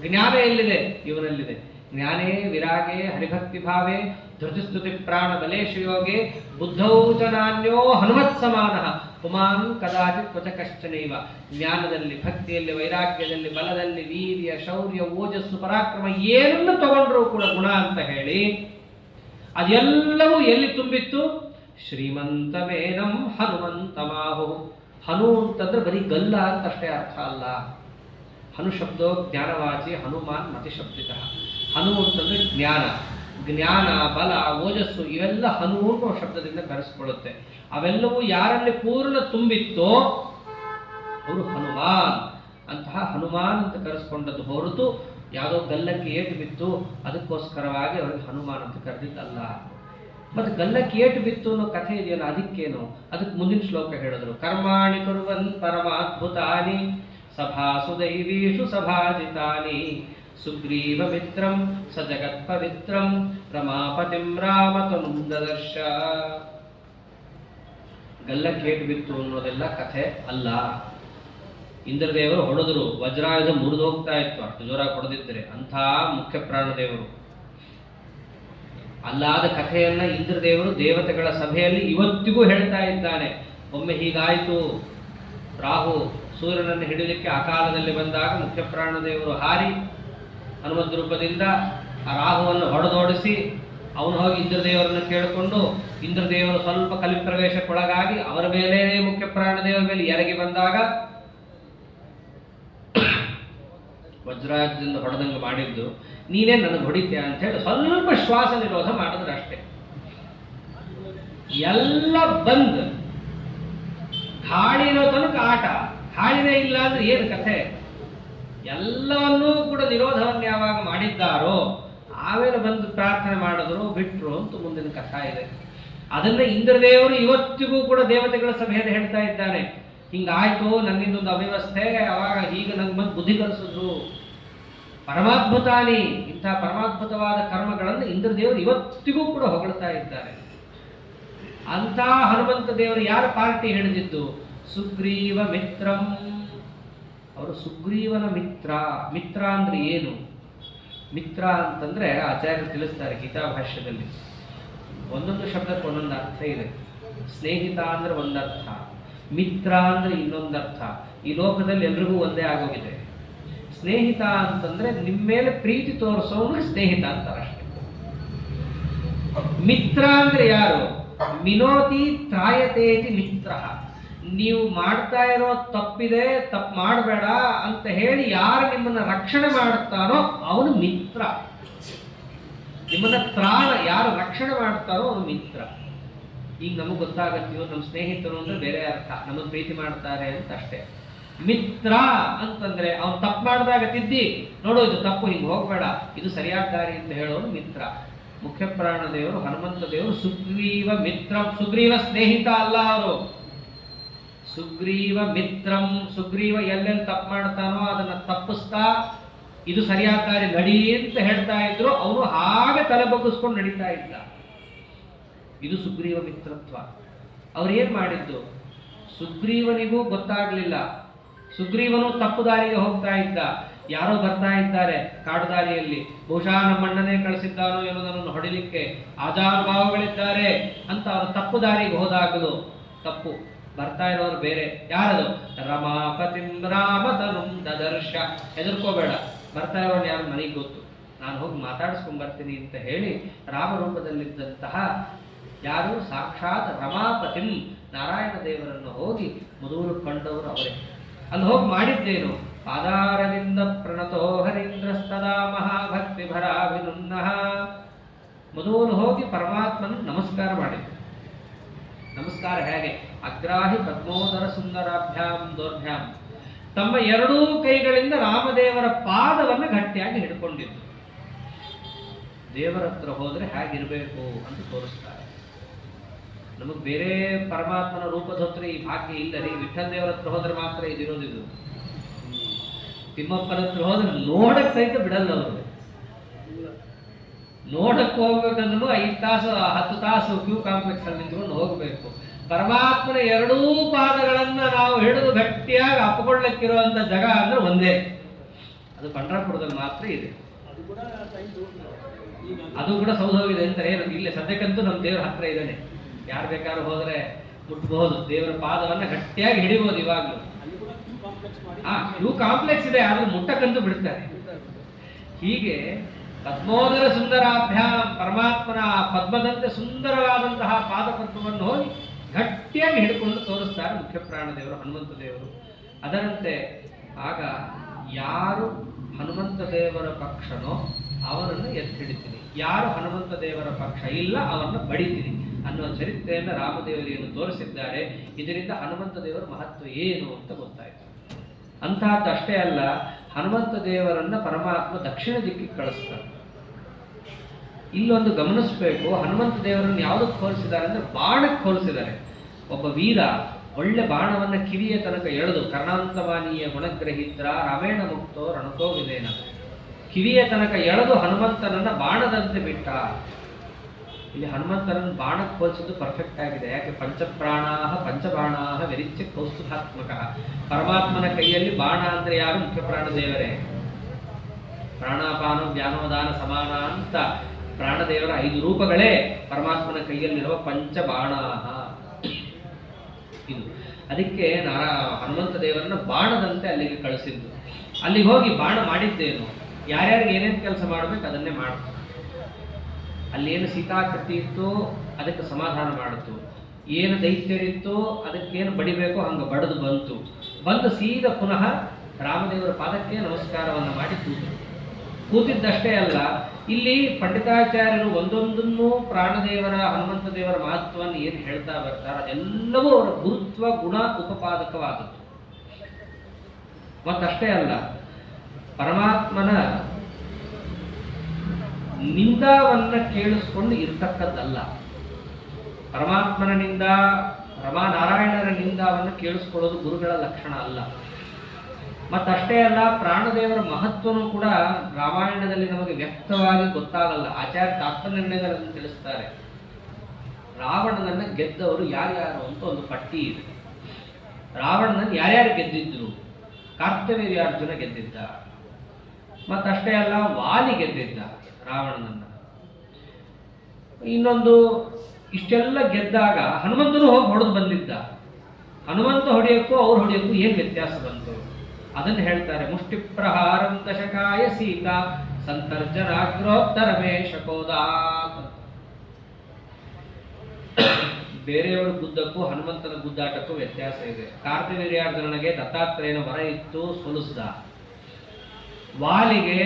ಜ್ಞಾನ ಎಲ್ಲಿದೆ? ಇವನಲ್ಲಿದೆ. ಜ್ಞಾನೇ ವಿರಾಗೆ ಹರಿಭಕ್ತಿ ಭಾವೇ ಧೃತಿಸ್ತುತಿ ಪ್ರಾಣ ಬಲೇಶು ಯೋಗೆ ಬುದ್ಧೌ ಚ ನಾನ್ಯೋ ಹನುಮತ್ ಸಮಾನಃ ಪುಮಾನ್ ಕದಾಚಿತ್ ಕ್ವಚ ಕಶ್ಚನೈವ. ಜ್ಞಾನದಲ್ಲಿ, ಭಕ್ತಿಯಲ್ಲಿ, ವೈರಾಗ್ಯದಲ್ಲಿ, ಬಲದಲ್ಲಿ, ವೀರ್ಯ, ಶೌರ್ಯ, ಓಜಸ್ಸು, ಪರಾಕ್ರಮ ಏನನ್ನು ತಗೊಂಡ್ರೂ ಕೂಡ ಗುಣ ಅಂತ ಹೇಳಿ ಅದೆಲ್ಲವೂ ಎಲ್ಲಿ ತುಂಬಿತ್ತು? ಶ್ರೀಮಂತಮೇನಂ ಹನುಮಂತ ಮಾಹು. ಹನು ಅಂತಂದ್ರೆ ಬರೀ ಗಲ್ಲ ಅಂತ ಅಷ್ಟೇ ಅರ್ಥ ಅಲ್ಲ. ಹನು ಶಬ್ದೋ ಜ್ಞಾನವಾಚಿ ಹನುಮಾನ್ ಮತಿಶಬ್ದಿತ. ಹನು ಅಂತಂದ್ರೆ ಜ್ಞಾನ, ಜ್ಞಾನ, ಬಲ, ಓಜಸ್ಸು ಇವೆಲ್ಲ ಹನು ಅನ್ನೋ ಶಬ್ದದಿಂದ ಕರೆಸ್ಕೊಳ್ಳುತ್ತೆ. ಅವೆಲ್ಲವೂ ಯಾರಲ್ಲಿ ಪೂರ್ಣ ತುಂಬಿತ್ತೋ ಅವರು ಹನುಮಾನ್. ಅಂತಹ ಹನುಮಾನ್ ಅಂತ ಕರೆಸ್ಕೊಂಡದ್ದು ಹೊರತು ಯಾವುದೋ ಗಲ್ಲಕ್ಕೆ ಏಟು ಬಿತ್ತು ಅದಕ್ಕೋಸ್ಕರವಾಗಿ ಅವರಿಗೆ ಹನುಮಾನ್ ಅಂತ ಕರೆದಿದ್ದಲ್ಲ. ಮತ್ತೆ ಗಲ್ಲಕ್ಕೆ ಏಟು ಬಿತ್ತು ಅನ್ನೋ ಕಥೆ ಇದೆಯಲ್ಲ, ಅದಕ್ಕೇನು? ಅದಕ್ಕೆ ಮುಂದಿನ ಶ್ಲೋಕ ಹೇಳಿದ್ರು, ಕರ್ಮಾಣಿ ಕುರ್ವನ್ ಪರಮಾದ್ಭುತಾನಿ ಸಭಾಸು ದೈವೀಷು ಸಭಾಜಿತಾನಿ ಸುಗ್ರೀವ ಮಿತ್ರಂ ಸ ಜಗತ್ ಪವಿತ್ರಂ ರಮಾಪತಿಂ ರಾಮತನುಂ ದದರ್ಶ. ಗಲ್ಲಕ್ಕೆ ಏಟು ಬಿತ್ತು ಅನ್ನೋದೆಲ್ಲ ಕಥೆ ಅಲ್ಲ. ಇಂದ್ರದೇವರು ಹೊಡೆದ್ರು, ವಜ್ರಾಯುಧ ಮುರಿದು ಹೋಗ್ತಾ ಇತ್ತು, ಅಷ್ಟು ಜೋರಾಗಿ ಹೊಡೆದಿದ್ದರೆ. ಅಂಥ ಮುಖ್ಯ ಪ್ರಾಣದೇವರು ಅಲ್ಲಾದ ಕಥೆಯನ್ನ ಇಂದ್ರದೇವರು ದೇವತೆಗಳ ಸಭೆಯಲ್ಲಿ ಇವತ್ತಿಗೂ ಹೇಳ್ತಾ ಇದ್ದಾನೆ. ಒಮ್ಮೆ ಹೀಗಾಯಿತು, ರಾಹು ಸೂರ್ಯನನ್ನು ಹಿಡಿಯಲಿಕ್ಕೆ ಅಕಾಲದಲ್ಲಿ ಬಂದಾಗ ಮುಖ್ಯ ಪ್ರಾಣದೇವರು ಹಾರಿ ಹನುಮದ್ ರೂಪದಿಂದ ಆ ರಾಹುವನ್ನು ಹೊಡೆದೋಡಿಸಿ ಅವನು ಹೋಗಿ ಇಂದ್ರದೇವರನ್ನು ಕೇಳಿಕೊಂಡು ಇಂದ್ರದೇವರು ಸ್ವಲ್ಪ ಕಲಿಪ್ರವೇಶಕ್ಕೊಳಗಾಗಿ ಅವರ ಮೇಲೆ ಮುಖ್ಯ ಪ್ರಾಣದೇವರ ಮೇಲೆ ಎರಗಿ ಬಂದಾಗ ವಜ್ರಾಯುಧದಿಂದ ಹೊಡೆದಂಗೆ ಮಾಡಿದ್ದು ನೀನೇ ನನಗೆ ಹೊಡಿತೀಯ ಅಂತ ಹೇಳಿ ಸ್ವಲ್ಪ ಶ್ವಾಸ ನಿರೋಧ ಮಾಡಿದ್ರೆ ಅಷ್ಟೇ. ಎಲ್ಲ ಬಂದ್ ಗಾಳಿ ಇರೋ ತನಕ ಆಟ, ಗಾಳಿನೇ ಇಲ್ಲ ಅಂದ್ರೆ ಏನು ಕಥೆ? ಎಲ್ಲವನ್ನೂ ಕೂಡ ನಿರೋಧವನ್ನು ಯಾವಾಗ ಮಾಡಿದ್ದಾರೋ ಆಮೇಲೆ ಬಂದು ಪ್ರಾರ್ಥನೆ ಮಾಡಿದ್ರು, ಬಿಟ್ರು ಅಂತ ಮುಂದಿನ ಕಥಾ ಇದೆ. ಅದನ್ನ ಇಂದ್ರದೇವರು ಇವತ್ತಿಗೂ ಕೂಡ ದೇವತೆಗಳ ಸಭೆಯಲ್ಲಿ ಹೇಳ್ತಾ ಇದ್ದಾನೆ. ಹಿಂಗಾಯ್ತು, ನನ್ನಿಂದೊಂದು ಅವ್ಯವಸ್ಥೆ, ಅವಾಗ ಈಗ ನಂಗೆ ಬಂದು ಬುದ್ಧಿ ಕಲಿಸಿದ್ರು. ಪರಮಾದ್ಭುತಾನಿ, ಇಂಥ ಪರಮಾದ್ಭುತವಾದ ಕರ್ಮಗಳನ್ನು ಇಂದ್ರದೇವರು ಇವತ್ತಿಗೂ ಕೂಡ ಹೊಗಳ್ತಾ ಇದ್ದಾರೆ. ಅಂತ ಹನುಮಂತ ದೇವರು ಯಾರ ಪಾರ್ಟಿ ಹಿಡಿದಿದ್ದು? ಸುಗ್ರೀವ ಮಿತ್ರಂ. ಅವರು ಸುಗ್ರೀವನ ಮಿತ್ರ. ಮಿತ್ರ ಅಂದ್ರೆ ಏನು? ಮಿತ್ರ ಅಂತಂದ್ರೆ ಆಚಾರ್ಯರು ತಿಳಿಸ್ತಾರೆ ಗೀತಾ ಭಾಷ್ಯದಲ್ಲಿ, ಒಂದೊಂದು ಶಬ್ದಕ್ಕೆ ಒಂದೊಂದು ಅರ್ಥ ಇದೆ. ಸ್ನೇಹಿತ ಅಂದ್ರೆ ಒಂದರ್ಥ, ಮಿತ್ರ ಅಂದ್ರೆ ಇನ್ನೊಂದರ್ಥ. ಈ ಲೋಕದಲ್ಲಿ ಎಲ್ರಿಗೂ ಒಂದೇ ಆಗೋಗಿದೆ. ಸ್ನೇಹಿತ ಅಂತಂದ್ರೆ ನಿಮ್ಮ ಮೇಲೆ ಪ್ರೀತಿ ತೋರಿಸೋನು ಸ್ನೇಹಿತ ಅಂತಾರಷ್ಟೇ. ಮಿತ್ರ ಅಂದ್ರೆ ಯಾರು? ಮಿನೋತಿ ತ್ರಾಯತೇತಿ ಮಿತ್ರ. ನೀವು ಮಾಡ್ತಾ ಇರೋ ತಪ್ಪಿದೆ, ತಪ್ಪು ಮಾಡಬೇಡ ಅಂತ ಹೇಳಿ ಯಾರು ನಿಮ್ಮನ್ನ ರಕ್ಷಣೆ ಮಾಡುತ್ತಾನೋ ಅವನು ಮಿತ್ರ. ನಿಮ್ಮನ್ನ ತ್ರಾಣ ಯಾರು ರಕ್ಷಣೆ ಮಾಡ್ತಾರೋ ಅವನು ಮಿತ್ರ. ಈಗ ನಮಗೆ ಗೊತ್ತಾಗತ್ತೆ ಇವ್ರು ನಮ್ಮ ಸ್ನೇಹಿತರು ಅಂದ್ರೆ ಬೇರೆ ಅರ್ಥ, ನಮ್ಮನ್ನು ಪ್ರೀತಿ ಮಾಡ್ತಾರೆ ಅಂತ ಅಷ್ಟೇ. ಮಿತ್ರ ಅಂತಂದ್ರೆ ಅವ್ನು ತಪ್ಪು ಮಾಡಿದಾಗ ತಿದ್ದಿ ನೋಡು ಇದು ತಪ್ಪು, ಹಿಂಗೆ ಹೋಗ್ಬೇಡ, ಇದು ಸರಿಯಾದ ದಾರಿ ಅಂತ ಹೇಳೋನು ಮಿತ್ರ. ಮುಖ್ಯ ಪ್ರಾಣ ದೇವರು ಹನುಮಂತ ದೇವರು ಸುಗ್ರೀವ ಮಿತ್ರ, ಸುಗ್ರೀವ ಸ್ನೇಹಿತ ಅಲ್ಲ ಅವರು, ಸುಗ್ರೀವ ಮಿತ್ರಂ. ಸುಗ್ರೀವ ಎಲ್ಲೆಲ್ಲಿ ತಪ್ಪು ಮಾಡ್ತಾನೋ ಅದನ್ನ ತಪ್ಪಿಸ್ತಾ ಇದು ಸರಿಯಾದ ದಾರಿ ನಡಿ ಅಂತ ಹೇಳ್ತಾ ಇದ್ರು, ಅವನು ಹಾಗೆ ತಲೆ ಬಗ್ಗಿಸ್ಕೊಂಡು ನಡೀತಾ ಇದ್ದ. ಇದು ಸುಗ್ರೀವ ಮಿತ್ರತ್ವ. ಅವ್ರು ಏನ್ ಮಾಡಿದ್ದು, ಸುಗ್ರೀವನಿಗೂ ಗೊತ್ತಾಗ್ಲಿಲ್ಲ, ಸುಗ್ರೀವನು ತಪ್ಪು ದಾರಿಗೆ ಹೋಗ್ತಾ ಇದ್ದ. ಯಾರೋ ಬರ್ತಾ ಇದ್ದಾರೆ ಕಾಡು ದಾರಿಯಲ್ಲಿ, ಬಹುಶಃ ನಮ್ಮಣ್ಣನೇ ಕಳಿಸಿದ್ದಾನೋ ಏನೋ ನನ್ನನ್ನು ಹೊಡಿಲಿಕ್ಕೆ, ಆಜಾನುಭಾವಗಳಿದ್ದಾರೆ ಅಂತ ಅವರು ತಪ್ಪು ದಾರಿಗೆ ಹೋದಾಗಲು ತಪ್ಪು. ಬರ್ತಾ ಇರೋರು ಬೇರೆ, ಯಾರದು, ರಮಾಪತಿಂ ರಾಮತನುಂ ದದರ್ಶ. ಹೆದರ್ಕೋಬೇಡ, ಬರ್ತಾ ಇರೋನು ಯಾರು ನನಗೆ ಗೊತ್ತು, ನಾನು ಹೋಗಿ ಮಾತಾಡಿಸ್ಕೊಂಡ್ ಬರ್ತೀನಿ ಅಂತ ಹೇಳಿ ರಾಮರೂಪದಲ್ಲಿದ್ದಂತಹ ಯಾರು ಸಾಕ್ಷಾತ್ ರಮಾಪತಿಂ ನಾರಾಯಣ ದೇವರನ್ನು ಹೋಗಿ ಮೊದಲು ಕಂಡವರು ಅವರೇ. ಅಲ್ಲಿ ಹೋಗಿ ಮಾಡಿದ್ದೇನು, ಪಾದಾರವಿಂದ ಪ್ರಣತೋ ಹರೀಂದ್ರಸ್ತದಾ ಮಹಾಭಕ್ತಿ ಭರಾಭಿನುನ್ನಃ. ಮೊದಲು ಹೋಗಿ ಪರಮಾತ್ಮನ ನಮಸ್ಕಾರ ಮಾಡಿದ್ರು. ನಮಸ್ಕಾರ ಹೇಗೆ, ಅಗ್ರಾಹಿ ಪದ್ಮೋದರ ಸುಂದರಾಭ್ಯಾಂ ದೌರ್ಭ್ಯಾಂ. ತಮ್ಮ ಎರಡೂ ಕೈಗಳಿಂದ ರಾಮದೇವರ ಪಾದವನ್ನು ಗಟ್ಟಿಯಾಗಿ ಹಿಡ್ಕೊಂಡಿದ್ದು. ದೇವರ ಹತ್ರ ಹೋದ್ರೆ ಹೇಗಿರ್ಬೇಕು ಅಂತ ತೋರಿಸ್ತಾರೆ. ನಮಗೆ ಬೇರೆ ಪರಮಾತ್ಮನ ರೂಪದ ಹತ್ರ ಈ ಭಾಗ್ಯ ಇಲ್ಲ ರೀ. ವಿಠ್ಠಲ ದೇವರ ಹತ್ರ ಹೋದ್ರೆ ಮಾತ್ರ ಇದಿರೋದಿದು. ತಿಮ್ಮಪ್ಪನ ಹತ್ರ ಹೋದ್ರೆ ನೋಡಕ್ ಸಹಿತ ಬಿಡಲ್ಲ ಅವರು. ನೋಡಕ್ ಹೋಗ್ಬೇಕಂದ್ರೂ 5 ತಾಸು 10 ತಾಸು ಕ್ಯೂ ಕಾಂಪ್ಲೆಕ್ಸ್ ಅಲ್ಲಿ ನಿಂತ್ಕೊಂಡು ಹೋಗ್ಬೇಕು. ಪರಮಾತ್ಮನ ಎರಡೂ ಪಾದಗಳನ್ನ ನಾವು ಹಿಡಿದು ಗಟ್ಟಿಯಾಗಿ ಅಪ್ಪಿಕೊಳ್ಳಕ್ಕಿರುವಂತ ಜಾಗ ಅಂದ್ರೆ ಒಂದೇ, ಅದು ಪಂಢರಪುರದಲ್ಲಿ ಮಾತ್ರ ಇದೆ. ಅದು ಕೂಡ ಸೌಧವಿದೆ ಅಂತ ಏನು ಇಲ್ಲ, ಸದ್ಯಕ್ಕಂತೂ ನಮ್ಮ ದೇವರ ಹತ್ರ ಇದ್ದಾನೆ. ಯಾರು ಬೇಕಾದ್ರೂ ಹೋದ್ರೆ ಮುಟ್ಬಹುದು, ದೇವರ ಪಾದವನ್ನ ಗಟ್ಟಿಯಾಗಿ ಹಿಡಿಬಹುದು. ಇವಾಗ್ಲೂ ಕ್ಯೂ ಕಾಂಪ್ಲೆಕ್ಸ್ ಇದೆ, ಆದ್ರೂ ಮುಟ್ಟಕ್ಕಂತೂ ಬಿಡ್ತಾರೆ. ಹೀಗೆ ಪದ್ಮೋದರ ಸುಂದರಾಭ್ಯಾಂ, ಪರಮಾತ್ಮನ ಪದ್ಮದಂತೆ ಸುಂದರವಾದಂತಹ ಪಾದಪದ್ಮವನ್ನು ಹೋಗಿ ಗಟ್ಟಿಯಾಗಿ ಹಿಡ್ಕೊಂಡು ತೋರಿಸ್ತಾರೆ ಮುಖ್ಯ ಪ್ರಾಣ ದೇವರು ಹನುಮಂತ ದೇವರು. ಅದರಂತೆ ಆಗ ಯಾರು ಹನುಮಂತ ದೇವರ ಪಕ್ಷನೋ ಅವರನ್ನು ಎತ್ತಿ ಹಿಡಿತೀನಿ, ಯಾರು ಹನುಮಂತ ದೇವರ ಪಕ್ಷ ಇಲ್ಲ ಅವರನ್ನು ಬಡಿತೀನಿ ಅನ್ನುವ ಚರಿತ್ರೆಯನ್ನು ರಾಮದೇವರಿಯನ್ನು ತೋರಿಸಿದ್ದಾರೆ. ಇದರಿಂದ ಹನುಮಂತ ದೇವರ ಮಹತ್ವ ಏನು ಅಂತ ಗೊತ್ತಾಯಿತು. ಅಂತಹದ್ದು ಅಷ್ಟೇ ಅಲ್ಲ, ಹನುಮಂತ ದೇವರನ್ನ ಪರಮಾತ್ಮ ದಕ್ಷಿಣ ದಿಕ್ಕಿಗೆ ಕಳಿಸ್ತಾರೆ. ಇಲ್ಲೊಂದು ಗಮನಿಸಬೇಕು, ಹನುಮಂತ ದೇವರನ್ನು ಯಾವುದಕ್ಕೆ ಹೋಲಿಸಿದ್ದಾರೆ ಅಂದ್ರೆ ಬಾಣಕ್ಕೆ ಹೋಲಿಸಿದ್ದಾರೆ. ಒಬ್ಬ ವೀರ ಒಳ್ಳೆ ಬಾಣವನ್ನ ಕಿವಿಯ ತನಕ ಎಳೆದು, ಕರ್ಣಾಂತವಾನೀಯ ಗುಣಗ್ರಹಿತ್ರ ರಾಮೇಣ ಮುಕ್ತೋ ರಣಕೋ ವಿಲೇನ, ಕಿವಿಯ ತನಕ ಎಳೆದು ಹನುಮಂತನನ್ನ ಬಾಣದಂತೆ ಬಿಟ್ಟ. ಇಲ್ಲಿ ಹನುಮಂತನನ್ನು ಬಾಣಕ್ಕೆ ಹೋಲಿಸಿದ್ದು ಪರ್ಫೆಕ್ಟ್ ಆಗಿದೆ. ಯಾಕೆ, ಪಂಚಪ್ರಾಣಾಹ ಪಂಚಬಾಣಾಹ ವಿರಿಚ್ಯ ಕೌಸ್ತುಭಾತ್ಮಕ. ಪರಮಾತ್ಮನ ಕೈಯಲ್ಲಿ ಬಾಣ ಅಂದ್ರೆ ಯಾರು, ಮುಖ್ಯ ಪ್ರಾಣ ದೇವರೇ. ಪ್ರಾಣಾಪಾನ ವ್ಯಾನೋದಾನ ಸಮಾನ ಅಂತ ಪ್ರಾಣದೇವರ 5 ರೂಪಗಳೇ ಪರಮಾತ್ಮನ ಕೈಯಲ್ಲಿರುವ ಪಂಚಬಾಣಾಹ. ಇದು ಅದಕ್ಕೆ ಹನುಮಂತ ದೇವರನ್ನ ಬಾಣದಂತೆ ಅಲ್ಲಿಗೆ ಕಳಿಸಿದ್ದು. ಅಲ್ಲಿಗೆ ಹೋಗಿ ಬಾಣ ಮಾಡಿದ್ದೇನು, ಯಾರ್ಯಾರಿಗೆ ಏನೇನು ಕೆಲಸ ಮಾಡಬೇಕು ಅದನ್ನೇ ಮಾಡ್ತು. ಅಲ್ಲೇನು ಸೀತಾಕೃತಿ ಇತ್ತು ಅದಕ್ಕೆ ಸಮಾಧಾನ ಮಾಡಿತು, ಏನು ದೈತ್ಯರಿತ್ತು ಅದಕ್ಕೇನು ಬಡಿಬೇಕೋ ಹಂಗೆ ಬಡಿದು ಬಂದು ಸೀದಾ ಪುನಃ ರಾಮದೇವರ ಪಾದಕ್ಕೆ ನಮಸ್ಕಾರವನ್ನು ಮಾಡಿ ಕೂತಿದ್ದಷ್ಟೇ ಅಲ್ಲ, ಇಲ್ಲಿ ಪಂಡಿತಾಚಾರ್ಯರು ಒಂದೊಂದನ್ನು ಪ್ರಾಣದೇವರ ಹನುಮಂತ ದೇವರ ಮಹತ್ವವನ್ನು ಏನು ಹೇಳ್ತಾ ಬರ್ತಾರೆ ಅದೆಲ್ಲವೂ ಅವರ ಗುರುತ್ವ ಗುಣ ಉಪಪಾದಕವಾದದ್ದು. ಮತ್ತಷ್ಟೇ ಅಲ್ಲ, ಪರಮಾತ್ಮನ ನಿಂದಾವನ್ನ ಕೇಳಿಸ್ಕೊಂಡು ಇರ್ತಕ್ಕದ್ದಲ್ಲ. ಪರಮಾತ್ಮನ ನಿಂದ, ರಮಾನಾರಾಯಣರ ನಿಂದಾವನ್ನು ಕೇಳಿಸ್ಕೊಳ್ಳೋದು ಗುರುಗಳ ಲಕ್ಷಣ ಅಲ್ಲ. ಮತ್ತಷ್ಟೇ ಅಲ್ಲ, ಪ್ರಾಣದೇವರ ಮಹತ್ವನೂ ಕೂಡ ರಾಮಾಯಣದಲ್ಲಿ ನಮಗೆ ವ್ಯಕ್ತವಾಗಿ ಗೊತ್ತಾಗಲ್ಲ. ಆಚಾರ್ಯ ತಾತ್ಪರ್ಯಗಳನ್ನು ತಿಳಿಸ್ತಾರೆ. ರಾವಣನನ್ನ ಗೆದ್ದವರು ಯಾರ್ಯಾರು ಅಂತ ಒಂದು ಪಟ್ಟಿ ಇದೆ. ರಾವಣನನ್ನು ಯಾರ್ಯಾರು ಗೆದ್ದಿದ್ರು, ಕಾರ್ತವೀರ್ಯಾರ್ಜುನ ಗೆದ್ದಿದ್ದ. ಮತ್ತಷ್ಟೇ ಅಲ್ಲ, ವಾಲಿ ಗೆದ್ದಿದ್ದ ರಾವಣನನ್ನ. ಇನ್ನೊಂದು ಇಷ್ಟೆಲ್ಲ ಗೆದ್ದಾಗ ಹನುಮಂತನು ಹೋಗಿ ಹೊಡೆದು ಬಂದಿದ್ದ. ಹನುಮಂತ ಹೊಡೆಯಕ್ಕೂ ಅವ್ರು ಹೊಡೆಯಕ್ಕೂ ಏನ್ ವ್ಯತ್ಯಾಸ ಬಂತು ಅದನ್ನು ಹೇಳ್ತಾರೆ. ಮುಷ್ಟಿ ಪ್ರಹಾರಂ ದಶಕಾಯ ಸೀತಾ ಸಂತರ್ಜನಾಗ್ರೋತ್ತರಮೇ ಶಕೋದಾತ್. ಬೇರೆಯವರ ಗುದ್ದಕ್ಕೂ ಹನುಮಂತನ ಗುದ್ದಾಟಕ್ಕೂ ವ್ಯತ್ಯಾಸ ಇದೆ. ಕಾರ್ತಿವೀರ್ಯಾರ್ಜುನನಿಗೆ ದತ್ತಾತ್ರೇಯನ ವರ ಇತ್ತು, ಸೋಲಿಸಿದ. ವಾಲಿಗೆ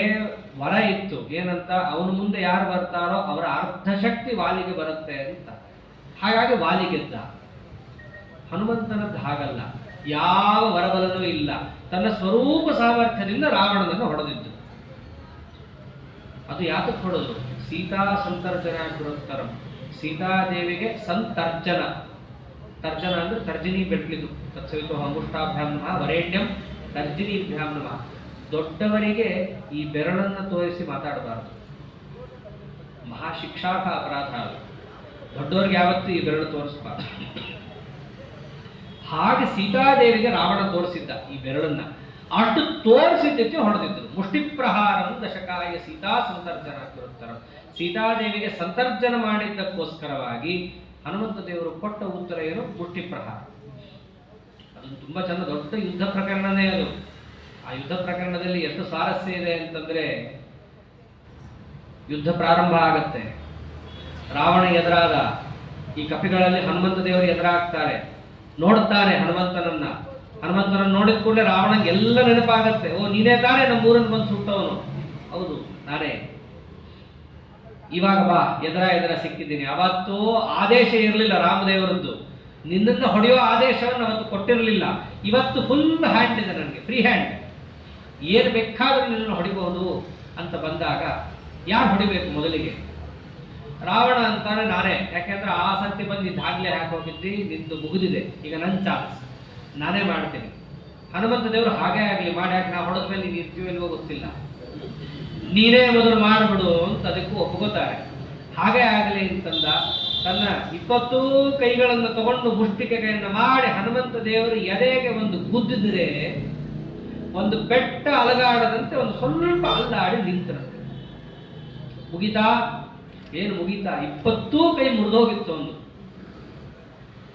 ವರ ಇತ್ತು, ಏನಂತ, ಅವನ ಮುಂದೆ ಯಾರು ಬರ್ತಾರೋ ಅವರ ಅರ್ಧ ಶಕ್ತಿ ವಾಲಿಗೆ ಬರುತ್ತೆ ಅಂತ. ಹಾಗಾಗಿ ವಾಲಿ ಗೆದ್ದ. ಹನುಮಂತನದ್ದು ಹಾಗಲ್ಲ, ಯಾವ ವರಬಲನೂ ಇಲ್ಲ, ತನ್ನ ಸ್ವರೂಪ ಸಾಮರ್ಥ್ಯದಿಂದ ರಾವಣನನ್ನು ಹೊಡೆದಿದ್ದು. ಅದು ಯಾತಕ್ಕೆ ಹೊಡೆದು? ಸೀತಾ ಸಂತರ್ಜನ ಗುರುತ್ತರಂ, ಸೀತಾದೇವಿಗೆ ಸಂತರ್ಜನ, ತರ್ಜನ ಅಂದ್ರೆ ತರ್ಜಿನಿ ಬೆಟ್ಲಿದು, ತತ್ಸವಿತು ಅಂಗುಷ್ಟಾಭ್ಯಾಂ ನಮಃ ವರೇಣ್ಯಂ ತರ್ಜಿನಿಭ್ಯಾಂ ನಮಃ. ದೊಡ್ಡವರಿಗೆ ಈ ಬೆರಳನ್ನು ತೋರಿಸಿ ಮಾತಾಡಬಾರದು, ಮಹಾಶಿಕ್ಷಾರ್ಹ ಅಪರಾಧ ಅದು. ದೊಡ್ಡವರಿಗೆ ಯಾವತ್ತೂ ಈ ಬೆರಳು ತೋರಿಸಬಾರದು. ಹಾಗೆ ಸೀತಾದೇವಿಗೆ ರಾವಣ ತೋರಿಸಿದ್ದ ಈ ಬೆರಳನ್ನ, ಅಷ್ಟು ತೋರಿಸಿದ್ದಕ್ಕೆ ಹೊಡೆದಿದ್ರು. ಮುಷ್ಟಿ ಪ್ರಹಾರಂ ದಶಕಾಯ ಸೀತಾ ಸಂತರ್ಜನ ಕರುತ್ತರ, ಸೀತಾದೇವಿಗೆ ಸಂತರ್ಜನ ಮಾಡಿದ್ದಕ್ಕೋಸ್ಕರವಾಗಿ ಹನುಮಂತ ದೇವರು ಕೊಟ್ಟ ಉತ್ತರ ಏನು? ಮುಷ್ಟಿ ಪ್ರಹಾರ. ಅದು ತುಂಬಾ ಚೆನ್ನ, ದೊಡ್ಡ ಯುದ್ಧ ಪ್ರಕರಣನೇ ಅದು. ಆ ಯುದ್ಧ ಪ್ರಕರಣದಲ್ಲಿ ಎಷ್ಟು ಸ್ವಾರಸ್ಯ ಇದೆ ಅಂತಂದ್ರೆ, ಯುದ್ಧ ಪ್ರಾರಂಭ ಆಗತ್ತೆ, ರಾವಣ ಎದುರಾದ, ಈ ಕಪಿಗಳಲ್ಲಿ ಹನುಮಂತ ದೇವರು ಎದುರಾಗ್ತಾರೆ, ನೋಡ್ತಾನೆ ಹನುಮಂತನನ್ನ. ಹನುಮಂತನನ್ನು ನೋಡಿದ ಕೂಡಲೇ ರಾವಣಂಗೆ ಎಲ್ಲ ನೆನಪಾಗತ್ತೆ, ಓ ನೀನೇ ತಾನೇ ನಮ್ಮೂರನ್ನು ಬಂದು ಸುಟ್ಟವನು, ಹೌದು ನಾನೇ, ಇವಾಗ ಬಾ, ಎದುರ ಸಿಕ್ಕಿದ್ದೀನಿ. ಅವತ್ತು ಆದೇಶ ಇರಲಿಲ್ಲ ರಾಮದೇವರದ್ದು, ನಿನ್ನನ್ನು ಹೊಡೆಯೋ ಆದೇಶವನ್ನು ಅವತ್ತು ಕೊಟ್ಟಿರಲಿಲ್ಲ. ಇವತ್ತು ಫುಲ್ ಹ್ಯಾಂಡ್ ಇದೆ ನನಗೆ, ಫ್ರೀ ಹ್ಯಾಂಡ್, ಏನು ಬೇಕಾದ್ರೂ ನಿನ್ನನ್ನು ಹೊಡಿಬಹುದು ಅಂತ ಬಂದಾಗ ಯಾರು ಹೊಡಿಬೇಕು ಮೊದಲಿಗೆ? ರಾವಣ ಅಂತಾನೆ ನಾನೇ, ಯಾಕೆಂದ್ರೆ ಆ ಸರ್ತಿ ಬಂದು ದಾಖಲೆ ಹಾಕೋಗಿದ್ದಿ, ನಿಂದು ಮುಗಿದಿದೆ, ಈಗ ನನ್ನ ಚಾನ್ಸ್, ನಾನೇ ಮಾಡ್ತೀನಿ. ಹನುಮಂತ ದೇವರು ಹಾಗೇ ಆಗಲಿ, ಮಾಡಿ ಹಾಕಿ ನಾ ಹೊಡೆದ ಮೇಲೆ ನೀನು ಇರ್ತೀವಿ ಇಲ್ವೋ ಗೊತ್ತಿಲ್ಲ, ನೀನೇ ಮೊದಲು ಮಾಡಿಬಿಡು ಅಂತ ಅದಕ್ಕೂ ಒಪ್ಕೋತಾರೆ. ಹಾಗೇ ಆಗಲಿ ಅಂತಂದ. ತನ್ನ 20 ಕೈಗಳನ್ನು ತಗೊಂಡು ಮುಷ್ಟಿಕೆಯನ್ನು ಮಾಡಿ ಹನುಮಂತ ದೇವರು ಎದೆಗೆ ಒಂದು ಗುದ್ದಿದ್ರೆ ಒಂದು ಬೆಟ್ಟ ಅಲಗಾಡದಂತೆ ಒಂದು ಸ್ವಲ್ಪ ಅಲ್ಲಾಡಿ ನಿಂತಿರುತ್ತೆ. ಮುಗಿತಾ? ಏನು ಮುಗೀತಾ? 20 ಕೈ ಮುರಿದೋಗಿತ್ತು, ಒಂದು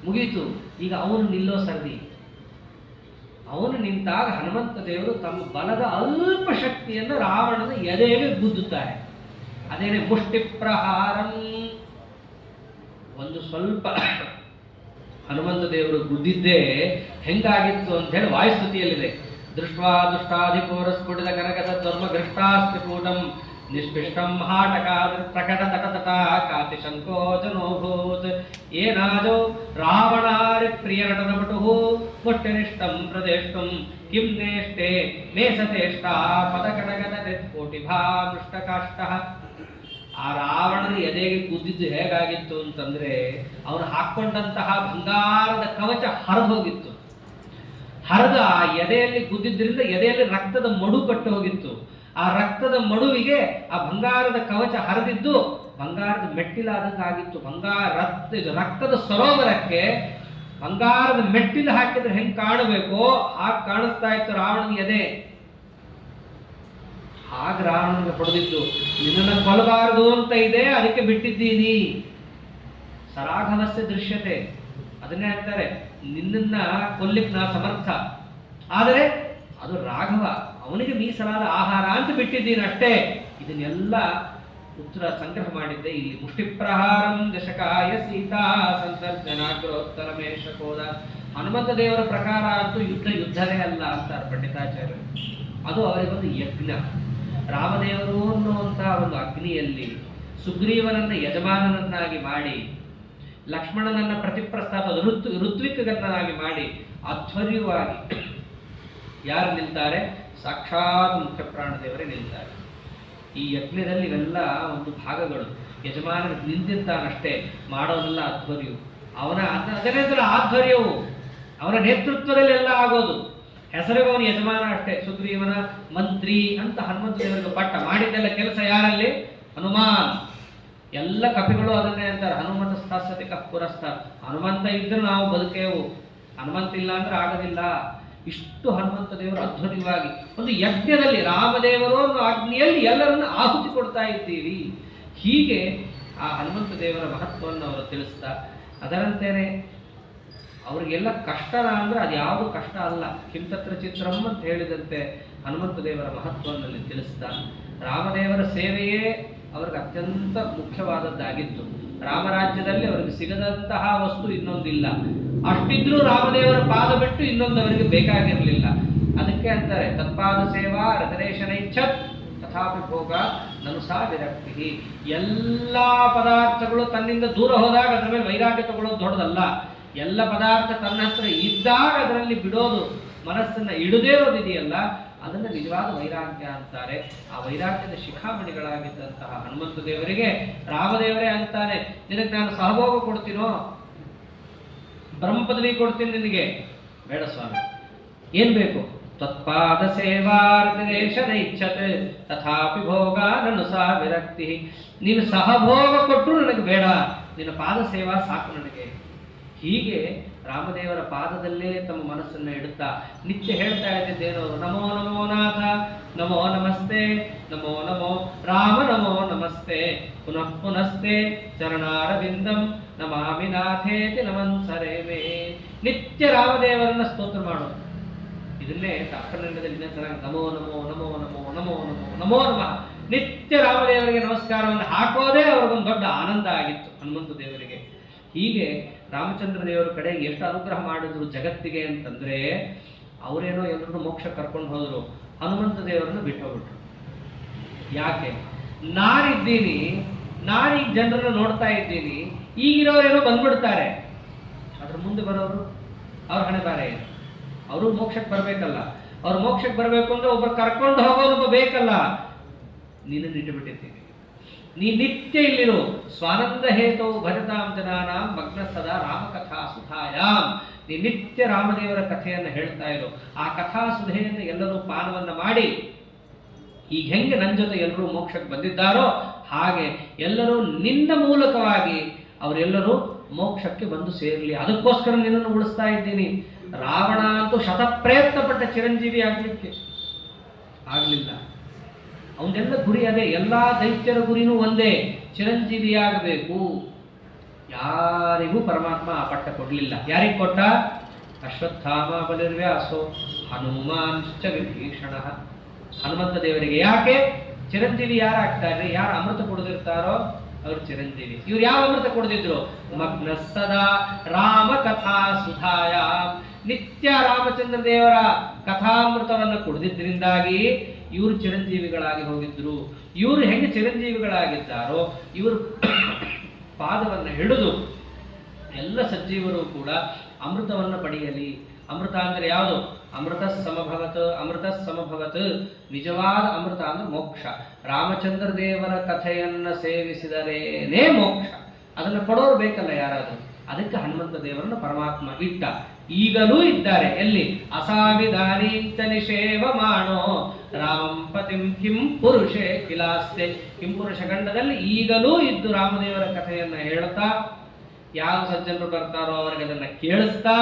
ಮುಗೀತು. ಈಗ ಅವನು ನಿಲ್ಲೋ ಸರದಿ. ಅವನು ನಿಂತಾಗ ಹನುಮಂತ ದೇವರು ತಮ್ಮ ಬಲದ ಅಲ್ಪ ಶಕ್ತಿಯನ್ನು ರಾವಣನ ಎದೆಗೆ ಗುದ್ದುತ್ತಾರೆ. ಅದೇನೆ ಮುಷ್ಟಿ ಪ್ರಹಾರಂ. ಒಂದು ಸ್ವಲ್ಪ ಹನುಮಂತ ದೇವರು ಗುದ್ದಿದ್ದೇ ಹೆಂಗಾಗಿತ್ತು ಅಂತ ಹೇಳಿ ವಾಯುಸ್ತುತಿಯಲ್ಲಿದೆ. ದೃಷ್ಟ್ವಾ ದುಷ್ಟಾಧಿಪೋರ ಸ್ಫುಟಿತ ಕನಕದ ಧರ್ಮ ಗೃಷ್ಟಾಸ್ತಿಕೂಟಂ ನಿಷ್ಪಿಷ್ಟಂ ಹಾಟಕಾದ ಪ್ರಕಟ ತಟತಟ ಕಾತಿ ಸಂಕೋಚನೋಭೂತ್ ಏನಾದೋ ರಾವಣಾರಿ ಪ್ರಿಯ ನಟನ ಪಟು ಮುಷ್ಟಿನಿಷ್ಟಂ ಪ್ರದೇಷ್ಟಂ ಕಿಂ ನೇಷ್ಟೇ ಮೇಸತೇಷ್ಟ ಪದಕಟಗದ ಕೋಟಿಭಾ ಮೃಷ್ಟಕಾಷ್ಟ. ಆ ರಾವಣನ ಎದೆಗೆ ಗುದ್ದಿದ್ದು ಹೇಗಾಗಿತ್ತು ಅಂತಂದ್ರೆ, ಅವನು ಹಾಕೊಂಡಂತಹ ಬಂಗಾರದ ಕವಚ ಹರಿದು ಹೋಗಿತ್ತು. ಹರಿದ ಆ ಎದೆಯಲ್ಲಿ ಗುದ್ದಿದ್ರಿಂದ ಎದೆಯಲ್ಲಿ ರಕ್ತದ ಮಡು ಕಟ್ಟು ಹೋಗಿತ್ತು. ಆ ರಕ್ತದ ಮಡುವಿಗೆ ಆ ಬಂಗಾರದ ಕವಚ ಹರಿದಿದ್ದು ಬಂಗಾರದ ಮೆಟ್ಟಿಲಾದಂಗಾಗಿತ್ತು. ರಕ್ತದ ಸರೋವರಕ್ಕೆ ಬಂಗಾರದ ಮೆಟ್ಟಿಲು ಹಾಕಿದ್ರೆ ಹೆಂಗ್ ಕಾಣಬೇಕೋ ಹಾಗೆ ಕಾಣಿಸ್ತಾ ಇತ್ತು ರಾವಣನ ಎದೆ. ಹಾಗೆ ರಾವಣನಿಗೆ ಹೊಡೆದಿದ್ದು. ನಿನ್ನನ್ನು ಕೊಲ್ಲಬಾರದು ಅಂತ ಇದೆ, ಅದಕ್ಕೆ ಬಿಟ್ಟಿದ್ದೀನಿ. ಸರಾಘವಸ್ಯ ದೃಶ್ಯತೆ, ಅದನ್ನೇ ಹೇಳ್ತಾರೆ, ನಿನ್ನನ್ನ ಕೊಲ್ಲಿಕ್ ನಾ ಸಮರ್ಥ, ಆದರೆ ಅದು ರಾಘವ, ಅವನಿಗೆ ಮೀಸಲಾದ ಆಹಾರ ಅಂತ ಬಿಟ್ಟಿದ್ದೀನಿ ಅಷ್ಟೇ. ಇದನ್ನೆಲ್ಲ ಉತ್ತರ ಸಂಗ್ರಹ ಮಾಡಿದ್ದೆ ಇಲ್ಲಿ. ಮುಷ್ಟಿ ಪ್ರಹಾರಂ ದಶಕಾಯ ಸೀತಾ ಸಂತರ್ಜನಾಗ್ರೋತ್ತರಮೇಶಕೋದ. ಹನುಮಂತ ದೇವರ ಪ್ರಕಾರ ಅಂತೂ ಯುದ್ಧವೇ ಅಲ್ಲ ಅಂತಾರೆ ಪಂಡಿತಾಚಾರ್ಯರು. ಅದು ಅವರಿಗೊಂದು ಯಜ್ಞ. ರಾಮದೇವರು ಅನ್ನುವಂತಹ ಒಂದು ಅಗ್ನಿಯಲ್ಲಿ ಸುಗ್ರೀವನನ್ನ ಯಜಮಾನನನ್ನಾಗಿ ಮಾಡಿ, ಲಕ್ಷ್ಮಣನನ್ನ ಪ್ರತಿಪ್ರಸ್ಥಾಪ ಋತ್ವಿಕಗನ್ನಾಗಿ ಮಾಡಿ ಅಧ್ವರ್ಯವಾಗಿ ಯಾರು ನಿಲ್ತಾರೆ? ಸಾಕ್ಷಾತ್ ಮುಖ್ಯ ಪ್ರಾಣದೇವರೇ ನಿಲ್ತಾರೆ. ಈ ಯಜ್ಞದಲ್ಲಿ ಇವೆಲ್ಲ ಒಂದು ಭಾಗಗಳು. ಯಜಮಾನ ನಿಂತಿರ್ತಾನಷ್ಟೇ, ಮಾಡೋನೆಲ್ಲ ಅಧ್ವರ್ಯವು ಅದನ್ನೆಲ್ಲ ಆಧ್ವರ್ಯವು ಅವನ ನೇತೃತ್ವದಲ್ಲಿ ಎಲ್ಲ ಆಗೋದು. ಹೆಸರಿಗೆ ಅವನು ಯಜಮಾನ ಅಷ್ಟೇ, ಸುಗ್ರೀವನ ಮಂತ್ರಿ ಅಂತ ಹನುಮಂತ ದೇವರಿಗೆ ಪಟ್ಟ. ಮಾಡಿದ್ದೆಲ್ಲ ಕೆಲಸ ಯಾರಲ್ಲಿ? ಹನುಮಾನ್. ಎಲ್ಲ ಕಪಿಗಳು ಅದನ್ನೇ ಅಂತಾರೆ, ಹನುಮಂತ ಸ್ಥಾಸತಿ ಕಪ್ಪುರಸ್ಥ. ಹನುಮಂತ ಇದ್ರೆ ನಾವು ಬದುಕೇವು, ಹನುಮಂತ ಇಲ್ಲ ಅಂದ್ರೆ ಆಗೋದಿಲ್ಲ. ಇಷ್ಟು ಹನುಮಂತ ದೇವರು ಅಧ್ವರ್ಯವಾಗಿ ಒಂದು ಯಜ್ಞದಲ್ಲಿ ರಾಮದೇವರು ಅನ್ನೋ ಅಗ್ನಿಯಲ್ಲಿ ಎಲ್ಲರನ್ನು ಆಹುತಿ ಕೊಡ್ತಾ ಇದ್ದೀವಿ. ಹೀಗೆ ಆ ಹನುಮಂತ ದೇವರ ಮಹತ್ವವನ್ನು ಅವರು ತಿಳಿಸ್ತಾ, ಅದರಂತೆಯೇ ಅವರಿಗೆಲ್ಲ ಕಷ್ಟನ ಅಂದ್ರೆ ಅದು ಯಾವುದು ಕಷ್ಟ ಅಲ್ಲ. ಕಿಂತತ್ರ ಚಿತ್ರಂ ಅಂತ ಹೇಳಿದಂತೆ ಹನುಮಂತ ದೇವರ ಮಹತ್ವದಲ್ಲಿ ತಿಳಿಸ್ತಾ, ರಾಮದೇವರ ಸೇವೆಯೇ ಅವರಿಗೆ ಅತ್ಯಂತ ಮುಖ್ಯವಾದದ್ದಾಗಿತ್ತು. ರಾಮರಾಜ್ಯದಲ್ಲಿ ಅವರಿಗೆ ಸಿಗದಂತಹ ವಸ್ತು ಇನ್ನೊಂದಿಲ್ಲ. ಅಷ್ಟಿದ್ರೂ ರಾಮದೇವರ ಪಾದ ಬಿಟ್ಟು ಇನ್ನೊಂದು ಅವರಿಗೆ ಬೇಕಾಗಿರಲಿಲ್ಲ. ಅದಕ್ಕೆ ಅಂತಾರೆ ತತ್ಪಾದ ಸೇವಾ ರತರೇಶನೈಚ್ಛತ್ ತಥಾಪಿ ಭೋಗ ನನುಸಾ ವಿರಕ್ತಿ. ಎಲ್ಲ ಪದಾರ್ಥಗಳು ತನ್ನಿಂದ ದೂರ ಹೋದಾಗ ಅದರ ಮೇಲೆ ವೈರಾಗ್ಯ ತಗೊಳ್ಳೋದು ದೊಡ್ಡದಲ್ಲ. ಎಲ್ಲ ಪದಾರ್ಥ ತನ್ನ ಹತ್ರ ಇದ್ದಾಗ ಅದರಲ್ಲಿ ಬಿಡೋದು, ಮನಸ್ಸನ್ನ ಇಡದೇ ಇರೋದಿದೆಯಲ್ಲ, ಅದನ್ನು ನಿಜವಾದ ವೈರಾಗ್ಯ ಅಂತಾರೆ. ಆ ವೈರಾಗ್ಯದ ಶಿಖಾಮಣಿಗಳಾಗಿದ್ದಂತಹ ಹನುಮಂತ ದೇವರಿಗೆ ರಾಮದೇವರೇ ಅಂತಾನೆ, ನಿನಗೆ ನಾನು ಸಹಭೋಗ ಕೊಡ್ತೀನೋ, ಬ್ರಹ್ಮ ಪದವಿ ಕೊಡ್ತೀನಿ ನಿನಗೆ, ಬೇಡ ಸ್ವಾಮಿ, ಏನ್ ಬೇಕು? ತತ್ಪಾದ ಸೇವಾರ್ತಿರೇಶನೈಚ್ಛತ್ ತಥಾಪಿ ಭೋಗ ನನುಸಾ ವಿರಕ್ತಿ. ನೀನು ಸಹಭೋಗ ಕೊಟ್ಟರು ನನಗೆ ಬೇಡ, ನಿನ್ನ ಪಾದ ಸೇವಾ ಸಾಕು ನನಗೆ. ಹೀಗೆ ರಾಮದೇವರ ಪಾದದಲ್ಲೇ ತಮ್ಮ ಮನಸ್ಸನ್ನು ಇಡುತ್ತಾ ನಿತ್ಯ ಹೇಳ್ತಾ ಇದ್ದಿದ್ದೇನೋ, ನಮೋ ನಮೋ ನಾಥ, ನಮೋ ನಮಸ್ತೆ, ನಮೋ ನಮೋ ರಾಮ, ನಮೋ ನಮಸ್ತೆ, ಪುನಃ ಪುನಸ್ತೆ ಚರಣಾರವಿಂದಂ ನಮಾಮಿ ನಾಥೇತಿ ನಮನ್ಸರೆ ಮೇ. ನಿತ್ಯ ರಾಮದೇವರನ್ನ ಸ್ತೋತ್ರ ಮಾಡೋದು. ಇದನ್ನೇ ತಾತ್ಪರ್ಯದಲ್ಲಿ ನಮೋ ನಮೋ ನಮೋ ನಮೋ ನಮೋ ನಮೋ ನಮೋ ನಮಃ ನಿತ್ಯ ರಾಮದೇವರಿಗೆ ನಮಸ್ಕಾರವನ್ನು ಹಾಕೋದೇ ಅವ್ರಿಗೊಂದು ದೊಡ್ಡ ಆನಂದ ಆಗಿತ್ತು ಹನುಮಂತ ದೇವರಿಗೆ. ಹೀಗೆ ರಾಮಚಂದ್ರ ದೇವರ ಕಡೆ ಎಷ್ಟು ಅನುಗ್ರಹ ಮಾಡಿದ್ರು ಜಗತ್ತಿಗೆ ಅಂತಂದ್ರೆ, ಅವರೇನೋ ಎಲ್ಲರೂ ಮೋಕ್ಷ ಕರ್ಕೊಂಡು ಹೋದ್ರು, ಹನುಮಂತ ದೇವರನ್ನು ಬಿಟ್ಟು ಹೋಗ್ಬಿಟ್ರು. ಯಾಕೆ? ನಾನಿದ್ದೀನಿ, ನಾನೀಗ ಜನರನ್ನು ನೋಡ್ತಾ ಇದ್ದೀನಿ, ಈಗಿರೋರೇನೋ ಬಂದ್ಬಿಡ್ತಾರೆ, ಅದ್ರ ಮುಂದೆ ಬರೋರು ಅವ್ರ ಹಣೆ ಬಾರ ಏನು? ಅವರು ಮೋಕ್ಷಕ್ಕೆ ಬರಬೇಕಲ್ಲ. ಅವ್ರು ಮೋಕ್ಷಕ್ಕೆ ಬರಬೇಕು ಅಂದ್ರೆ ಒಬ್ಬರು ಕರ್ಕೊಂಡು ಹೋಗೋನೊಬ್ಬ ಬೇಕಲ್ಲ. ನೀನನ್ನು ಇಟ್ಟುಬಿಟ್ಟಿದ್ದೀನಿ. ನೀ ನಿತ್ಯ ಇಲ್ಲಿರು. ಸ್ವಾನಂದ ಹೇತೋ ಭಜತಾಂ ಜನಾನಾಂ ಮಗ್ನ ಸದಾ ರಾಮಕಥಾ ಸುಧಾಯಾಮ್. ನೀ ನಿತ್ಯ ರಾಮದೇವರ ಕಥೆಯನ್ನು ಹೇಳ್ತಾ ಇರು. ಆ ಕಥಾ ಸುಧೆಯನ್ನು ಎಲ್ಲರೂ ಪಾನವನ್ನ ಮಾಡಿ, ಈಗ ಹೆಂಗೆ ನನ್ನ ಜೊತೆ ಎಲ್ಲರೂ ಮೋಕ್ಷಕ್ಕೆ ಬಂದಿದ್ದಾರೋ ಹಾಗೆ ಎಲ್ಲರೂ ನಿನ್ನ ಮೂಲಕವಾಗಿ ಅವರೆಲ್ಲರೂ ಮೋಕ್ಷಕ್ಕೆ ಬಂದು ಸೇರಲಿ. ಅದಕ್ಕೋಸ್ಕರ ನಿನ್ನನ್ನು ಉಳಿಸ್ತಾ ಇದ್ದೀನಿ. ರಾವಣ ಅಂತೂ ಶತಪ್ರಯತ್ನ ಪಟ್ಟ ಚಿರಂಜೀವಿ ಆಗ್ಲಿಕ್ಕೆ ಆಗ್ಲಿಲ್ಲ. ಅವನ್ನೆಲ್ಲ ಗುರಿ ಅದೇ. ಎಲ್ಲಾ ದೈತ್ಯರ ಗುರಿನೂ ಒಂದೇ, ಚಿರಂಜೀವಿಯಾಗಬೇಕು. ಯಾರಿಗೂ ಪರಮಾತ್ಮ ಆ ಪಟ್ಟ ಕೊಡ್ಲಿಲ್ಲ. ಯಾರಿಗೆ ಕೊಟ್ಟ? ಅಶ್ವತ್ಥಾಮ ಬಲಿರ್ವ್ಯಾಸೋ ಹನುಮಾನ್ಶ್ಚ ವಿಭೀಷಣ. ಹನುಮಂತ ದೇವರಿಗೆ. ಯಾಕೆ ಚಿರಂಜೀವಿ ಯಾರಾಗ್ತಾರೆ? ಯಾರು ಅಮೃತ ಕುಡಿದಿರ್ತಾರೋ ಅವರು ಚಿರಂಜೀವಿ. ಇವ್ರು ಯಾವ ಅಮೃತ ಕುಡಿದಿದ್ರು? ಮಗ್ನ ಸದಾ ರಾಮ ಕಥಾ ಸುಧಾಯ. ನಿತ್ಯ ರಾಮಚಂದ್ರ ದೇವರ ಕಥಾಮೃತವನ್ನು ಕುಡಿದಿದ್ದರಿಂದಾಗಿ ಇವರು ಚಿರಂಜೀವಿಗಳಾಗಿ ಹೋಗಿದ್ರು. ಇವರು ಹೆಂಗೆ ಚಿರಂಜೀವಿಗಳಾಗಿದ್ದಾರೋ ಇವರು ಪಾದವನ್ನು ಹಿಡಿದು ಎಲ್ಲ ಸಜ್ಜೀವರು ಕೂಡ ಅಮೃತವನ್ನು ಪಡೆಯಲಿ. ಅಮೃತ ಅಂದ್ರೆ ಯಾವುದು? ಅಮೃತ ಸಮಭವತ್, ಅಮೃತ ಸಮಭವತ್. ನಿಜವಾದ ಅಮೃತ ಅಂದ್ರೆ ಮೋಕ್ಷ. ರಾಮಚಂದ್ರ ದೇವರ ಕಥೆಯನ್ನ ಸೇವಿಸಿದರೇನೇ ಮೋಕ್ಷ. ಅದನ್ನು ಕೊಡೋರು ಬೇಕಲ್ಲ ಯಾರಾದರೂ. ಅದಕ್ಕೆ ಹನುಮಂತ ದೇವರನ್ನು ಪರಮಾತ್ಮ ಇಟ್ಟ. ಈಗಲೂ ಇದ್ದಾರೆ. ಎಲ್ಲಿ? ಅಸಾವಿಧಾನೀಂಚ ನಿಷೇವ ಮಾಡೋ ರಾಮಂ ಪತಿಂ ಕಿಂ ಪುರುಷೇ ಕಿಲಾಸ್ತೆ. ಕಿಂಪುರುಷ ಗಂಡದಲ್ಲಿ ಈಗಲೂ ಇದ್ದು ರಾಮದೇವರ ಕಥೆಯನ್ನ ಹೇಳ್ತಾ, ಯಾವ ಸಜ್ಜನರು ಬರ್ತಾರೋ ಅವರಿಗೆ ಅದನ್ನ ಕೇಳಿಸ್ತಾ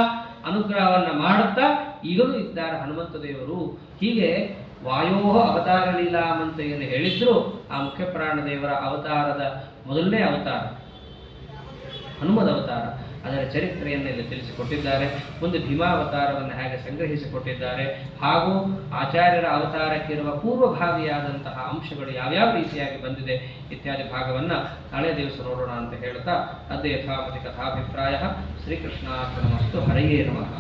ಅನುಗ್ರಹವನ್ನ ಮಾಡುತ್ತಾ ಈಗಲೂ ಇದ್ದಾರೆ ಹನುಮಂತ ದೇವರು. ಹೀಗೆ ವಾಯೋ ಅವತಾರ ಲೀಲಾಂ ಅಂತ ಏನು ಹೇಳಿದ್ರು, ಆ ಮುಖ್ಯ ಪ್ರಾಣ ದೇವರ ಅವತಾರದ ಮೊದಲನೇ ಅವತಾರ ಹನುಮದ ಅವತಾರ. ಅದರ ಚರಿತ್ರೆಯನ್ನು ಇಲ್ಲಿ ತಿಳಿಸಿಕೊಟ್ಟಿದ್ದಾರೆ. ಮುಂದೆ ಭೀಮಾವತಾರವನ್ನು ಹೇಗೆ ಸಂಗ್ರಹಿಸಿಕೊಟ್ಟಿದ್ದಾರೆ, ಹಾಗೂ ಆಚಾರ್ಯರ ಅವತಾರಕ್ಕಿರುವ ಪೂರ್ವಭಾವಿಯಾದಂತಹ ಅಂಶಗಳು ಯಾವ್ಯಾವ ರೀತಿಯಾಗಿ ಬಂದಿದೆ ಇತ್ಯಾದಿ ಭಾಗವನ್ನು ನಾಳೆ ದಿವಸ ನೋಡೋಣ ಅಂತ ಹೇಳ್ತಾ, ಅದ್ಯ ಯಥಾಮತಿ ಕಥಾಭಿಪ್ರಾಯ ಶ್ರೀಕೃಷ್ಣಾರ್ಪಣಮಸ್ತು. ಹರಯೇ ನಮಃ.